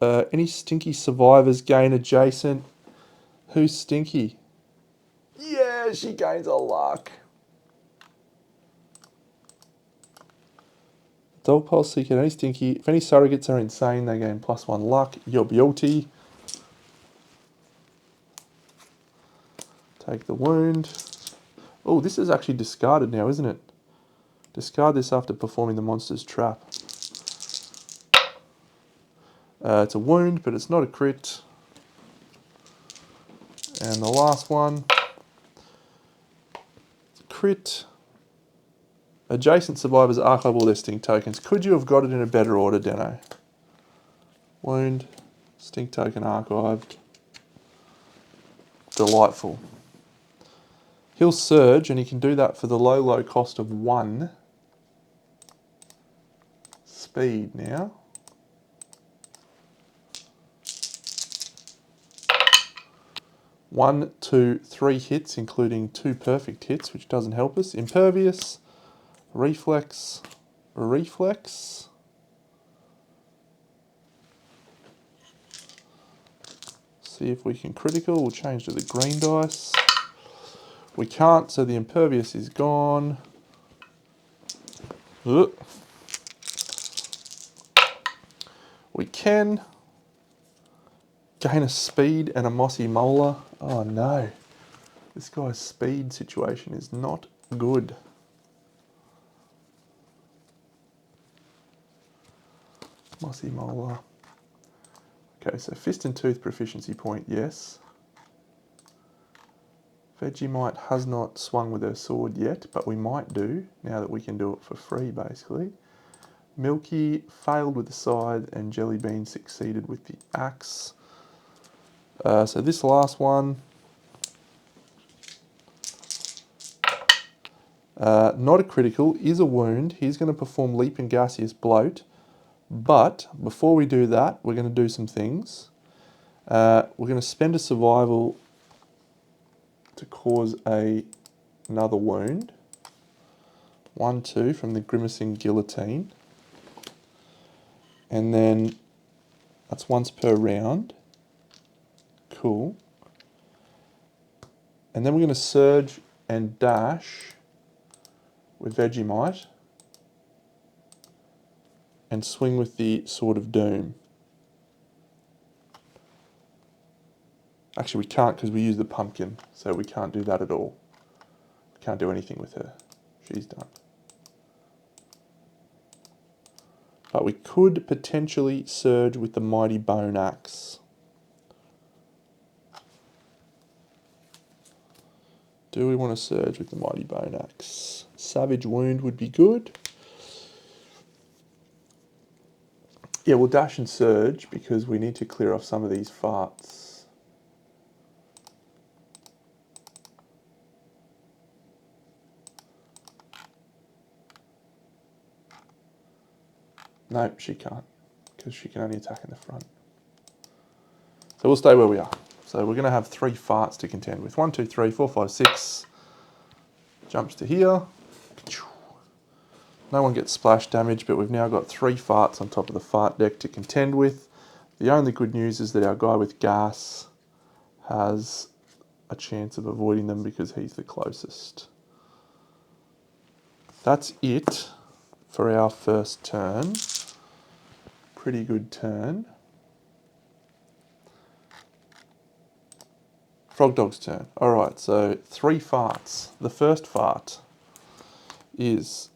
Any stinky survivors gain adjacent. Who's stinky? Yeah, she gains a luck. Dog Pulse Seeker, any stinky. If any surrogates are insane, they gain +1 luck. Your beauty. Take the wound. Oh, this is actually discarded now, isn't it? Discard this after performing the monster's trap. It's a wound, but it's not a crit. And the last one. Crit. Adjacent survivors archive all their stink tokens. Could you have got it in a better order, Deno? Wound. Stink token archived. Delightful. He'll surge, and he can do that for the low, low cost of 1 speed now. One, 2, 3 hits, including 2 perfect hits, which doesn't help us. Impervious, reflex, reflex. See if we can critical. We'll change to the green dice. We can't, so the impervious is gone. Ugh. We can gain a speed and a mossy molar. Oh no. This guy's speed situation is not good. Mossy molar. Okay, so fist and tooth proficiency point, yes. Vegemite has not swung with her sword yet, but we might do, now that we can do it for free, basically. Milky failed with the scythe, and Jelly Bean succeeded with the axe. So this last one, not a critical, is a wound. He's going to perform Leap and Gaseous Bloat, but before we do that, we're going to do some things. We're going to spend a survival to cause another wound. 1, 2 from the Grimacing Guillotine. And then that's once per round. Cool. And then we're going to surge and dash with Vegemite and swing with the Sword of Doom. Actually, we can't because we use the pumpkin, so we can't do that at all. We can't do anything with her. She's done. But we could potentially surge with the Mighty Bone Axe. Do we want to surge with the Mighty Bone Axe? Savage Wound would be good. Yeah, we'll dash and surge because we need to clear off some of these farts. No, she can't because she can only attack in the front. So we'll stay where we are. So we're going to have 3 farts to contend with. 1, 2, 3, 4, 5, 6. Jumps to here. No one gets splash damage, but we've now got 3 farts on top of the fart deck to contend with. The only good news is that our guy with gas has a chance of avoiding them because he's the closest. That's it for our first turn. Pretty good turn. Frog Dog's turn. Alright, so 3 farts. The first fart is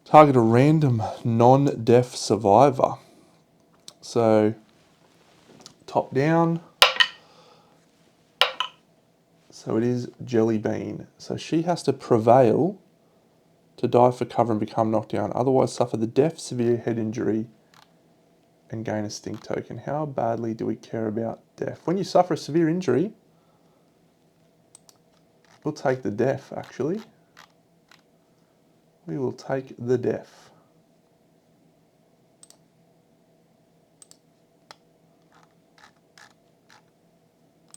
target a random non-deaf survivor. So top down. So it is Jelly Bean. So she has to prevail to dive for cover and become knocked down. Otherwise suffer the death, severe head injury, and gain a stink token. How badly do we care about death? When you suffer a severe injury, we'll take the death, actually. We will take the death.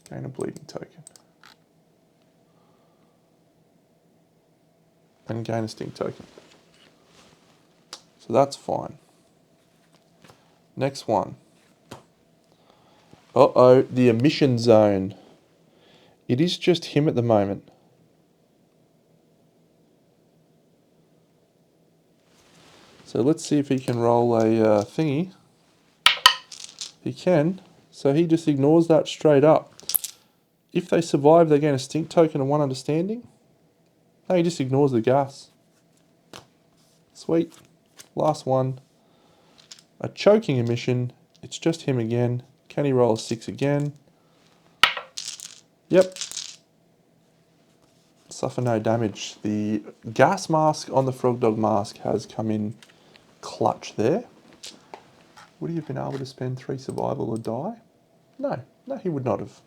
Gain a bleeding token. And gain a stink token. So that's fine. Next one. Uh-oh, the emission zone. It is just him at the moment. So let's see if he can roll a thingy. He can. So he just ignores that straight up. If they survive, they gain a stink token and 1 understanding. No, he just ignores the gas. Sweet. Last one. A choking emission. It's just him again. Can he roll a 6 again? Yep. Suffer no damage. The gas mask on the Frog Dog mask has come in clutch there. Would he have been able to spend 3 survival or die? No. No, he would not have.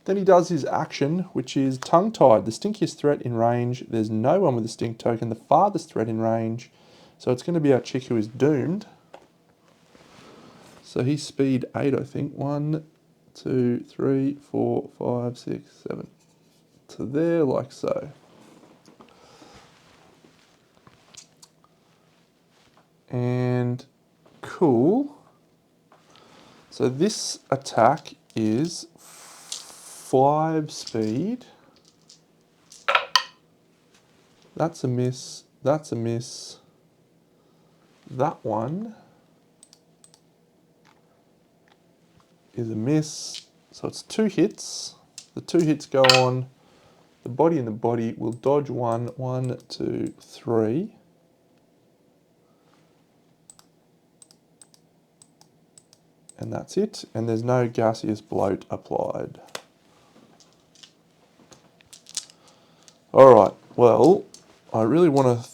Then he does his action, which is Tongue-Tied. The stinkiest threat in range. There's no one with a stink token. The farthest threat in range. So it's going to be our chick who is doomed. So he's speed 8, I think. 1, 2, 3, 4, 5, 6, 7. To there, like so. And cool. So this attack is 5 speed. That's a miss. That's a miss. That one is a miss. So it's 2 hits. The 2 hits go on the body, and the body will dodge 1. 1, 2, 3. And that's it. And there's no gaseous bloat applied. Alright, well, I really want to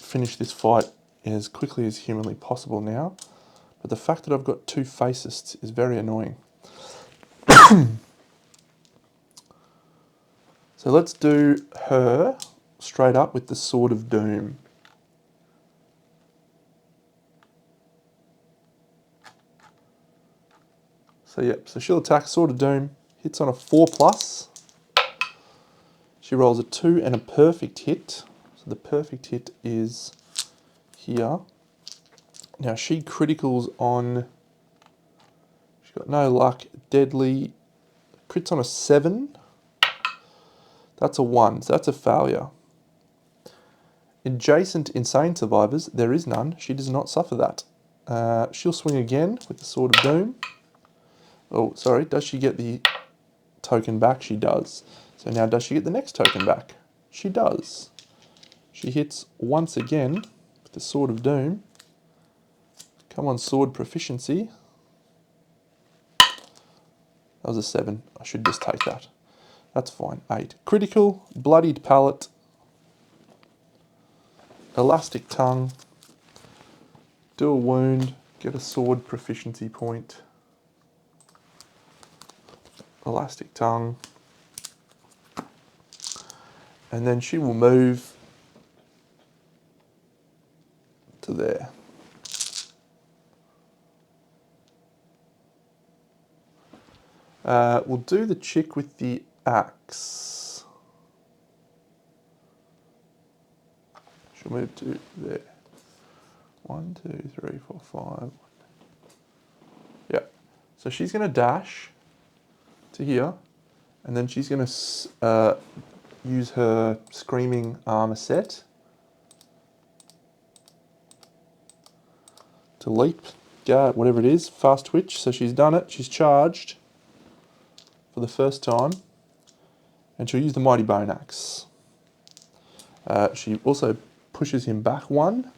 finish this fight as quickly as humanly possible now. But the fact that I've got 2 facists is very annoying. So let's do her straight up with the Sword of Doom. So yep, so she'll attack Sword of Doom, hits on a 4+. She rolls a 2 and a perfect hit. So the perfect hit is here. Now she criticals on, she's got no luck, deadly, crits on a 7. That's a 1, so that's a failure. Adjacent insane survivors, there is none. She does not suffer that. She'll swing again with the Sword of Doom. Oh, sorry, does she get the token back? She does. So now does she get the next token back? She does. She hits once again with the Sword of Doom. Come on, sword proficiency. That was a 7. I should just take that. That's fine. 8. Critical, bloodied palate, elastic tongue, do a wound, get a sword proficiency point. Elastic tongue. And then she will move to there. We'll do the chick with the axe. She'll move to there. 1, 2, 3, 4, 5. Yeah. So she's going to dash to here, and then she's going to use her screaming armor set to leap, guard, whatever it is, fast twitch. So she's done it. She's charged for the first time, and she'll use the Mighty Bone Axe. She also pushes him back 1,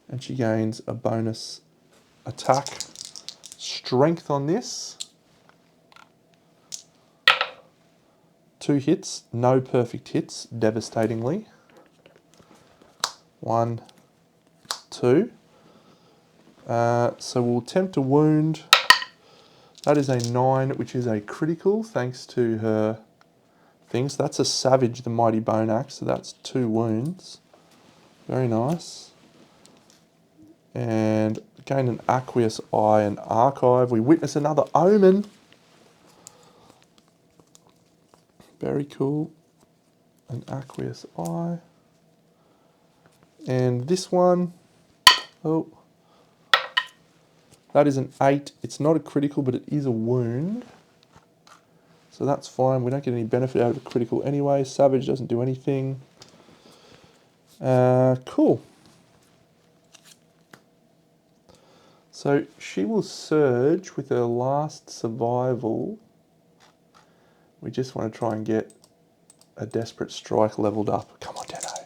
and she gains a bonus attack strength on this. 2 hits, no perfect hits, devastatingly. 1, 2. So we'll attempt to wound. That is a 9, which is a critical, thanks to her things. So that's a Savage, the Mighty Bone Axe, so that's 2 wounds. Very nice. And gain an Aqueous Eye and Archive. We witness another Omen. Very cool. An Aqueous Eye. And this one, oh, that is an 8. It's not a critical, but it is a wound. So that's fine. We don't get any benefit out of a critical anyway. Savage doesn't do anything. Cool. So she will surge with her last survival. We just want to try and get a Desperate Strike leveled up. Come on, Deno.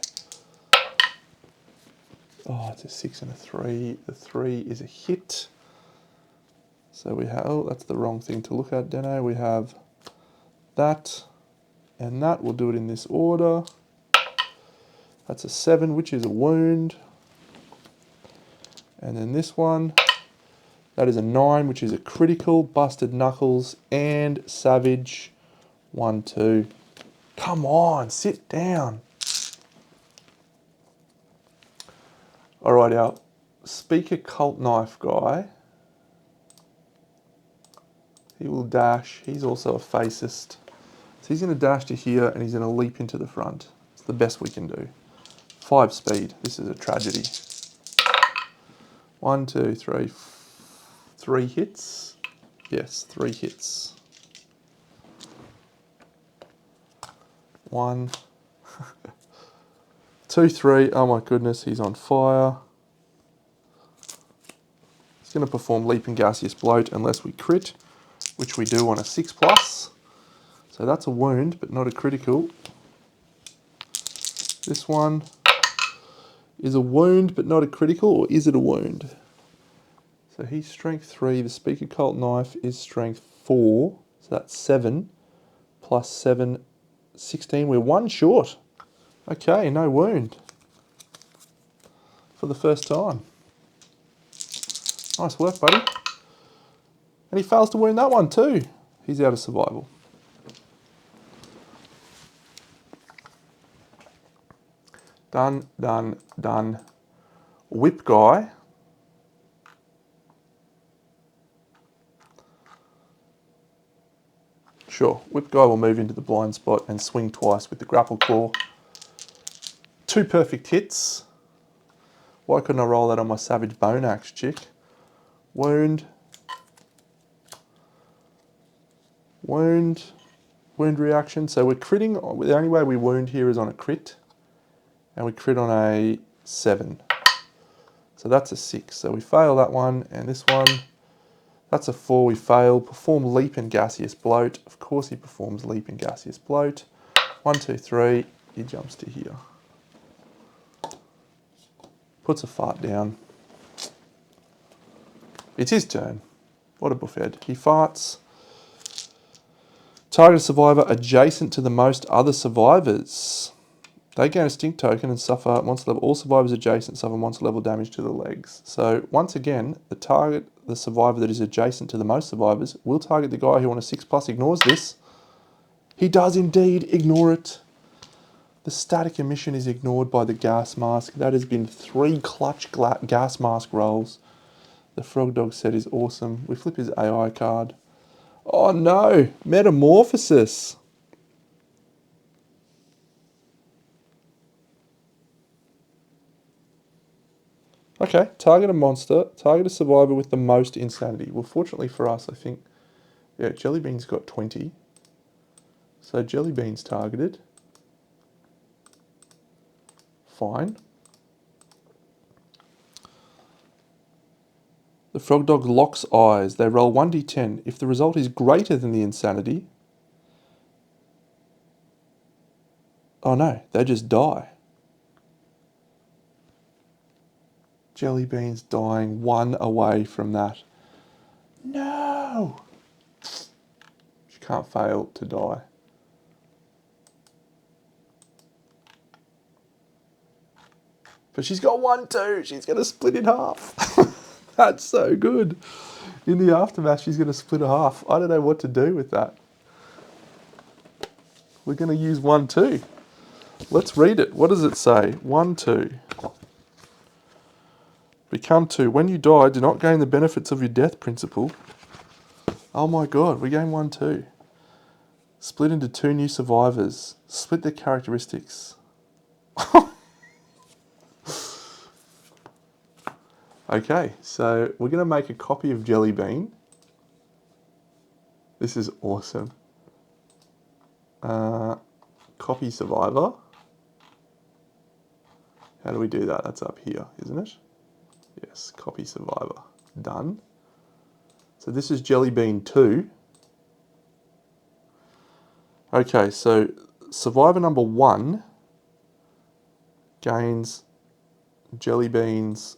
Oh, it's a 6 and a 3. The 3 is a hit. So we have, oh, that's the wrong thing to look at, Deno. We have that and that. We'll do it in this order. That's a 7, which is a wound. And then this one, that is a 9, which is a critical, Busted Knuckles, and Savage. 1, 2. Come on, sit down. All right, our Speaker Cult Knife guy, he will dash. He's also a facist. So he's going to dash to here, and he's going to leap into the front. It's the best we can do. 5 speed. This is a tragedy. 1, 2, 3. 3 hits. Yes, 3 hits. 1, 2, 3. Oh my goodness, he's on fire. He's going to perform Leap and Gaseous Bloat unless we crit, which we do on a 6+. So that's a wound, but not a critical. This one is a wound, but not a critical, or is it a wound? So he's strength 3. The Speaker Cult Knife is strength 4. So that's 7 plus 7, 16. We're 1 short. Okay, no wound. For the first time. Nice work, buddy. And he fails to wound that one too. He's out of survival. Done, done, done. Whip guy. Sure, Whip guy will move into the blind spot and swing twice with the grapple claw. 2 perfect hits. Why couldn't I roll that on my Savage Bone Axe chick? Wound. Wound reaction. So we're critting. The only way we wound here is on a crit. And we crit on a 7. So that's a 6. So we fail that one. And this one, that's a 4. We fail. Perform leap and gaseous bloat. Of course he performs leap and gaseous bloat. 1, 2, 3. He jumps to here. Puts a fart down. It's his turn. What a buffhead. He farts. Target a survivor adjacent to the most other survivors. They gain a stink token and suffer monster level. All survivors adjacent suffer monster level damage to the legs. So once again, the survivor that is adjacent to the most survivors will target the guy who on a 6+ ignores this. He does indeed ignore it. The static emission is ignored by the gas mask. That has been 3 clutch gas mask rolls. The frog dog set is awesome. We flip his AI card. Oh no, metamorphosis. Okay, target a monster, target a survivor with the most insanity. Well, fortunately for us, I think, yeah, Jellybean's got 20. So Jellybean's targeted. Fine. The frog dog locks eyes. They roll 1d10. If the result is greater than the insanity... Oh no, they just die. Jellybean's dying 1 away from that. No! She can't fail to die. But she's got 1 too. She's going to split in half. That's so good. In the aftermath, she's going to split in half. I don't know what to do with that. We're going to use 1 too. Let's read it. What does it say? 1, 2. Become 2. When you die, do not gain the benefits of your death principle. Oh my god, we gain 1, 2. Split into 2 new survivors. Split their characteristics. Okay, so we're going to make a copy of Jellybean. This is awesome. Copy survivor. How do we do that? That's up here, isn't it? Yes, copy survivor. Done. So this is Jellybean 2. Okay, so survivor number 1 gains Jellybean's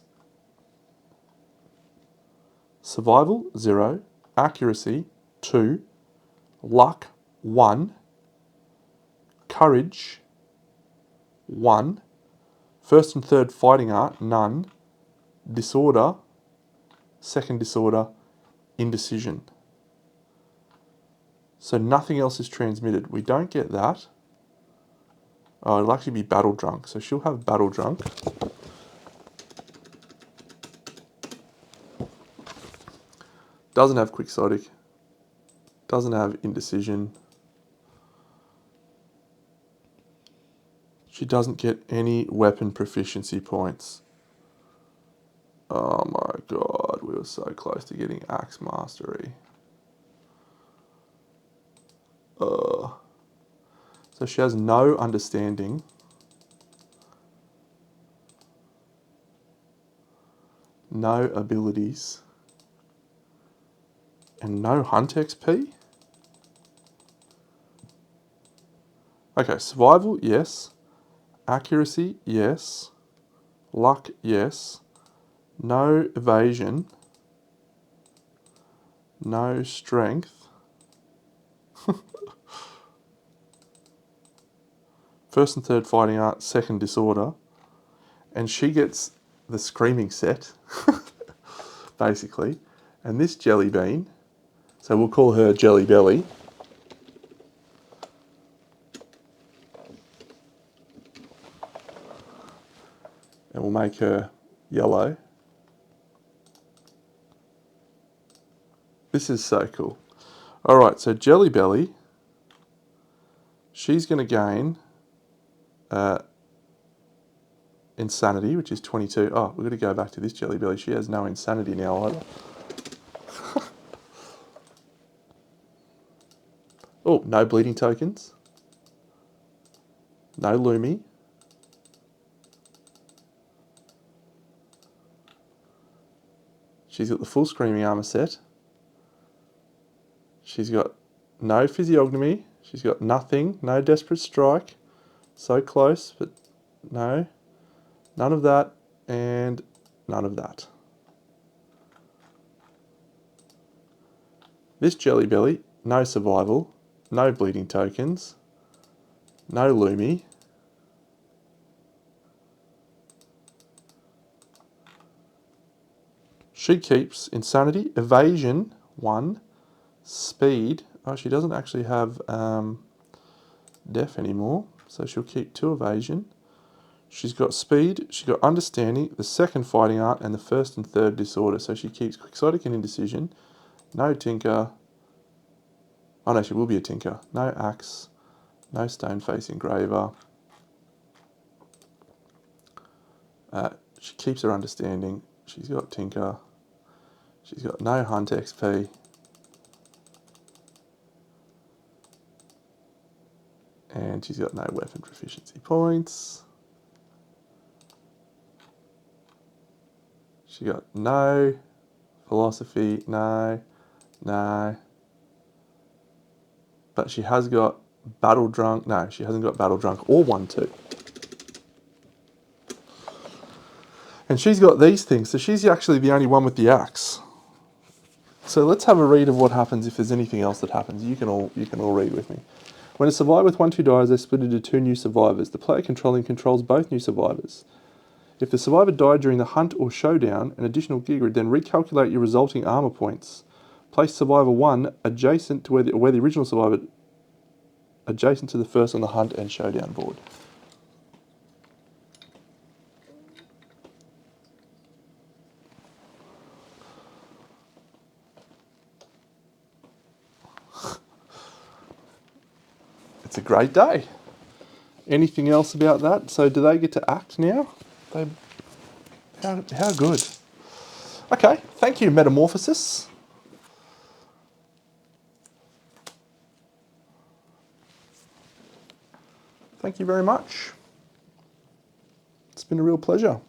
survival 0, accuracy 2, luck 1, courage 1, first and third fighting art none, disorder, second disorder, indecision. So nothing else is transmitted. We don't get that. Oh, it'll actually be battle drunk. So she'll have battle drunk. Doesn't have quixotic. Doesn't have indecision. She doesn't get any weapon proficiency points. Oh my god, we were so close to getting axe mastery. So she has no understanding. No abilities. And no hunt XP? Okay, survival, yes. Accuracy, yes. Luck, yes. No evasion. No strength. First and third fighting art, second disorder. And she gets the screaming set, basically. And this Jellybean, so we'll call her Jelly Belly. And we'll make her yellow. This is so cool. Alright, so Jelly Belly, she's going to gain insanity, which is 22. Oh, we've got to go back to this Jelly Belly. She has no insanity now either. Oh, no bleeding tokens. No Lumi. She's got the full Screaming Armour set. She's got no Physiognomy. She's got nothing. No Desperate Strike. So close, but no. None of that, and none of that. This Jelly Belly, no Survival. No bleeding tokens. No Lumi. She keeps Insanity, Evasion, 1, Speed. Oh, she doesn't actually have Deaf anymore, so she'll keep 2 Evasion. She's got Speed, she's got Understanding, the 2nd Fighting Art, and the 1st and 3rd Disorder. So she keeps Quixotic and Indecision. No Tinker. Oh no, she will be a Tinker. No Axe. No Stone Face Engraver. She keeps her Understanding. She's got Tinker. She's got no Hunt XP. And she's got no Weapon Proficiency points. She got no Philosophy, no. But she has got Battle Drunk. No, she hasn't got Battle Drunk or 1-2. And she's got these things, so she's actually the only one with the axe. So let's have a read of what happens if there's anything else that happens. You can all read with me. When a survivor with 1-2 dies, they split into 2 new survivors. The player controls both new survivors. If the survivor died during the hunt or showdown, an additional gear grid, then recalculate your resulting armor points. Place survivor 1 adjacent to where the original survivor adjacent to the first on the hunt and showdown board. It's a great day. Anything else about that? So do they get to act now? How good. Okay, thank you, Metamorphosis. Thank you very much. It's been a real pleasure.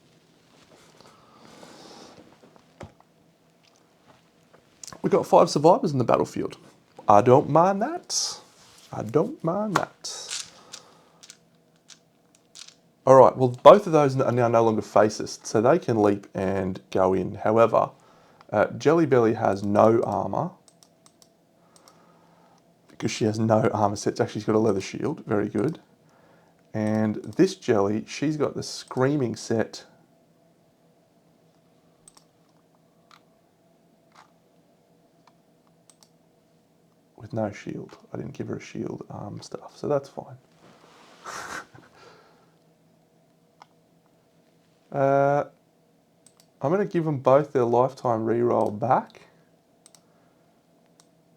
We've got 5 survivors in the battlefield. I don't mind that. I don't mind that. All right, well, both of those are now no longer faces, so they can leap and go in. However, Jelly Belly has no armor because she has no armor sets. Actually, she's got a leather shield. Very good. And this Jelly, she's got the Screaming set. With no shield. I didn't give her a shield stuff, so that's fine. I'm going to give them both their lifetime reroll back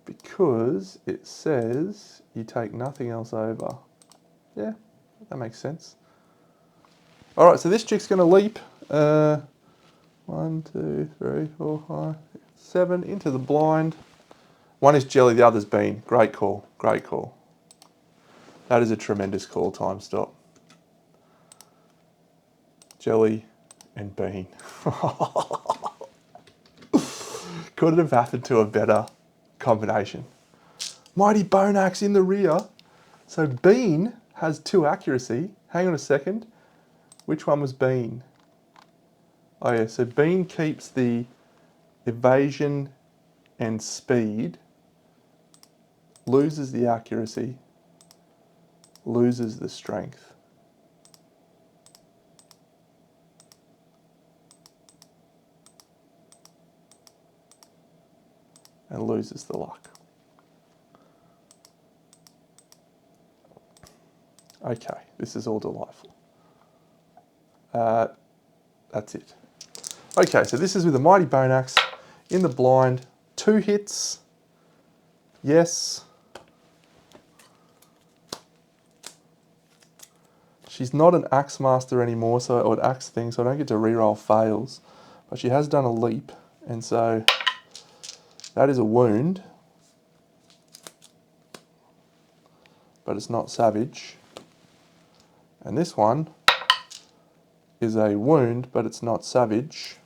because it says you take nothing else over. Yeah, that makes sense. All right, so this chick's going to leap 1, 2, 3, 4, 5, 6, 7 into the blind. One is Jelly, the other's Bean. Great call, great call. That is a tremendous call, time stop. Jelly and Bean. Couldn't have happened to a better combination. Mighty Bone Axe in the rear. So Bean has 2 accuracy. Hang on a second. Which one was Bean? Oh yeah, so Bean keeps the evasion and speed, loses the accuracy, loses the strength. And loses the luck. Okay, this is all delightful. That's it. Okay, so this is with a Mighty Bone Axe in the blind. 2 hits. Yes. She's not an axe master anymore, or an axe thing, so I don't get to reroll fails. But she has done a leap, and so that is a wound. But it's not savage. And this one is a wound, but it's not savage.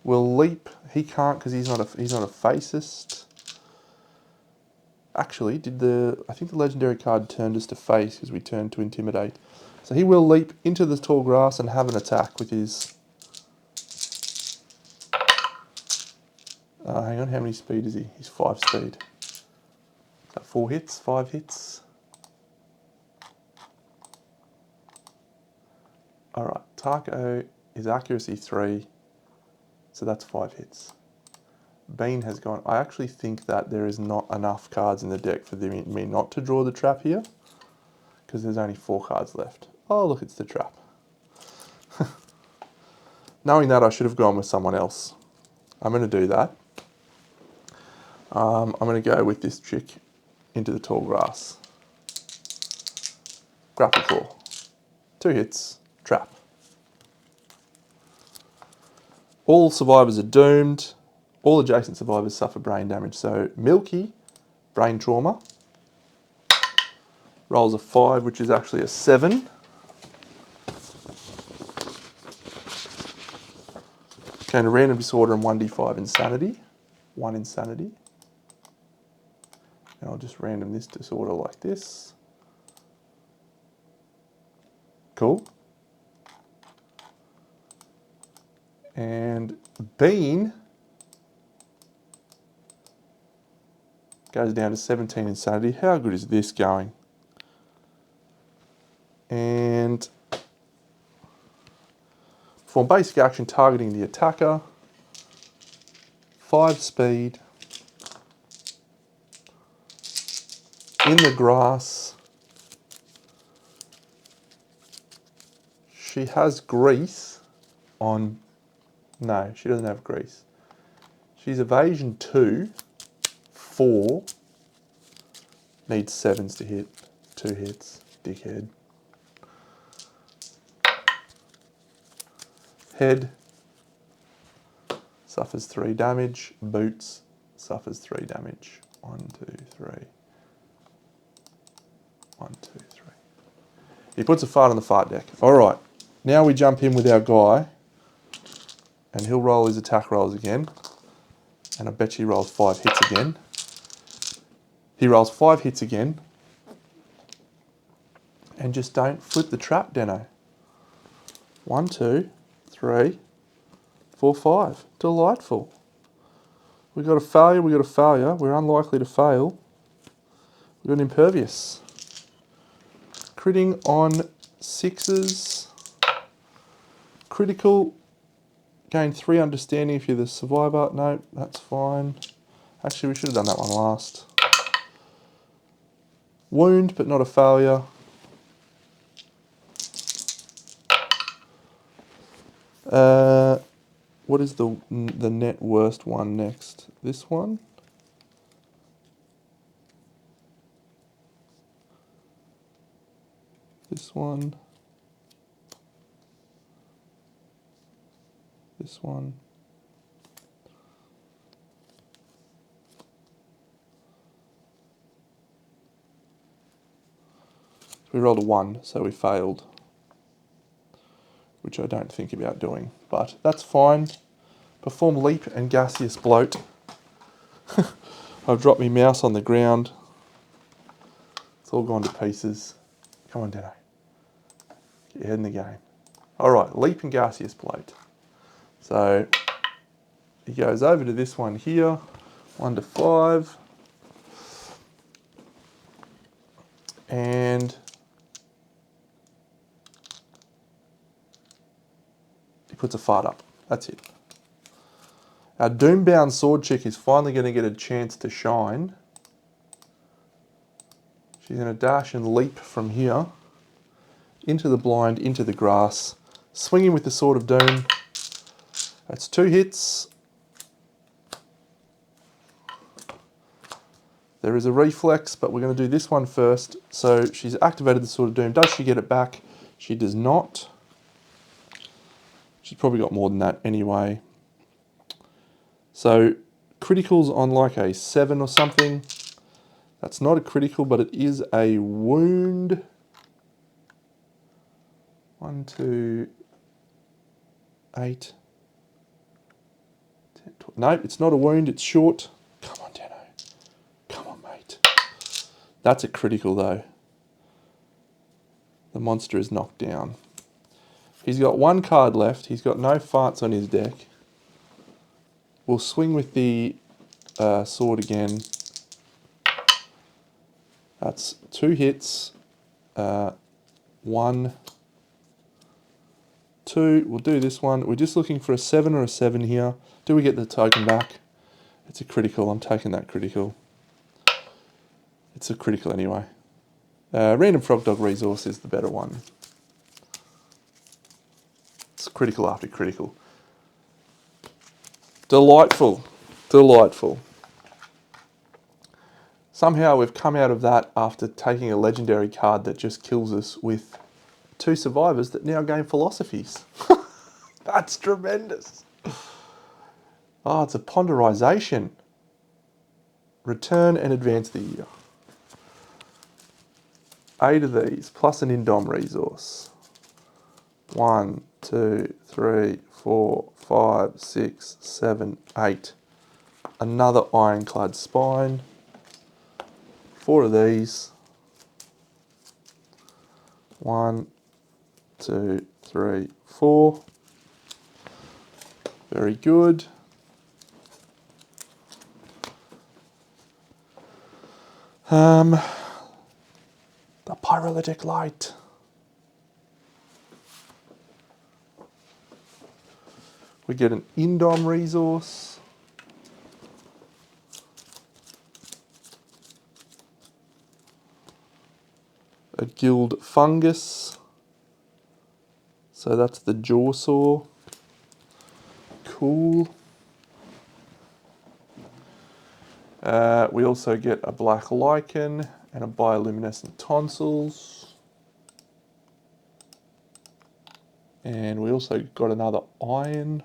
Will leap. He can't because he's not a facist. Actually, I think the legendary card turned us to face because we turned to intimidate. So he will leap into the tall grass and have an attack with his. Hang on, how many speed is he? He's 5 speed. Is that 4 hits? 5 hits? Alright, Taco is accuracy 3, so that's 5 hits. Bean has gone. I actually think that there is not enough cards in the deck for me not to draw the trap here, because there's only 4 cards left. Oh, look, it's the trap. Knowing that, I should have gone with someone else. I'm going to do that. I'm going to go with this chick into the tall grass. Grapple claw. 2 hits. Trap. All survivors are doomed. All adjacent survivors suffer brain damage. So Milky, brain trauma. Rolls a 5, which is actually a 7. Going to random disorder and 1d5 insanity. 1 insanity. And I'll just random this disorder like this. Cool. And Bean goes down to 17 insanity. How good is this going? And perform basic action targeting the attacker. 5 speed. In the grass. She has grease on. No, she doesn't have grease. She's evasion 2, 4. Needs 7s to hit. 2 hits. Dickhead. Head. Suffers 3 damage. Boots. Suffers 3 damage. 1, 2, 3. 1, 2, 3. He puts a fart on the fart deck. Alright. Now we jump in with our guy. And he'll roll his attack rolls again. And I bet he rolls 5 hits again. He rolls 5 hits again. And just don't flip the trap, Deno. 1, 2, 3, 4, 5. Delightful. We got a failure, we got a failure. We're unlikely to fail. We got an impervious. Critting on 6s. Critical. Gain 3 understanding if you're the survivor. No, that's fine. Actually, we should have done that one last. Wound, but not a failure. What is the net worst one next? This one? This one? This one? We rolled a 1, so we failed. Which I don't think about doing, but that's fine. Perform leap and gaseous bloat. I've dropped my mouse on the ground. It's all gone to pieces. Come on, Deno. Get your head in the game. Alright, leap and gaseous bloat. So he goes over to this one here. 1 to 5. And he puts a fart up. That's it. Our Doombound Sword Chick is finally going to get a chance to shine. She's going to dash and leap from here into the blind, into the grass, swinging with the Sword of Doom. That's 2 hits. There is a reflex, but we're going to do this one first. So she's activated the Sword of Doom. Does she get it back? She does not. She's probably got more than that anyway. So criticals on like a 7 or something. That's not a critical, but it is a wound. 1, 2, 8, 10, 12. No, it's not a wound, it's short. Come on, Dano. Come on, mate. That's a critical, though. The monster is knocked down. He's got 1 card left. He's got no farts on his deck. We'll swing with the sword again. That's 2 hits. 1, 2. We'll do this one. We're just looking for a 7 or a 7 here. Do we get the token back? It's a critical. I'm taking that critical. It's a critical anyway. Random Frog Dog resource is the better one. It's critical after critical. Delightful. Delightful. Somehow we've come out of that after taking a legendary card that just kills us with 2 survivors that now gain philosophies. That's tremendous. Oh, it's a ponderization. Return and advance the year. 8 of these, plus an Indom resource. 1, 2, 3, 4, 5, 6, 7, 8. Another Ironclad Spine. 4 of these. 1, 2, 3, 4. Very good. The Pyrolytic Light. We get an Indom resource. A Guild Fungus. So that's the Jaw Saw. Cool. We also get a Black Lichen and a Bioluminescent Tonsils. And we also got another Iron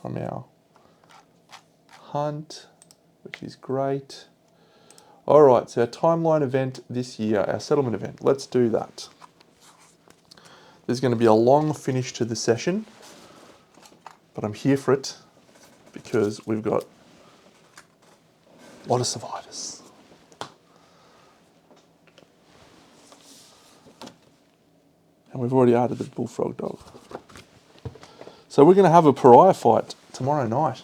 from our hunt, which is great. Alright, so our timeline event this year, our settlement event, let's do that. There's going to be a long finish to the session, but I'm here for it because we've got a lot of survivors. And we've already added the Bullfrog Dog. So we're going to have a pariah fight tomorrow night.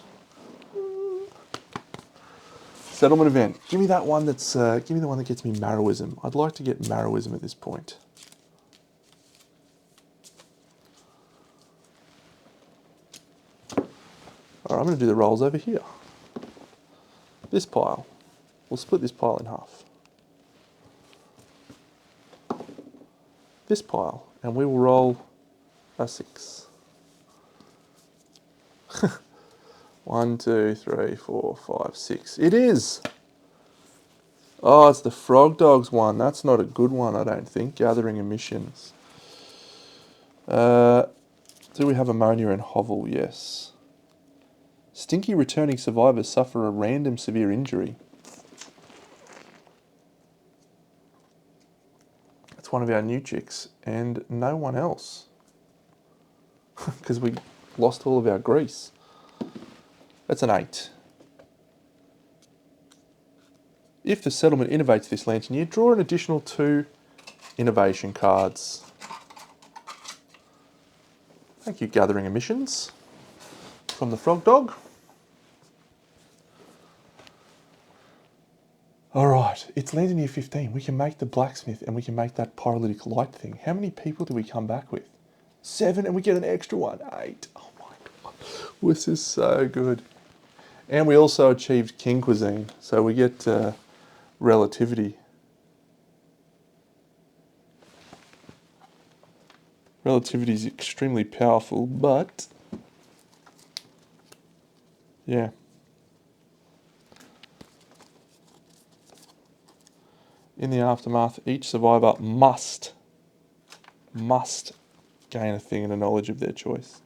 Settlement event. Give me that one that's. Give me the one that gets me Marrowism. I'd like to get Marrowism at this point. Alright, I'm going to do the rolls over here. This pile. We'll split this pile in half. This pile. And we will roll a 6. 1, 2, 3, 4, 5, 6. It is! Oh, it's the Frog Dogs one. That's not a good one, I don't think. Gathering Emissions. Do we have Ammonia and Hovel? Yes. Stinky returning survivors suffer a random severe injury. That's one of our new chicks, and no one else. Because we lost all of our grease. That's an 8. If the settlement innovates this lantern year, draw an additional 2 innovation cards. Thank you, Gathering Emissions from the Frog Dog. Alright, it's Lantern Year 15. We can make the blacksmith and we can make that pyrolytic light thing. How many people do we come back with? 7 and we get an extra one. 8. Oh my god. This is so good. And we also achieved King Cuisine, so we get relativity. Relativity is extremely powerful, but yeah. In the aftermath, each survivor must gain a thing and a knowledge of their choice.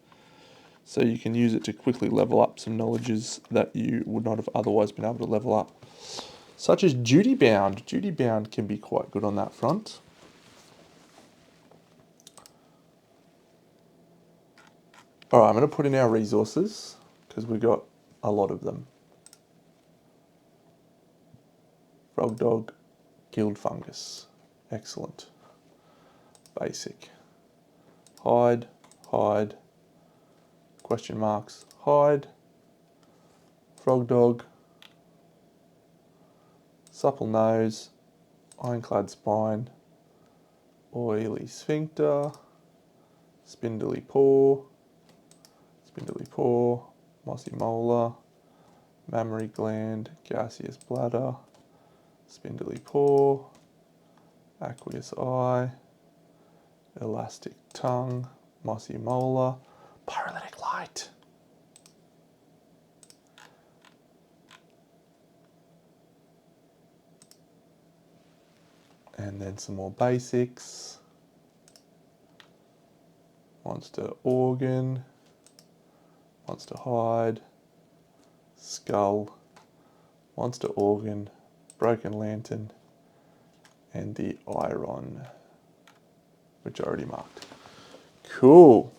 So you can use it to quickly level up some knowledges that you would not have otherwise been able to level up. Such as Duty Bound. Duty Bound can be quite good on that front. Alright, I'm going to put in our resources because we've got a lot of them. Frog Dog, Guild Fungus. Excellent. Basic. Hide, hide, question marks, hide, Frog Dog, supple nose, ironclad spine, oily sphincter, spindly paw, mossy molar, mammary gland, gaseous bladder, spindly paw, aqueous eye, elastic tongue, mossy molar, pyrolytic light. And then some more basics. Monster organ, monster hide, skull, monster organ, broken lantern, and the iron, which I already marked. Cool.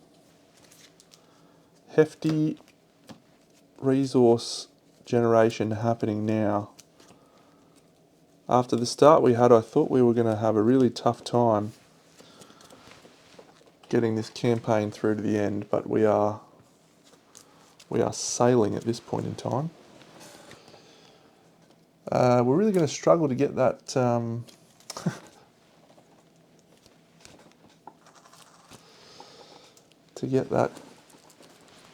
Hefty resource generation happening now. After the start we had, I thought we were going to have a really tough time getting this campaign through to the end, but we are sailing at this point in time. We're really going to struggle to get that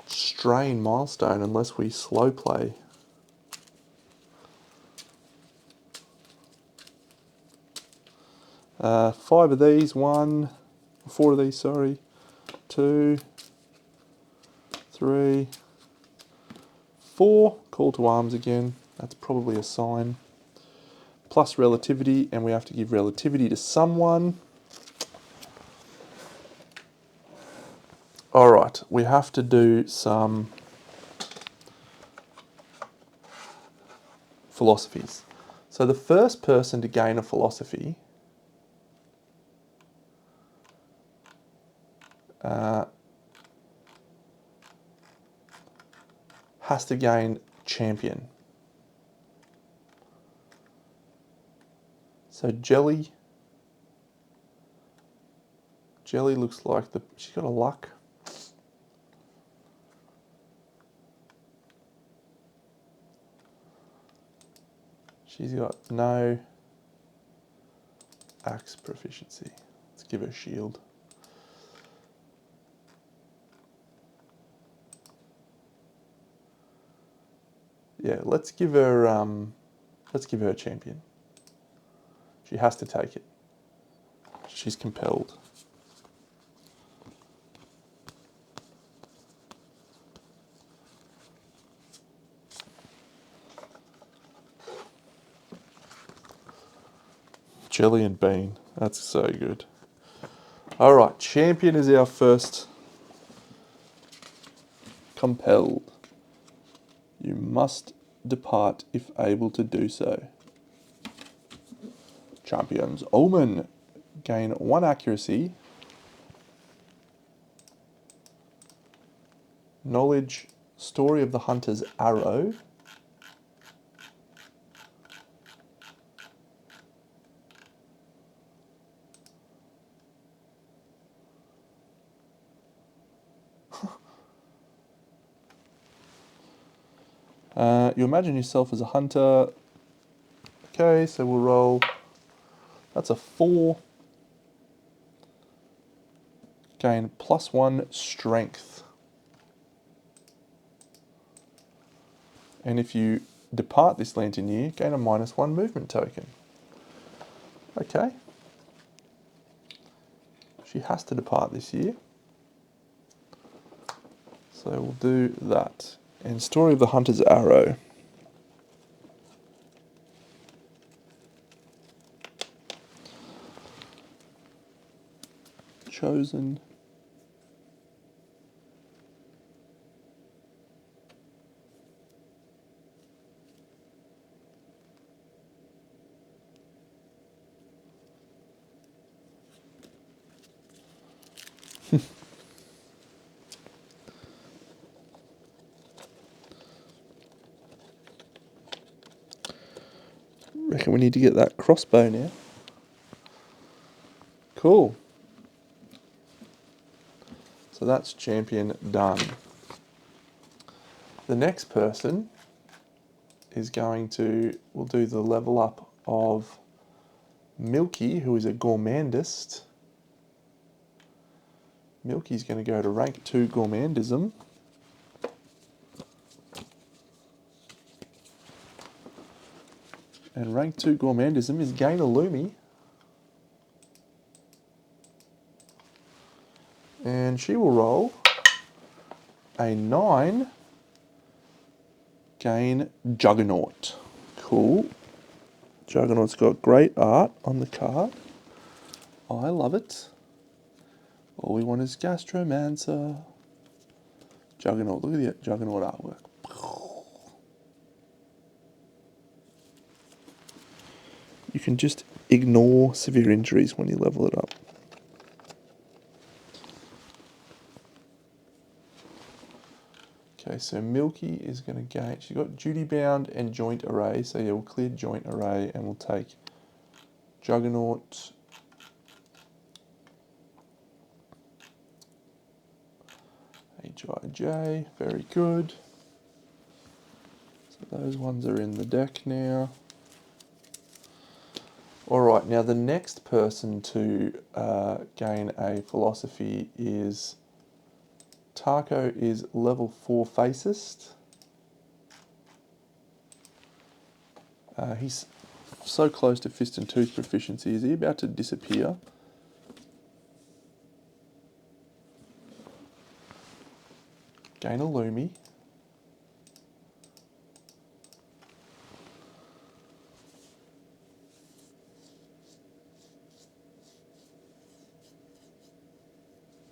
strain milestone unless we slow play. Four of these, 2, 3, 4. Call to arms again. That's probably a sign. Plus relativity, and we have to give relativity to someone. Alright, we have to do some philosophies. So the first person to gain a philosophy has to gain champion. So Jelly looks like she's got a luck. She's got no axe proficiency. Let's give her shield. Yeah, let's give her a champion. She has to take it. She's compelled. Jelly and bean. That's so good. Alright, champion is our first. Compelled. You must depart if able to do so. Champions. Omen. Gain 1 accuracy. Knowledge. Story of the Hunter's Arrow. You imagine yourself as a hunter. Okay, so we'll roll. That's a 4. Gain +1 strength. And if you depart this lantern year, gain a -1 movement token. Okay. She has to depart this year. So we'll do that. And Story of the Hunter's Arrow. Chosen. Reckon we need to get that crossbow now. Cool. So that's champion done. The next person is we'll do the level up of Milky, who is a gourmandist. Milky's going to go to rank 2 gourmandism. And rank 2 gourmandism is gain a Lumi. And she will roll a 9, gain Juggernaut. Cool. Juggernaut's got great art on the card. I love it. All we want is Gastromancer. Juggernaut, look at the Juggernaut artwork. You can just ignore severe injuries when you level it up. Okay, so Milky is going to gain, she's got Duty Bound and Joint Array, so yeah, we'll clear Joint Array and we'll take Juggernaut, HIJ, very good. So those ones are in the deck now. Alright, now the next person to gain a philosophy is Taco is level 4 Facist. He's so close to Fist and Tooth proficiency. Is he about to disappear? Gain a Lumi.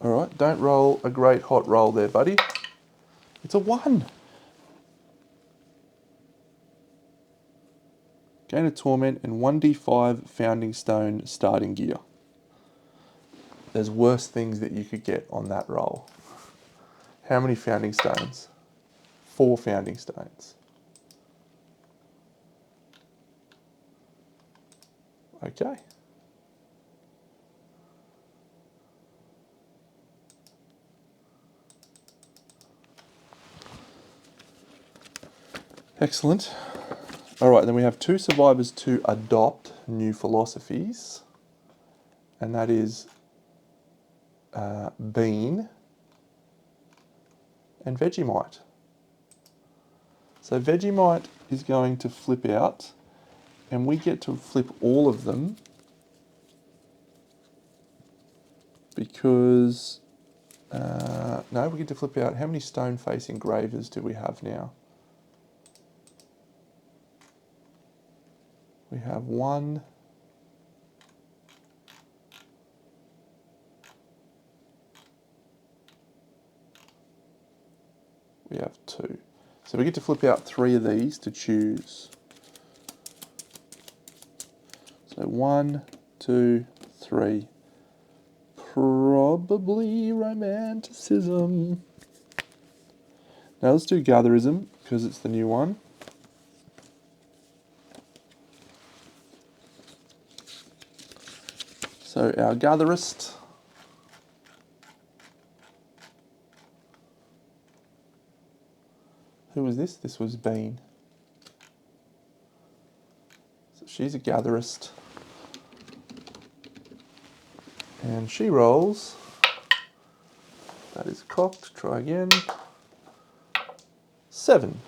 Alright, don't roll a great hot roll there, buddy. It's a 1. Gain a Torment and 1d5 Founding Stone starting gear. There's worse things that you could get on that roll. How many Founding Stones? 4 Founding Stones. Okay. Excellent. All right, then we have 2 survivors to adopt new philosophies, and that is Bean and Vegemite. So Vegemite is going to flip out, and we get to flip all of them because, no, we get to flip out. How many stone-face engravers do we have now? We have 1. We have 2. So we get to flip out 3 of these to choose. So 1, 2, 3. Probably Romanticism. Now let's do Gatherism because it's the new one. So our Gatherist who was this? This was Bean. So she's a Gatherist. And she rolls. That is cocked. Try again. 7.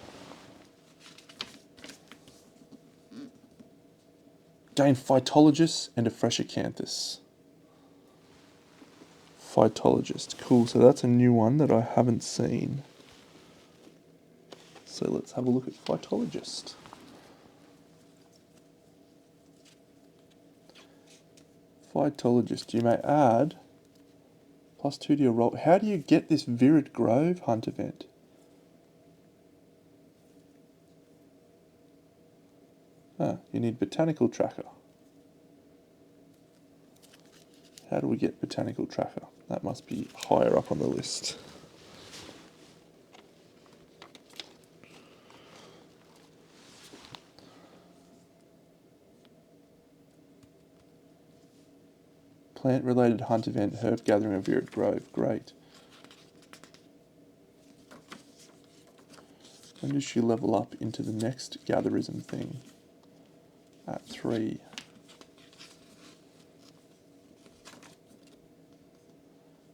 Gain Phytologist and a Fresh Acanthus. Phytologist. Cool, so that's a new one that I haven't seen. So let's have a look at Phytologist. Phytologist, you may add +2 to your roll. How do you get this Virid Grove hunt event? You need Botanical Tracker. How do we get Botanical Tracker? That must be higher up on the list. Plant-related hunt event, herb gathering of Virid Grove. Great. When does she level up into the next gatherism thing? At 3.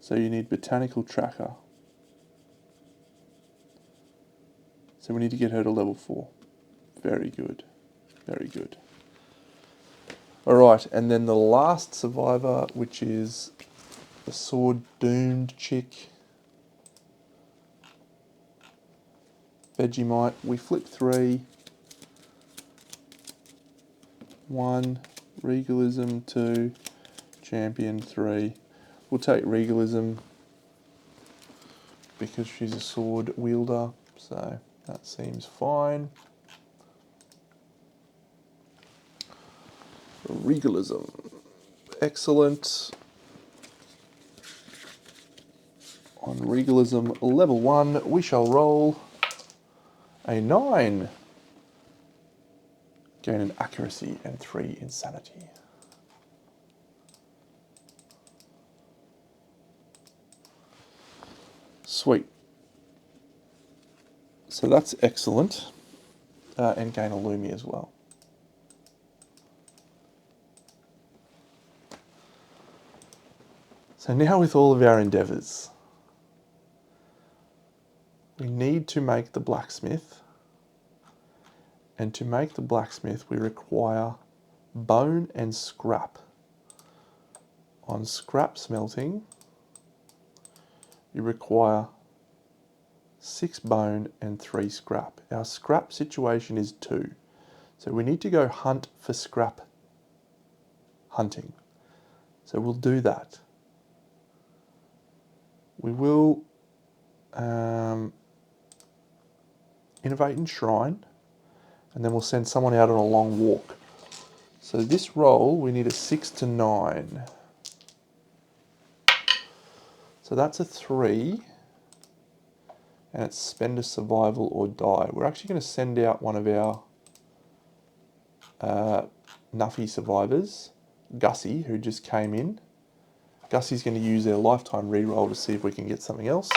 So you need Botanical Tracker. So we need to get her to level 4. Very good. Very good. Alright, and then the last survivor, which is the Sword Doomed chick. Vegemite. We flip 3. 1. Regalism 2. Champion 3. We'll take Regalism because she's a sword wielder, so that seems fine. Regalism. Excellent. On Regalism level 1, we shall roll a 9. Gain an accuracy and 3 insanity. Sweet. So that's excellent. And gain a Lumi as well. So now with all of our endeavours, we need to make the blacksmith. And to make the blacksmith, we require bone and scrap. On scrap smelting, you require 6 bone and 3 scrap. Our scrap situation is 2. So we need to go hunt for scrap hunting. So we'll do that. We will innovate and shrine, and then we'll send someone out on a long walk. So this roll, we need a 6 to 9. So that's a 3. And it's spend a survival or die. We're actually going to send out one of our Nuffy survivors, Gussie, who just came in. Gussie's going to use their lifetime reroll to see if we can get something else.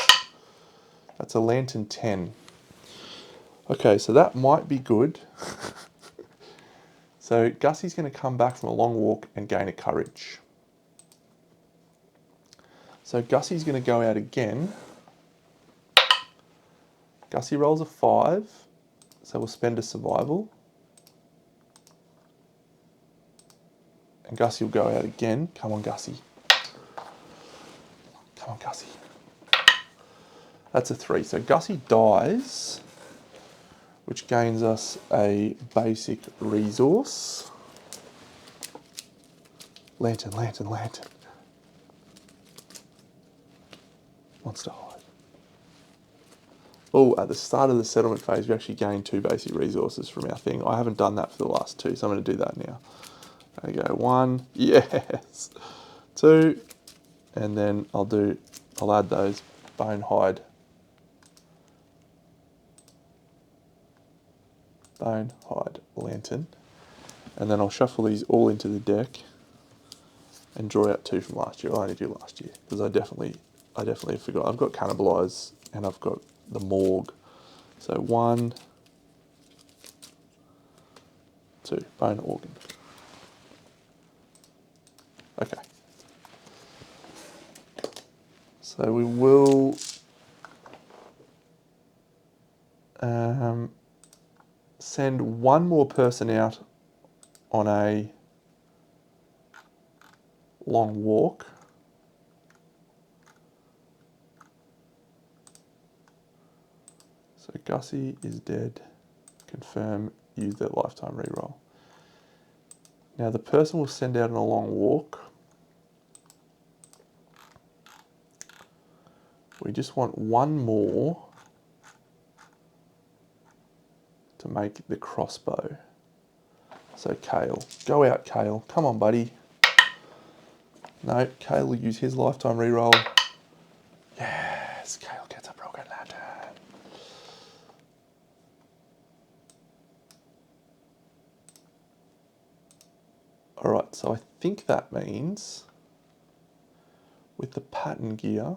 That's a Lantern 10. Okay, so that might be good. So Gussie's going to come back from a long walk and gain a courage. So Gussie's going to go out again. Gussie rolls a 5, so we'll spend a survival. And Gussie will go out again. Come on, Gussie. Come on, Gussie. That's a 3. So Gussie dies, which gains us a basic resource. Lantern, lantern, lantern. Monster hide. Oh, at the start of the settlement phase, we actually gain 2 basic resources from our thing. I haven't done that for the last 2, so I'm going to do that now. There we go. 1, yes. 2, and then I'll add those bone hide. Bone hide lantern. And then I'll shuffle these all into the deck and draw out 2 from last year. I only do last year because I definitely forgot. I've got Cannibalise and I've got the Morgue. So 1, 2, bone organ. Okay. So we will send one more person out on a long walk. So Gussie is dead. Confirm, use their lifetime reroll. Now the person will send out on a long walk. We just want one more to make the crossbow. So Kale, go out Kale, come on buddy. No, Kale will use his lifetime reroll. Yes, Kale gets a broken lantern. All right, so I think that means with the pattern gear,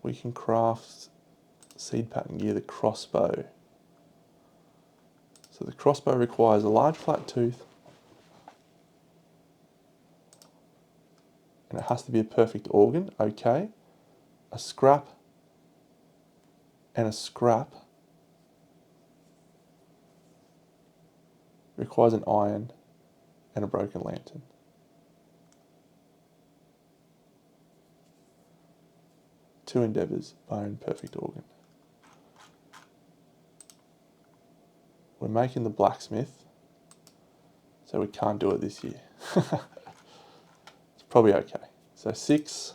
we can craft seed pattern gear, the crossbow. So the crossbow requires a large flat tooth, and it has to be a perfect organ, okay. A scrap and a scrap. Requires an iron and a broken lantern. Two endeavours, bone, perfect organ. We're making the blacksmith, so we can't do it this year. It's probably okay. So 6,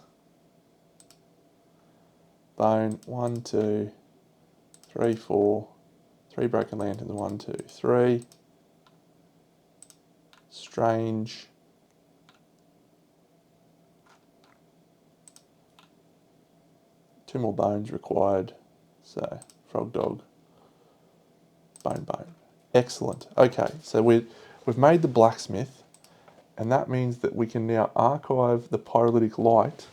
bone, 1, 2, 3, 4, 3 broken lanterns, 1, 2, 3. Strange. Two more bones required. So frog dog, bone bone. Excellent. Okay, so we've made the blacksmith, and that means that we can now archive the pyrolytic light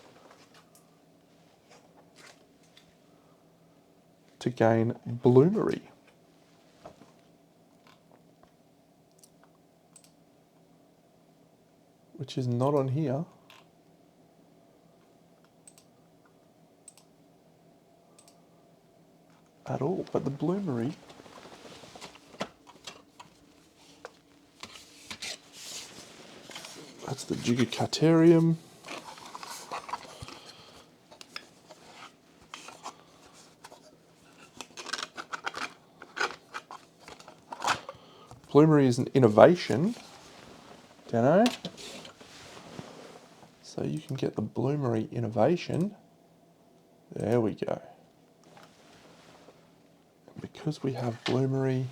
to gain bloomery. Which is not on here. At all, but the bloomery that's the Gigacaterium. Bloomery is an innovation, dunno. So you can get the bloomery innovation. There we go. Because we have bloomery,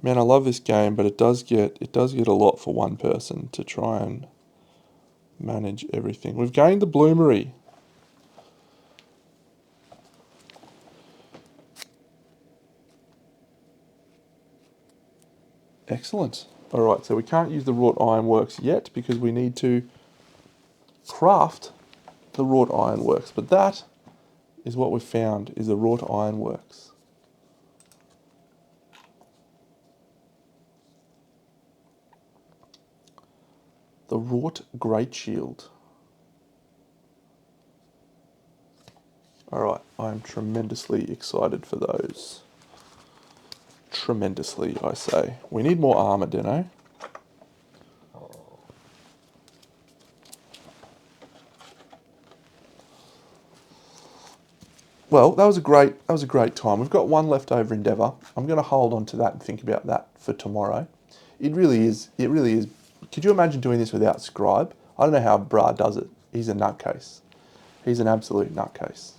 man, I love this game, but it does get a lot for one person to try and manage everything. We've gained the bloomery. Excellent. All right, so we can't use the wrought ironworks yet because we need to craft the wrought ironworks, but that is what we've found, is the wrought ironworks. The wrought great shield. All right, I'm tremendously excited for those. Tremendously, I say. We need more armor, Deno. Well, that was a great time. We've got one left over endeavour. I'm going to hold on to that and think about that for tomorrow. It really is. Could you imagine doing this without Scribe? I don't know how Bra does it. He's a nutcase. He's an absolute nutcase.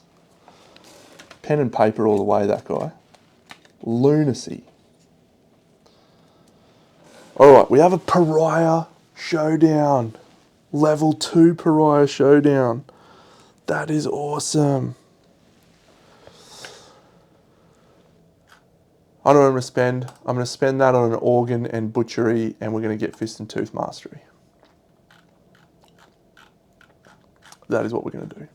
Pen and paper all the way, that guy. Lunacy. All right, we have a Pariah Showdown. Level 2 Pariah Showdown. That is awesome. I know what I'm going to spend. I'm going to spend that on an organ and butchery, and we're going to get fist and tooth mastery. That is what we're going to do.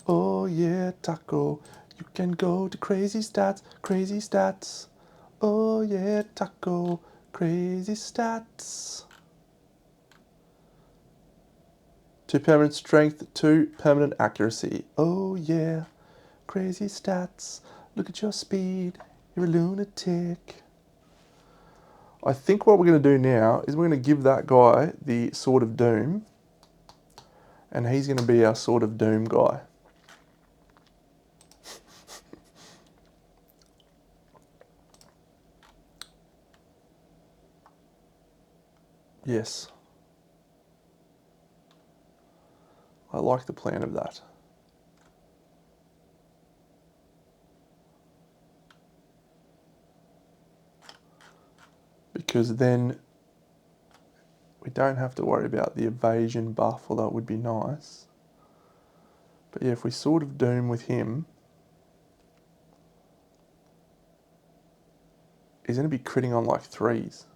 Oh yeah, Taco, you can go to crazy stats, crazy stats. Oh yeah, Taco, crazy stats. 2 permanent strength, 2 permanent accuracy. Oh yeah, crazy stats. Look at your speed, you're a lunatic. I think what we're going to do now is we're going to give that guy the Sword of Doom, and he's going to be our Sword of Doom guy. Yes. I like the plan of that. Because then we don't have to worry about the evasion buff, although it would be nice. But yeah, if we sort of doom with him, he's going to be critting on like 3s.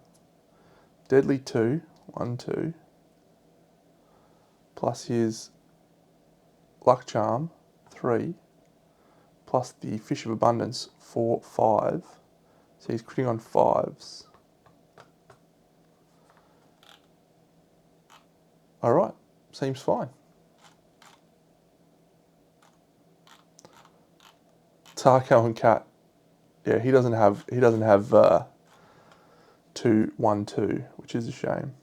Deadly 2, 1, 2, plus his luck charm, 3, plus the fish of abundance, 4, 5. So he's critting on 5s. All right, seems fine. Tarko and Cat, yeah, he doesn't have 2, 1, 2, which is a shame.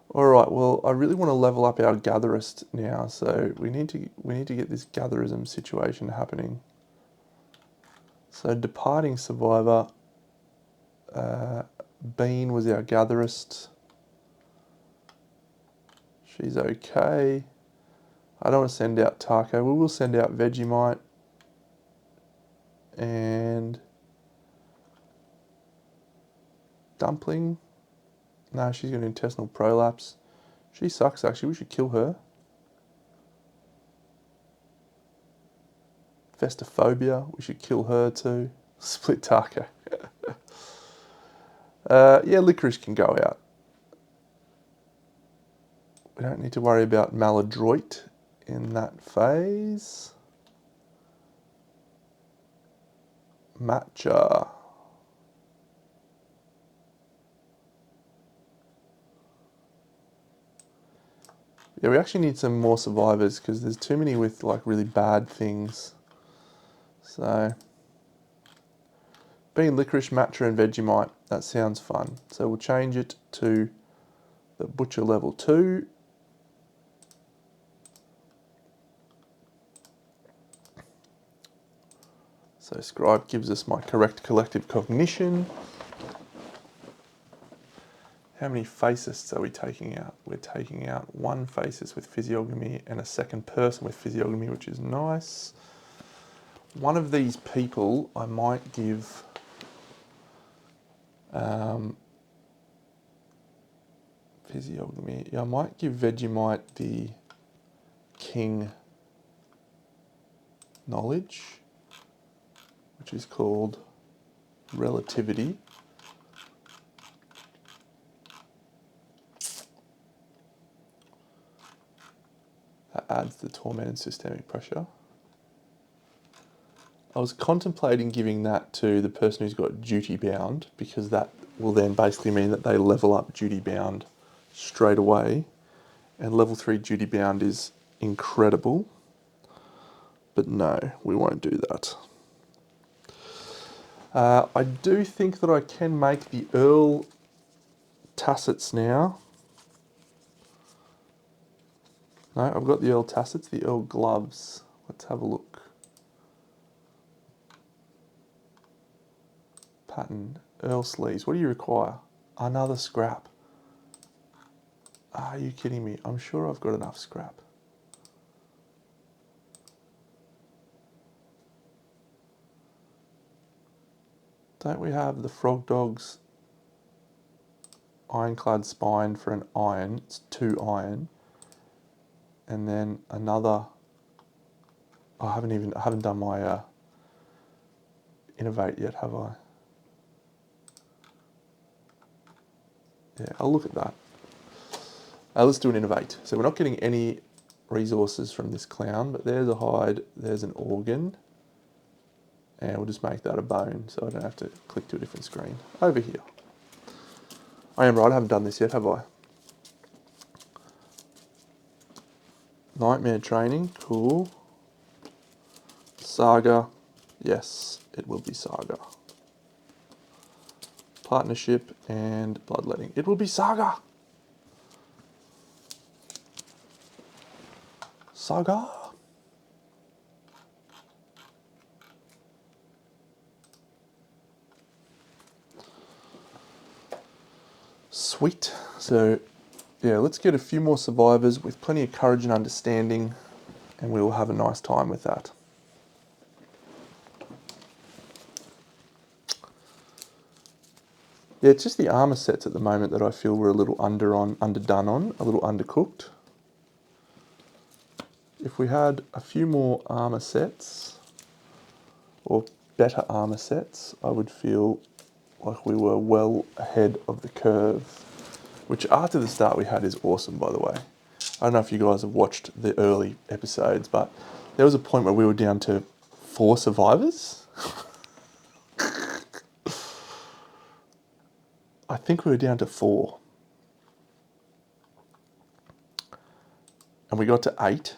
All right, well, I really want to level up our gatherist now, so we need to get this gatherism situation happening. So departing survivor, Bean was our gatherist. She's okay. I don't want to send out Taco. We will send out Vegemite and Dumpling. No, she's got an intestinal prolapse. She sucks, actually. We should kill her. Festophobia. We should kill her too. Split Taco. Yeah, Licorice can go out. We don't need to worry about Maladroit in that phase. Matcha. Yeah, we actually need some more survivors because there's too many with like really bad things. So, being Licorice, Matcha and Vegemite, that sounds fun. So we'll change it to the Butcher level 2. So Scribe gives us my correct collective cognition. How many fascists are we taking out? We're taking out 1 fascist with physiognomy and a second person with physiognomy, which is nice. One of these people I might give physiognomy. Yeah, I might give Vegemite the King knowledge, which is called relativity. That adds the torment and systemic pressure. I was contemplating giving that to the person who's got duty bound, because that will then basically mean that they level up duty bound straight away. And level 3 duty bound is incredible. But no, we won't do that. I do think that I can make the Earl Tassets now. No, I've got the Earl Tassets, the Earl Gloves. Let's have a look. Pattern, Earl Sleeves. What do you require? Another scrap. Are you kidding me? I'm sure I've got enough scrap. Don't we have the Frog Dog's Ironclad Spine for an iron? It's 2 iron. And then another... I haven't done my Innovate yet, have I? Yeah, I'll look at that. Let's do an Innovate. So we're not getting any resources from this clown, but there's a hide, there's an organ. And we'll just make that a bone so I don't have to click to a different screen. Over here. I am right, I haven't done this yet, have I? Nightmare Training, cool. Saga, yes, it will be Saga. Partnership and Bloodletting, it will be Saga. Saga. Sweet. So, yeah, let's get a few more survivors with plenty of courage and understanding, and we will have a nice time with that. Yeah, it's just the armour sets at the moment that I feel we're a little underdone on, a little undercooked. If we had a few more armour sets, or better armour sets, I would feel like we were well ahead of the curve, which after the start we had is awesome, by the way. I don't know if you guys have watched the early episodes, but there was a point where we were down to 4 survivors. I think we were down to 4. And we got to 8.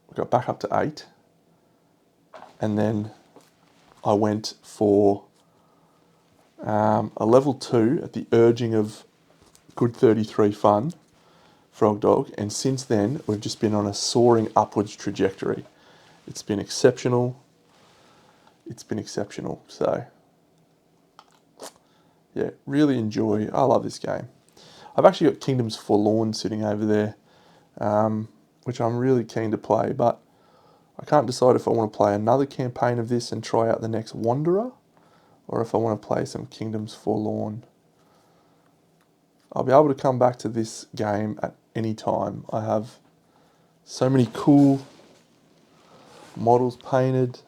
We got back up to 8. And then I went for a level 2 at the urging of Good 33 Fun, Frog Dog, and since then we've just been on a soaring upwards trajectory. It's been exceptional. It's been exceptional. So, yeah, really enjoy. I love this game. I've actually got Kingdoms Forlorn sitting over there, which I'm really keen to play, but I can't decide if I want to play another campaign of this and try out the next Wanderer, or if I want to play some Kingdoms Forlorn. I'll be able to come back to this game at any time. I have so many cool models painted.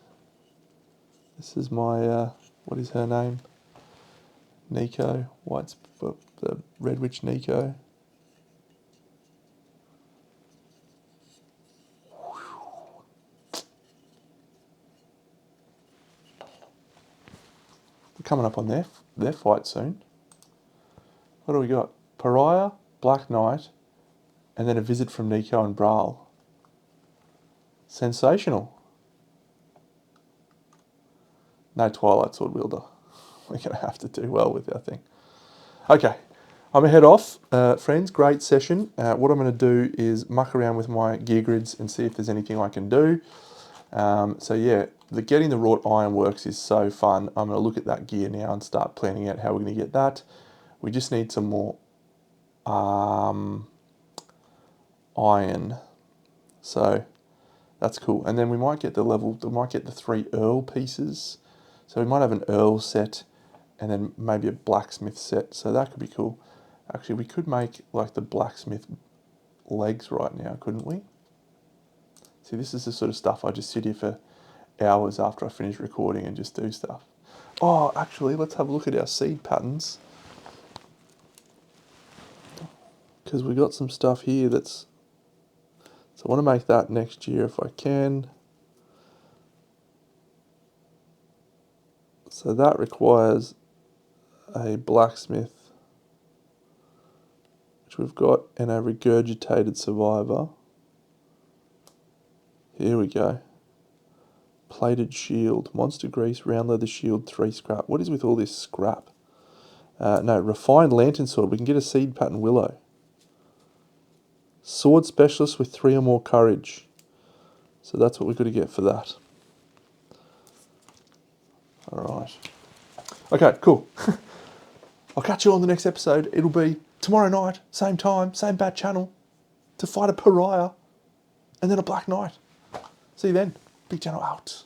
This is my, what is her name? Nico. White's the Red Witch Nico. We're coming up on their fight soon. What do we got? Pariah, Black Knight, and then a visit from Nico and Brawl. Sensational. No Twilight Sword Wielder. We're going to have to do well with that thing. Okay, I'm going to head off. Friends, great session. What I'm going to do is muck around with my gear grids and see if there's anything I can do. So yeah, getting the wrought iron works is so fun. I'm going to look at that gear now and start planning out how we're going to get that. We just need some more iron. So that's cool. And then we might get the 3 Earl pieces. So we might have an Earl set and then maybe a blacksmith set. So that could be cool. Actually, we could make like the blacksmith legs right now, couldn't we? See, this is the sort of stuff I just sit here for hours after I finish recording and just do stuff. Oh, actually, let's have a look at our seed patterns. Because we got some stuff here that's... So I want to make that next year if I can. So that requires a blacksmith, which we've got, and a regurgitated survivor. Here we go. Plated shield, monster grease, round leather shield, 3 scrap. What is with all this scrap? No, refined lantern sword. We can get a seed pattern willow. Sword specialist with 3 or more courage. So that's what we've got to get for that. Alright. Okay, cool. I'll catch you on the next episode. It'll be tomorrow night, same time, same bad channel, to fight a pariah and then a black knight. See you then. Big channel out.